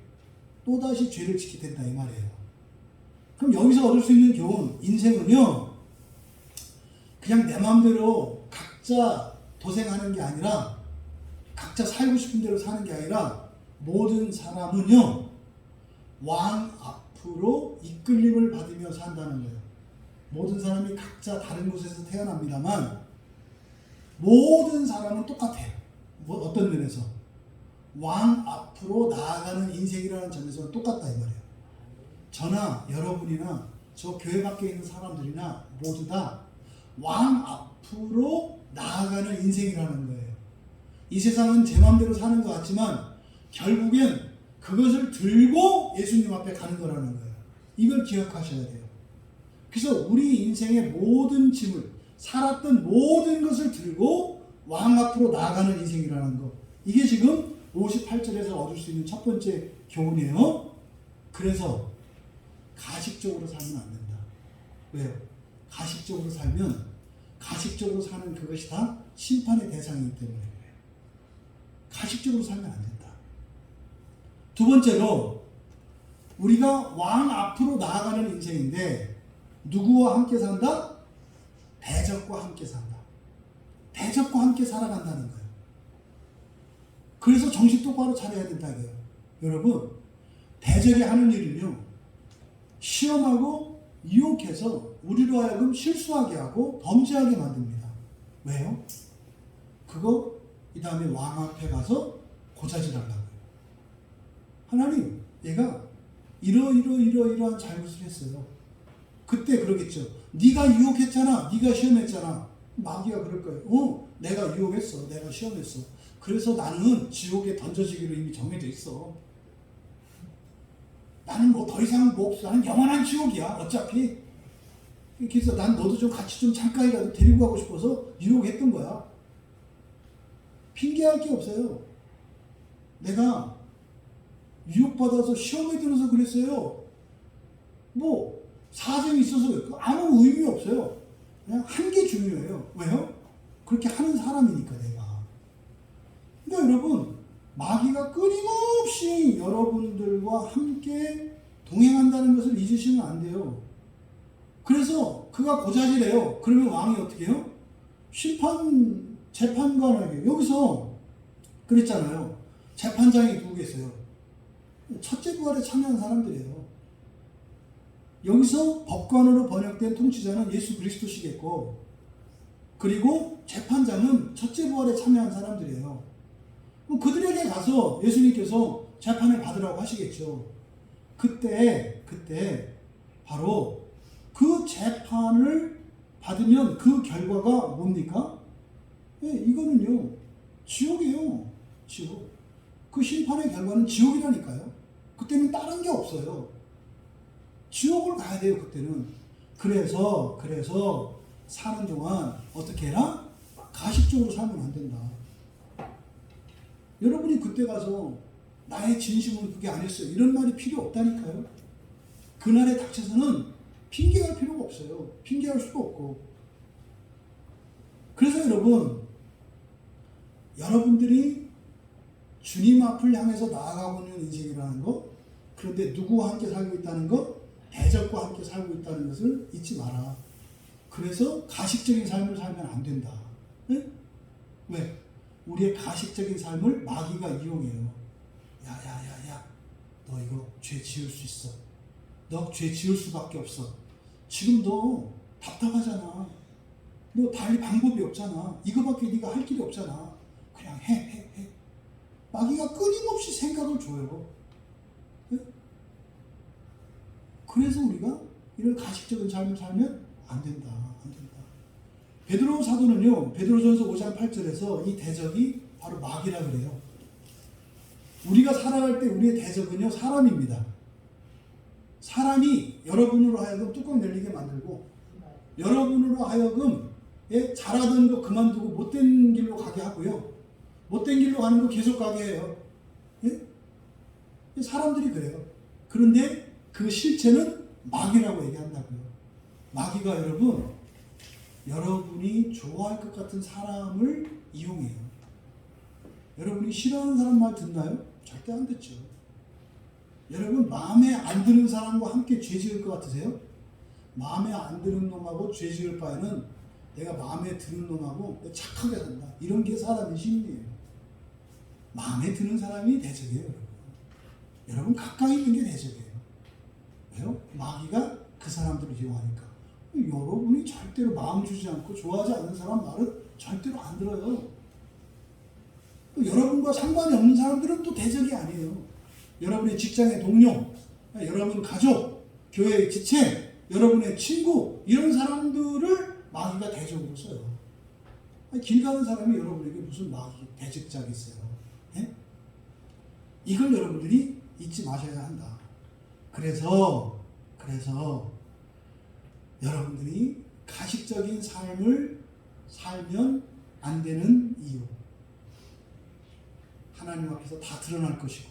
또다시 죄를 짓게 된다 이 말이에요. 그럼 여기서 얻을 수 있는 교훈, 인생은요 그냥 내 마음대로 각자 도생하는 게 아니라 각자 살고 싶은 대로 사는 게 아니라 모든 사람은요 왕 앞으로 이끌림을 받으며 산다는 거예요. 모든 사람이 각자 다른 곳에서 태어납니다만 모든 사람은 똑같아요. 어떤 면에서 왕 앞으로 나아가는 인생이라는 점에서는 똑같다 이 말이에요. 저나 여러분이나 저 교회 밖에 있는 사람들이나 모두 다 왕 앞으로 나아가는 인생이라는 거예요. 이 세상은 제 마음대로 사는 것 같지만 결국엔 그것을 들고 예수님 앞에 가는 거라는 거예요. 이걸 기억하셔야 돼요. 그래서 우리 인생의 모든 짐을, 살았던 모든 것을 들고 왕 앞으로 나아가는 인생이라는 거. 이게 지금 58절에서 얻을 수 있는 첫 번째 교훈이에요. 그래서 가식적으로 살면 안 된다. 왜요? 가식적으로 살면 가식적으로 사는 그것이 다 심판의 대상이기 때문에 그래요. 가식적으로 살면 안 된다. 두 번째로 우리가 왕 앞으로 나아가는 인생인데 누구와 함께 산다? 대적과 함께 산다. 대적과 함께 살아간다는 거예요. 그래서 정신 똑바로 차려야 된다 이거예요. 여러분, 대적이 하는 일은요 시험하고 유혹해서 우리로 하여금 실수하게 하고 범죄하게 만듭니다. 왜요? 그거 이 다음에 왕 앞에 가서 고자질하려고요. 하나님, 얘가 이러한 잘못을 했어요. 그때 그러겠죠. 네가 유혹했잖아. 네가 시험했잖아. 마귀가 그럴 거예요. 내가 유혹했어. 내가 시험했어. 그래서 나는 지옥에 던져지기로 이미 정해져 있어. 나는 뭐 더 이상 뭐 없어. 나는 영원한 지옥이야. 어차피. 그래서 난 너도 좀 같이 좀 잠깐이라도 데리고 가고 싶어서 유혹했던 거야. 핑계할 게 없어요. 내가 유혹받아서 시험에 들어서 그랬어요. 뭐 사정이 있어서 그랬고 아무 의미 없어요. 그냥 한 게 중요해요. 왜요? 그렇게 하는 사람이니까 내가. 그러니까 여러분, 마귀가 끊임없이 여러분들과 함께 동행한다는 것을 잊으시면 안 돼요. 그래서 그가 고자질해요. 그러면 왕이 어떻게 해요? 재판관에게 여기서 그랬잖아요. 재판장이 누구겠어요? 첫째 부활에 참여한 사람들이에요. 여기서 법관으로 번역된 통치자는 예수 그리스도시겠고, 그리고 재판장은 첫째 부활에 참여한 사람들이에요. 그들에게 가서 예수님께서 재판을 받으라고 하시겠죠. 그때 바로 그 재판을 받으면 그 결과가 뭡니까? 네, 이거는요, 지옥이에요. 지옥. 그 심판의 결과는 지옥이라니까요. 그때는 다른 게 없어요. 지옥을 가야 돼요, 그때는. 그래서 사는 동안 어떻게 해라? 가식적으로 살면 안 된다. 여러분이 그때 가서 나의 진심은 그게 아니었어요, 이런 말이 필요 없다니까요. 그날에 닥쳐서는 핑계할 필요가 없어요. 핑계할 수도 없고. 그래서 여러분들이 주님 앞을 향해서 나아가고 있는 인생이라는 것, 그런데 누구와 함께 살고 있다는 것, 대적과 함께 살고 있다는 것을 잊지 마라. 그래서 가식적인 삶을 살면 안 된다. 네? 왜? 우리의 가식적인 삶을 마귀가 이용해요. 야야야야, 너 이거 죄 지을 수 있어. 너 죄 지을 수밖에 없어. 지금 너 답답하잖아. 너 달리 방법이 없잖아. 이거밖에 네가 할 길이 없잖아. 그냥 해. 마귀가 끊임없이 생각을 줘요. 네? 그래서 우리가 이런 가식적인 삶을 살면 안 된다. 베드로 사도는요, 베드로전서 5장 8절에서 이 대적이 바로 마귀라 그래요. 우리가 살아갈 때 우리의 대적은요, 사람입니다. 사람이 여러분으로 하여금 뚜껑 열리게 만들고, 여러분으로 하여금 잘하던 거 그만두고 못된 길로 가게 하고요, 못된 길로 가는 거 계속 가게 해요. 예? 사람들이 그래요. 그런데 그 실체는 마귀라고 얘기한다고요. 마귀가 여러분이 좋아할 것 같은 사람을 이용해요. 여러분이 싫어하는 사람 말 듣나요? 절대 안 듣죠. 여러분, 마음에 안 드는 사람과 함께 죄 지을 것 같으세요? 마음에 안 드는 놈하고 죄 지을 바에는 내가 마음에 드는 놈하고 착하게 산다. 이런 게 사람의 심리예요. 마음에 드는 사람이 대적이에요, 여러분. 여러분, 가까이 있는 게 대적이에요. 왜요? 마귀가 그 사람들을 이용하니까. 여러분이 절대로 마음 주지 않고 좋아하지 않는 사람 말은 절대로 안 들어요. 여러분과 상관이 없는 사람들은 또 대적이 아니에요. 여러분의 직장의 동료, 여러분 가족, 교회의 지체, 여러분의 친구, 이런 사람들을 마귀가 대적으로 써요. 길 가는 사람이 여러분에게 무슨 마귀 대적자가 있어요. 네? 이걸 여러분들이 잊지 마셔야 한다. 그래서 여러분들이 가식적인 삶을 살면 안 되는 이유, 하나님 앞에서 다 드러날 것이고,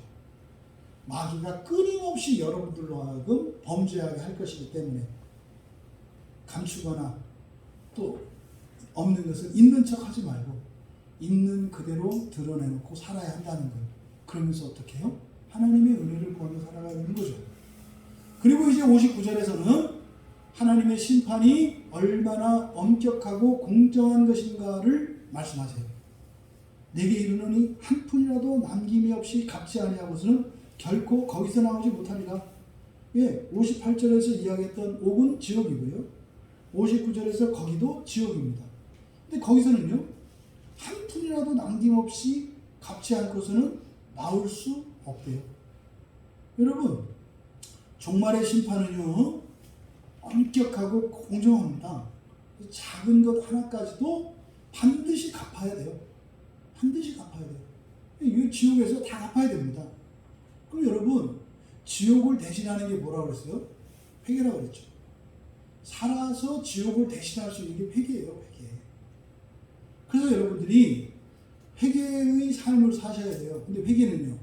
마귀가 끊임없이 여러분들로 하여금 범죄하게 할 것이기 때문에 감추거나 또 없는 것을 있는 척 하지 말고 있는 그대로 드러내놓고 살아야 한다는 거예요. 그러면서 어떻게 해요? 하나님의 은혜를 구하며 살아가는 거죠. 그리고 이제 59절에서는 하나님의 심판이 얼마나 엄격하고 공정한 것인가를 말씀하세요. 내게 이르노니 한 푼이라도 남김이 없이 갚지 아니하고서는 결코 거기서 나오지 못하리라. 58절에서 이야기했던 옥은 지옥이고요, 59절에서 거기도 지옥입니다. 근데 거기서는요, 한 푼이라도 남김없이 갚지 않고서는 나올 수 없대요. 여러분, 종말의 심판은요, 엄격하고 공정합니다. 작은 것 하나까지도 반드시 갚아야 돼요. 반드시 갚아야 돼요. 이 지옥에서 다 갚아야 됩니다. 그럼 여러분, 지옥을 대신하는 게 뭐라고 그랬어요? 회개라고 그랬죠. 살아서 지옥을 대신할 수 있는 게 회개예요, 회개. 그래서 여러분들이 회개의 삶을 사셔야 돼요. 근데 회개는요,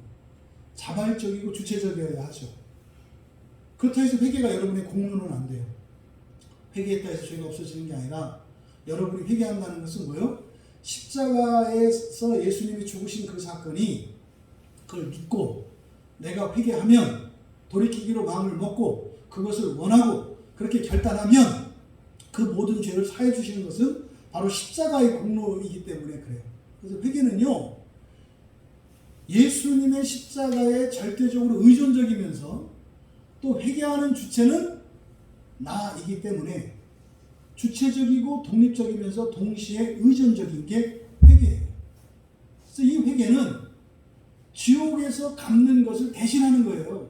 자발적이고 주체적이어야 하죠. 그렇다 해서 회개가 여러분의 공로는 안 돼요. 회개했다 해서 죄가 없어지는 게 아니라 여러분이 회개한다는 것은 뭐예요? 십자가에서 예수님이 죽으신 그 사건이 그걸 믿고 내가 회개하면 돌이키기로 마음을 먹고 그것을 원하고 그렇게 결단하면 그 모든 죄를 사해 주시는 것은 바로 십자가의 공로이기 때문에 그래요. 그래서 회개는요, 예수님의 십자가에 절대적으로 의존적이면서 또 회개하는 주체는 나이기 때문에 주체적이고 독립적이면서 동시에 의존적인 게 회개예요. 그래서 이 회개는 지옥에서 갚는 것을 대신하는 거예요.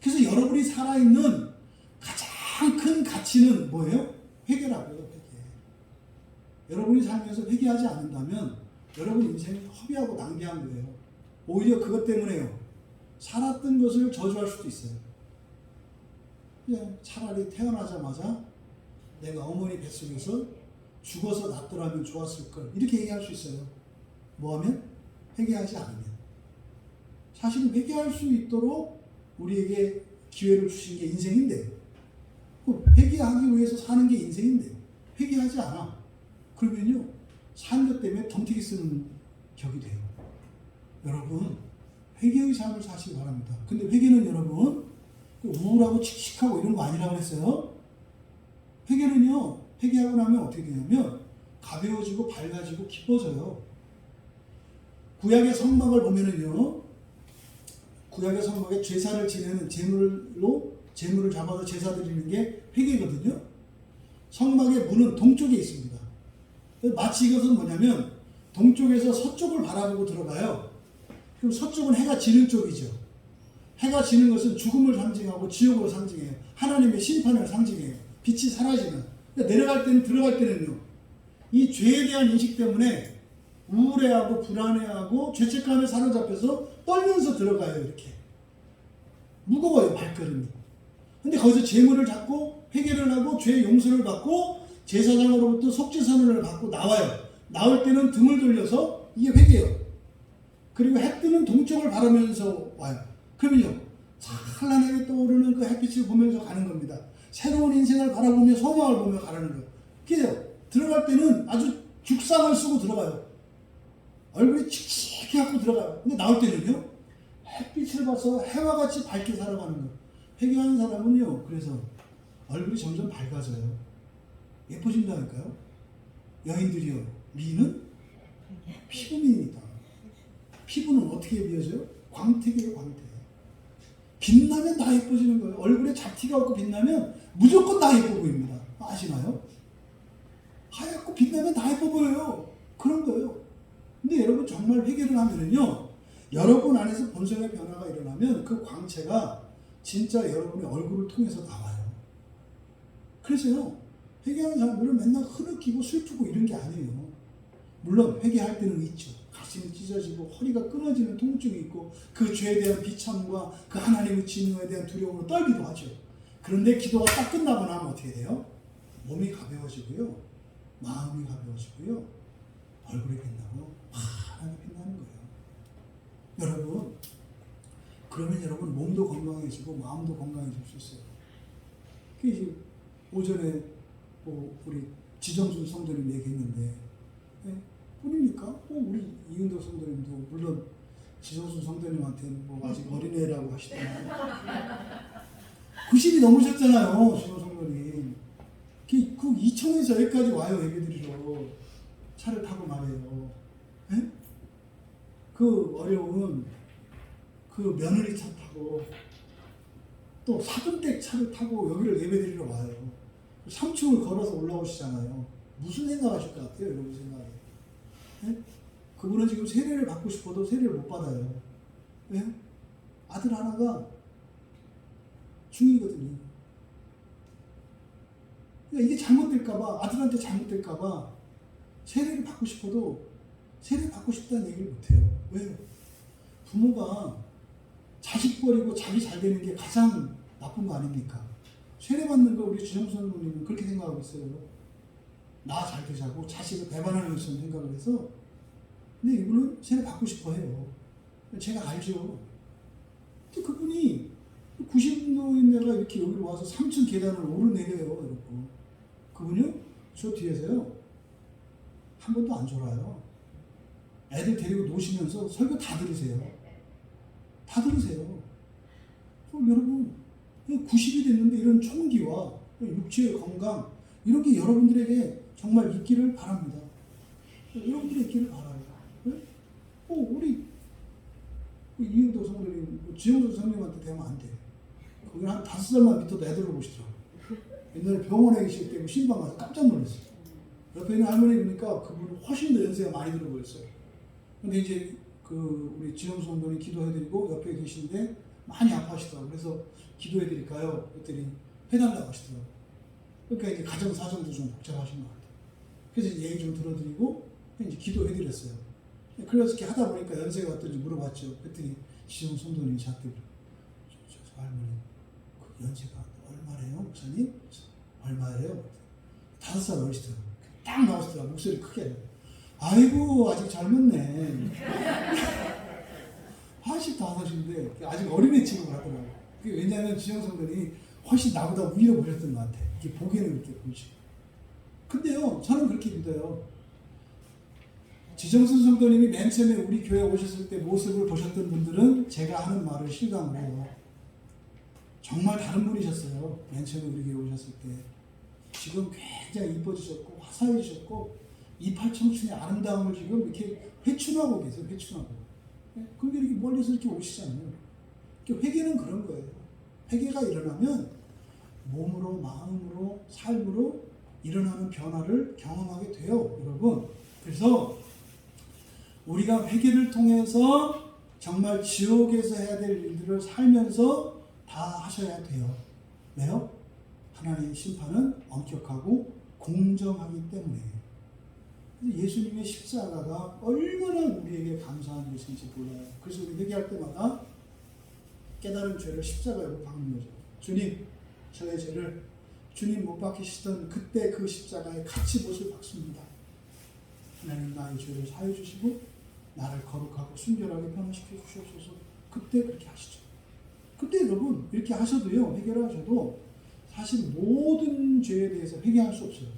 그래서 여러분이 살아있는 가장 큰 가치는 뭐예요? 회개라고요. 회개. 여러분이 살면서 회개하지 않는다면 여러분 인생이 허비하고 낭비한 거예요. 오히려 그것 때문에요, 살았던 것을 저주할 수도 있어요. 그냥 차라리 태어나자마자 내가 어머니 뱃속에서 죽어서 낳더라면 좋았을 걸, 이렇게 얘기할 수 있어요. 뭐하면? 회개하지 않으면. 사실은 회개할 수 있도록 우리에게 기회를 주신 게 인생인데, 회개하기 위해서 사는 게 인생인데 회개하지 않아. 그러면요, 산 것 때문에 덤태기 쓰는 격이 돼요. 여러분, 회개의 삶을 사시기 바랍니다. 근데 회개는 여러분, 우울하고 칙칙하고 이런 거 아니라고 했어요. 회개는요, 회개하고 나면 어떻게 되냐면 가벼워지고 밝아지고 기뻐져요. 구약의 성막을 보면은요, 구약의 성막에 제사를 지내는 제물을 잡아서 제사 드리는 게 회개거든요. 성막의 문은 동쪽에 있습니다. 마치 이것은 뭐냐면 동쪽에서 서쪽을 바라보고 들어가요. 그럼 서쪽은 해가 지는 쪽이죠. 해가 지는 것은 죽음을 상징하고 지옥을 상징해요. 하나님의 심판을 상징해요. 빛이 사라지는. 그러니까 내려갈 때는, 들어갈 때는요, 이 죄에 대한 인식 때문에 우울해하고 불안해하고 죄책감에 사로잡혀서 떨면서 들어가요. 이렇게 무거워요, 발걸음이. 근데 거기서 제물을 잡고 회개를 하고 죄 용서를 받고 제사장으로부터 속죄선언을 받고 나와요. 나올 때는 등을 돌려서, 이게 회개예요. 그리고 해 뜨는 동쪽을 바라면서 와요. 그러면요, 찬란하게 떠오르는 그 햇빛을 보면서 가는 겁니다. 새로운 인생을 바라보며 소망을 보며 가는 거예요. 그래서 들어갈 때는 아주 죽상을 쓰고 들어가요. 얼굴이 칙칙해갖고 들어가요. 근데 나올 때는요, 햇빛을 봐서 해와 같이 밝게 살아가는 거예요. 회개하는 사람은요, 그래서 얼굴이 점점 밝아져요. 예뻐진다니까요. 여인들이요, 미는 피부미입니다. 피부는 어떻게 비어져요? 광택이에요, 광택. 빛나면 다 예뻐지는 거예요. 얼굴에 잡티가 없고 빛나면 무조건 다 예뻐 보입니다. 아시나요? 하얗고 빛나면 다 예뻐 보여요. 그런 거예요. 근데 여러분 정말 회개를 하면은요, 여러분 안에서 본성의 변화가 일어나면 그 광채가 진짜 여러분의 얼굴을 통해서 나와요. 그래서요, 회개하는 사람들은 맨날 흐느끼고 슬프고 이런 게 아니에요. 물론 회개할 때는 있죠. 가슴이 찢어지고 허리가 끊어지는 통증이 있고 그 죄에 대한 비참과 그 하나님의 진노에 대한 두려움으로 떨기도 하죠. 그런데 기도가 딱 끝나고 나면 어떻게 돼요? 몸이 가벼워지고요, 마음이 가벼워지고요, 얼굴이 빛나고 환하게 빛나는 거예요. 여러분, 그러면 여러분 몸도 건강해지고 마음도 건강해질 수 있어요. 이제 오전에 우리 지정순 성도님 얘기했는데, 뿐입니까? 우리 이은덕 성도님도 물론 지정순 성도님한테는 아직 어린애라고 하시더라고요. 90이 넘으셨잖아요, 지정 성도님. 그 이천에서 여기까지 와요, 예배드리러. 차를 타고 말이에요. 그 어려운 그 며느리 차 타고 또 사돈댁 차를 타고 여기를 예배드리러 와요. 3층을 걸어서 올라오시잖아요. 무슨 생각하실 것 같아요, 여러분 생각에? 그분은 지금 세례를 받고 싶어도 세례를 못 받아요. 왜요? 아들 하나가 중이거든요. 그러니까 이게 잘못될까봐, 아들한테 잘못될까봐 세례를 받고 싶어도 세례 받고 싶다는 얘기를 못해요. 왜요? 부모가 자식 버리고 자기 잘 되는 게 가장 나쁜 거 아닙니까? 세례 받는 거 우리 주정수 선생님은 그렇게 생각하고 있어요. 나 잘 되자고 자식을 배반하는 것처럼 생각을 해서 근데 이분은 세례 받고 싶어 해요. 제가 알죠. 근데 그분이 90노인네가 이렇게 여기로 와서 3층 계단을 오르내려요. 이러고. 그분이요? 저 뒤에서요. 한 번도 안 졸아요. 애들 데리고 노시면서 설교 다 들으세요. 다 들으세요. 여러분, 90이 됐는데 이런 총기와 육체의 건강, 이런 게 여러분들에게 정말 있기를 바랍니다. 여러분들이 있기를 바라요. 네? 우리 이은도 성도님, 지영수 성님한테 대하면 안 돼. 거기 한 5살만 밑에도 애들로 보시더라고요. 옛날에 병원에 계실 때 신방 가서 깜짝 놀랐어요. 옆에 있는 할머니 보니까 그분은 훨씬 더 연세가 많이 들어 보였어요. 근데 이제 우리 지영수 성도님 기도해드리고 옆에 계신데 많이 아파하시더라고요. 그래서 기도해드릴까요? 그랬더니 해달라고 하시더라고요. 그러니까 이제 가정 사정도 좀 복잡하신 것 같아요. 그래서 이제 얘기 좀 들어드리고 이제 기도해드렸어요. 그래서 이렇게 하다 보니까 연세가 어떤지 물어봤죠. 그랬더니 지영 성도님이 저한테 저 할머니 그 연세가 얼마래요, 목사님? 얼마래요? 5살 어리시더라고요. 딱 나오시더라고요. 목소리 크게. 아이고 아직 젊었네. 85인데 아직 어린애 취급을 하더라고요. 왜냐하면 지영 성도님이 훨씬 나보다 위로 보셨던 것 같아. 이렇게 보기에는 그렇게 보이시고. 근데요, 저는 그렇게 믿어요. 지정순 성도님이 맨 처음에 우리 교회 오셨을 때 모습을 보셨던 분들은 제가 하는 말을 실감을 해요. 정말 다른 분이셨어요. 맨 처음에 우리 교회 오셨을 때. 지금 굉장히 이뻐지셨고 화사해지셨고 이팔 청춘의 아름다움을 지금 이렇게 회춘하고 계세요. 회춘하고. 그게 이렇게 멀리서 이렇게 오시잖아요. 회개는 그런 거예요. 회개가 일어나면 몸으로, 마음으로, 삶으로 일어나는 변화를 경험하게 돼요, 여러분. 그래서 우리가 회개를 통해서 정말 지옥에서 해야 될 일들을 살면서 다 하셔야 돼요. 왜요? 하나님의 심판은 엄격하고 공정하기 때문에. 예수님의 십자가가 얼마나 우리에게 감사한 것인지 몰라요. 그래서 우리 회개할 때마다 깨달은 죄를 십자가로 박는 거죠. 주님, 저의 죄를 주님 못 박히시던 그때 그 십자가에 같이 못을 박습니다. 하나님 나의 죄를 사해 주시고 나를 거룩하고 순결하게 변화시켜 주시옵소서. 그때 그렇게 하시죠. 그때 여러분 이렇게 하셔도요, 회개를 하셔도 사실 모든 죄에 대해서 회개할 수 없어요.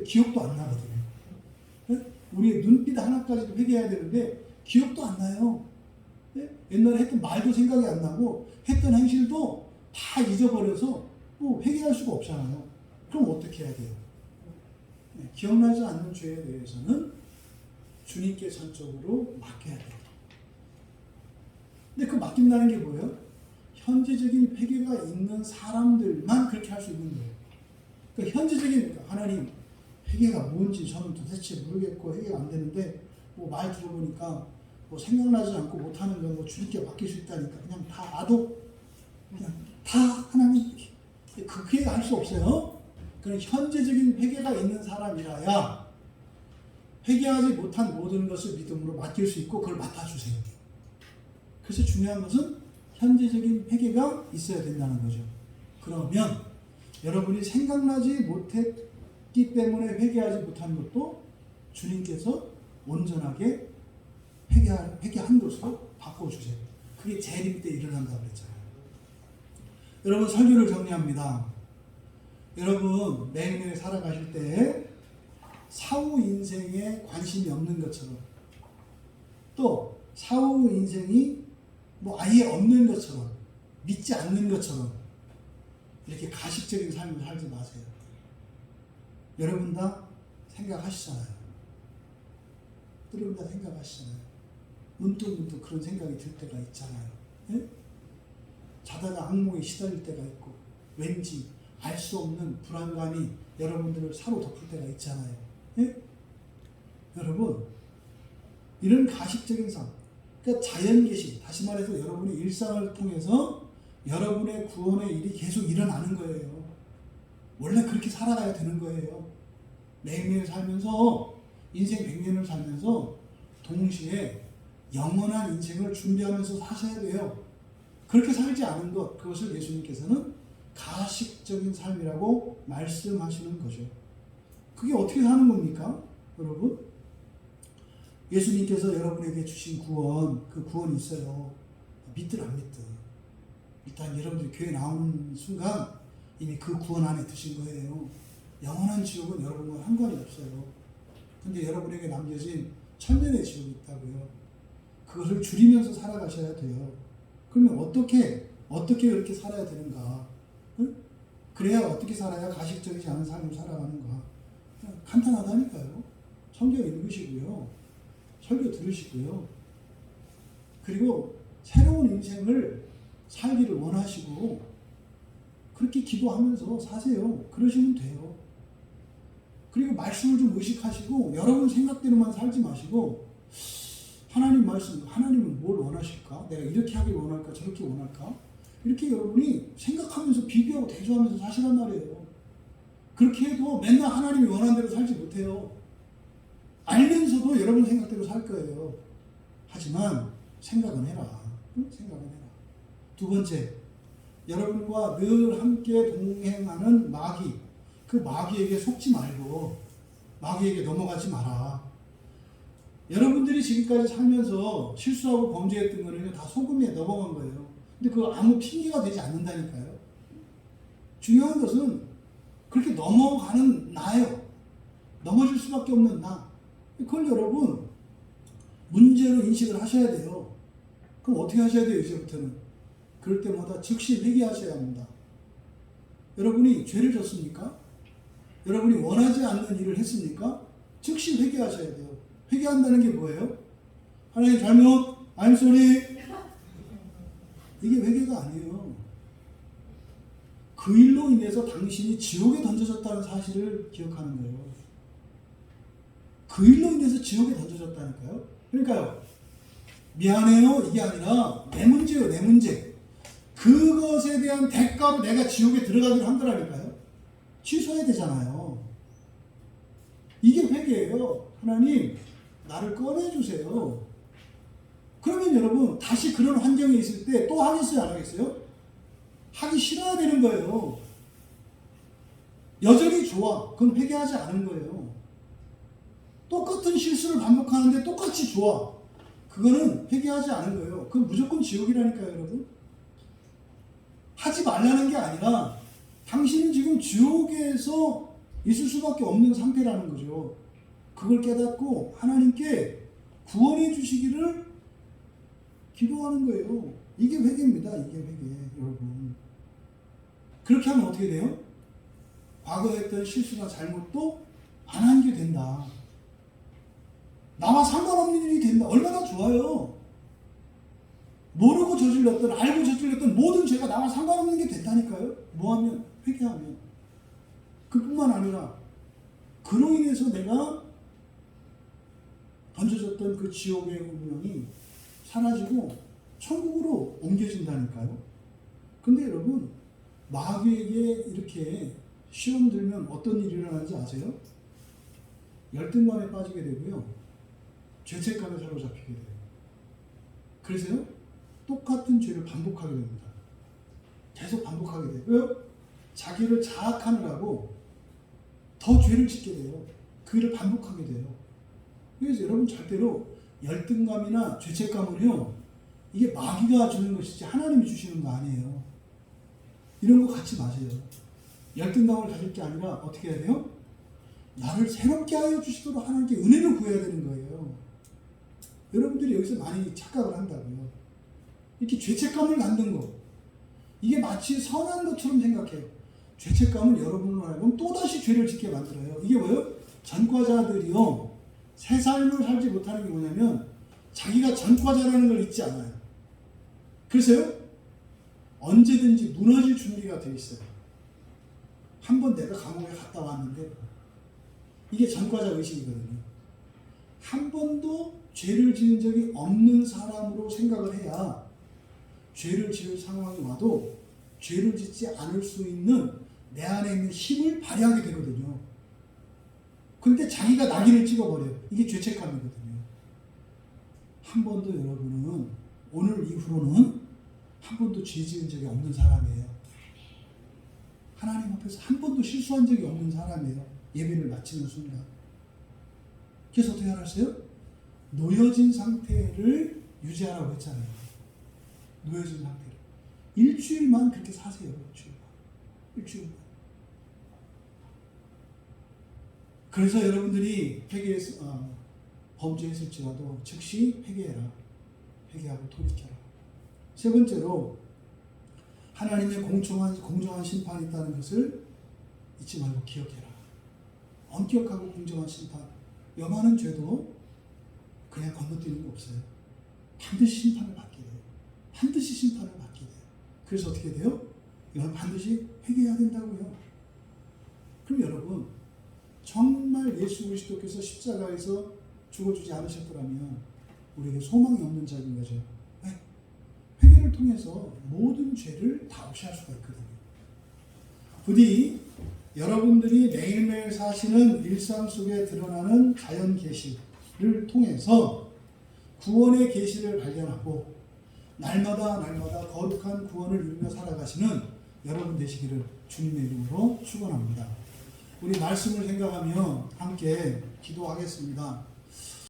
기억도 안 나거든요. 우리의 눈빛 하나까지도 회개해야 되는데 기억도 안 나요. 옛날에 했던 말도 생각이 안 나고 했던 행실도 다 잊어버려서 회개할 수가 없잖아요. 그럼 어떻게 해야 돼요? 기억나지 않는 죄에 대해서는 주님께 전적으로 맡겨야 돼요. 근데 그 맡긴다는 게 뭐예요? 현재적인 회개가 있는 사람들만 그렇게 할 수 있는 거예요. 그러니까 현재적인 하나님 회개가 뭔지 저는 도대체 모르겠고 회개가 안 되는데 말 들어보니까 생각나지 않고 못하는 건 주님께 맡길 수 있다니까 그냥 다 놔도 그냥 다 하나님 그렇게 할 수 없어요. 그런 현재적인 회개가 있는 사람이라야 회개하지 못한 모든 것을 믿음으로 맡길 수 있고 그걸 맡아주세요. 그래서 중요한 것은 현재적인 회개가 있어야 된다는 거죠. 그러면 여러분이 생각나지 못했기 때문에 회개하지 못한 것도 주님께서 온전하게 회개한 것으로 바꿔주세요. 그게 재림 때 일어난다고 그랬잖아요. 여러분 설교를 정리합니다. 여러분 매일매일 살아가실 때 사후 인생에 관심이 없는 것처럼 또 사후 인생이 아예 없는 것처럼 믿지 않는 것처럼 이렇게 가식적인 삶을 살지 마세요. 여러분 다 생각하시잖아요. 여러분 다 생각하시잖아요. 문득문득 그런 생각이 들 때가 있잖아요. 예? 자다가 악몽에 시달릴 때가 있고 왠지 알 수 없는 불안감이 여러분들을 사로덮을 때가 있잖아요. 예? 여러분 이런 가식적인 삶, 그러니까 자연계시, 다시 말해서 여러분의 일상을 통해서 여러분의 구원의 일이 계속 일어나는 거예요. 원래 그렇게 살아가야 되는 거예요. 매일매일 살면서 인생 100년을 살면서 동시에 영원한 인생을 준비하면서 사셔야 돼요. 그렇게 살지 않은 것, 그것을 예수님께서는 가식적인 삶이라고 말씀하시는 거죠. 그게 어떻게 사는 겁니까? 여러분? 예수님께서 여러분에게 주신 구원, 그 구원이 있어요. 믿든 안 믿든. 일단 여러분들이 교회 나오는 순간 이미 그 구원 안에 드신 거예요. 영원한 지옥은 여러분과 상관이 없어요. 근데 여러분에게 남겨진 천년의 지옥이 있다고요. 그것을 줄이면서 살아가셔야 돼요. 그러면 어떻게 그렇게 살아야 되는가? 응? 그래야 어떻게 살아야 가식적이지 않은 삶을 살아가는가? 간단하다니까요. 성경 읽으시고요. 설교 들으시고요. 그리고 새로운 인생을 살기를 원하시고 그렇게 기도하면서 사세요. 그러시면 돼요. 그리고 말씀을 좀 의식하시고 여러분 생각대로만 살지 마시고 하나님 말씀, 하나님은 뭘 원하실까? 내가 이렇게 하길 원할까? 저렇게 원할까? 이렇게 여러분이 생각하면서 비교하고 대조하면서 사시란 말이에요. 그렇게 해도 맨날 하나님이 원하는 대로 살지 못해요. 알면서도 여러분 생각대로 살 거예요. 하지만 생각은 해라. 생각은 해라. 두 번째, 여러분과 늘 함께 동행하는 마귀. 그 마귀에게 속지 말고 마귀에게 넘어가지 마라. 여러분들이 지금까지 살면서 실수하고 범죄했던 거는 다 속음에 넘어간 거예요. 근데 그거 아무 핑계가 되지 않는다니까요. 중요한 것은 그렇게 넘어가는 나예요. 넘어질 수밖에 없는 나. 그걸 여러분 문제로 인식을 하셔야 돼요. 그럼 어떻게 하셔야 돼요? 이제부터는 그럴 때마다 즉시 회개하셔야 합니다. 여러분이 죄를 졌습니까? 여러분이 원하지 않는 일을 했습니까? 즉시 회개하셔야 돼요. 회개한다는 게 뭐예요? 하나님 잘못, I'm sorry. 이게 회개가 아니에요. 그 일로 인해서 당신이 지옥에 던져졌다는 사실을 기억하는 거예요. 그 일로 인해서 지옥에 던져졌다니까요. 그러니까요. 미안해요. 이게 아니라 내 문제예요. 내 문제. 그것에 대한 대가로 내가 지옥에 들어가기로 한 거라니까요. 취소해야 되잖아요. 이게 회개예요. 하나님 나를 꺼내주세요. 그러면 여러분 다시 그런 환경에 있을 때 또 하겠어요? 안 하겠어요? 하기 싫어야 되는 거예요. 여전히 좋아. 그건 회개하지 않은 거예요. 똑같은 실수를 반복하는데 똑같이 좋아. 그거는 회개하지 않은 거예요. 그건 무조건 지옥이라니까요, 여러분. 하지 말라는 게 아니라 당신은 지금 지옥에서 있을 수밖에 없는 상태라는 거죠. 그걸 깨닫고 하나님께 구원해 주시기를 기도하는 거예요. 이게 회개입니다. 이게 회개, 여러분. 그렇게 하면 어떻게 돼요? 과거에 했던 실수나 잘못도 안 한 게 된다. 나와 상관없는 일이 된다. 얼마나 좋아요. 모르고 저질렀던, 알고 저질렀던 모든 죄가 나와 상관없는 게 된다니까요. 뭐하면? 회개하면. 그뿐만 아니라 그로 인해서 내가 던져졌던 그 지옥의 운명이 사라지고 천국으로 옮겨진다니까요. 근데 여러분 마귀에게 이렇게 시험 들면 어떤 일이 일어나는지 아세요? 열등감에 빠지게 되고요. 죄책감에 사로잡히게 돼요. 그래서요 똑같은 죄를 반복하게 됩니다. 계속 반복하게 되고요. 자기를 자학하느라고 더 죄를 짓게 돼요. 그 일을 반복하게 돼요. 그래서 여러분 절대로 열등감이나 죄책감을요, 이게 마귀가 주는 것이지 하나님이 주시는 거 아니에요. 이런 거 갖지 마세요. 열등감을 가질 게 아니라 어떻게 해야 돼요? 나를 새롭게 하여 주시도록 하나님께 은혜를 구해야 되는 거예요. 여러분들이 여기서 많이 착각을 한다고요. 이렇게 죄책감을 갖는 거, 이게 마치 선한 것처럼 생각해요. 죄책감은 여러분을 알고 또다시 죄를 짓게 만들어요. 이게 뭐예요? 전과자들이요, 새 삶을 살지 못하는 게 뭐냐면 자기가 전과자라는 걸 잊지 않아요. 그래서요 언제든지 무너질 준비가 되어 있어요. 한번 내가 감옥에 갔다 왔는데, 이게 전과자 의식이거든요. 한 번도 죄를 지은 적이 없는 사람으로 생각을 해야 죄를 지을 상황이 와도 죄를 짓지 않을 수 있는 내 안에 있는 힘을 발휘하게 되거든요. 근데 자기가 낙인을 찍어버려요. 이게 죄책감이거든요. 한 번도 여러분은 오늘 이후로는 한 번도 죄 지은 적이 없는 사람이에요. 하나님 앞에서 한 번도 실수한 적이 없는 사람이에요. 예배를 마치는 순간. 그래서 어떻게 하셨어요? 놓여진 상태를 유지하라고 했잖아요. 놓여진 상태를. 일주일만 그렇게 사세요. 일주일만. 그래서 여러분들이 범죄했을지라도 즉시 회개해라. 회개하고 돌이켜라. 세 번째로 하나님의 공정한 심판이 있다는 것을 잊지 말고 기억해라. 엄격하고 공정한 심판. 여만한 죄도 그냥 건너뛰는 거 없어요. 반드시 심판을 받게 돼요. 반드시 심판을 받게 돼요. 그래서 어떻게 돼요? 여러분 반드시 회개해야 된다고요. 그럼 여러분 정말 예수 그리스도께서 십자가에서 죽어주지 않으셨더라면 우리에게 소망이 없는 자인 거죠. 왜? 회개를 통해서 모든 죄를 다 없애할 수가 있거든요. 부디 여러분들이 매일매일 사시는 일상 속에 드러나는 자연 계시를 통해서 구원의 계시를 발견하고 날마다 거룩한 구원을 이루며 살아가시는 여러분 되시기를 주님의 이름으로 축원합니다. 우리 말씀을 생각하며 함께 기도하겠습니다.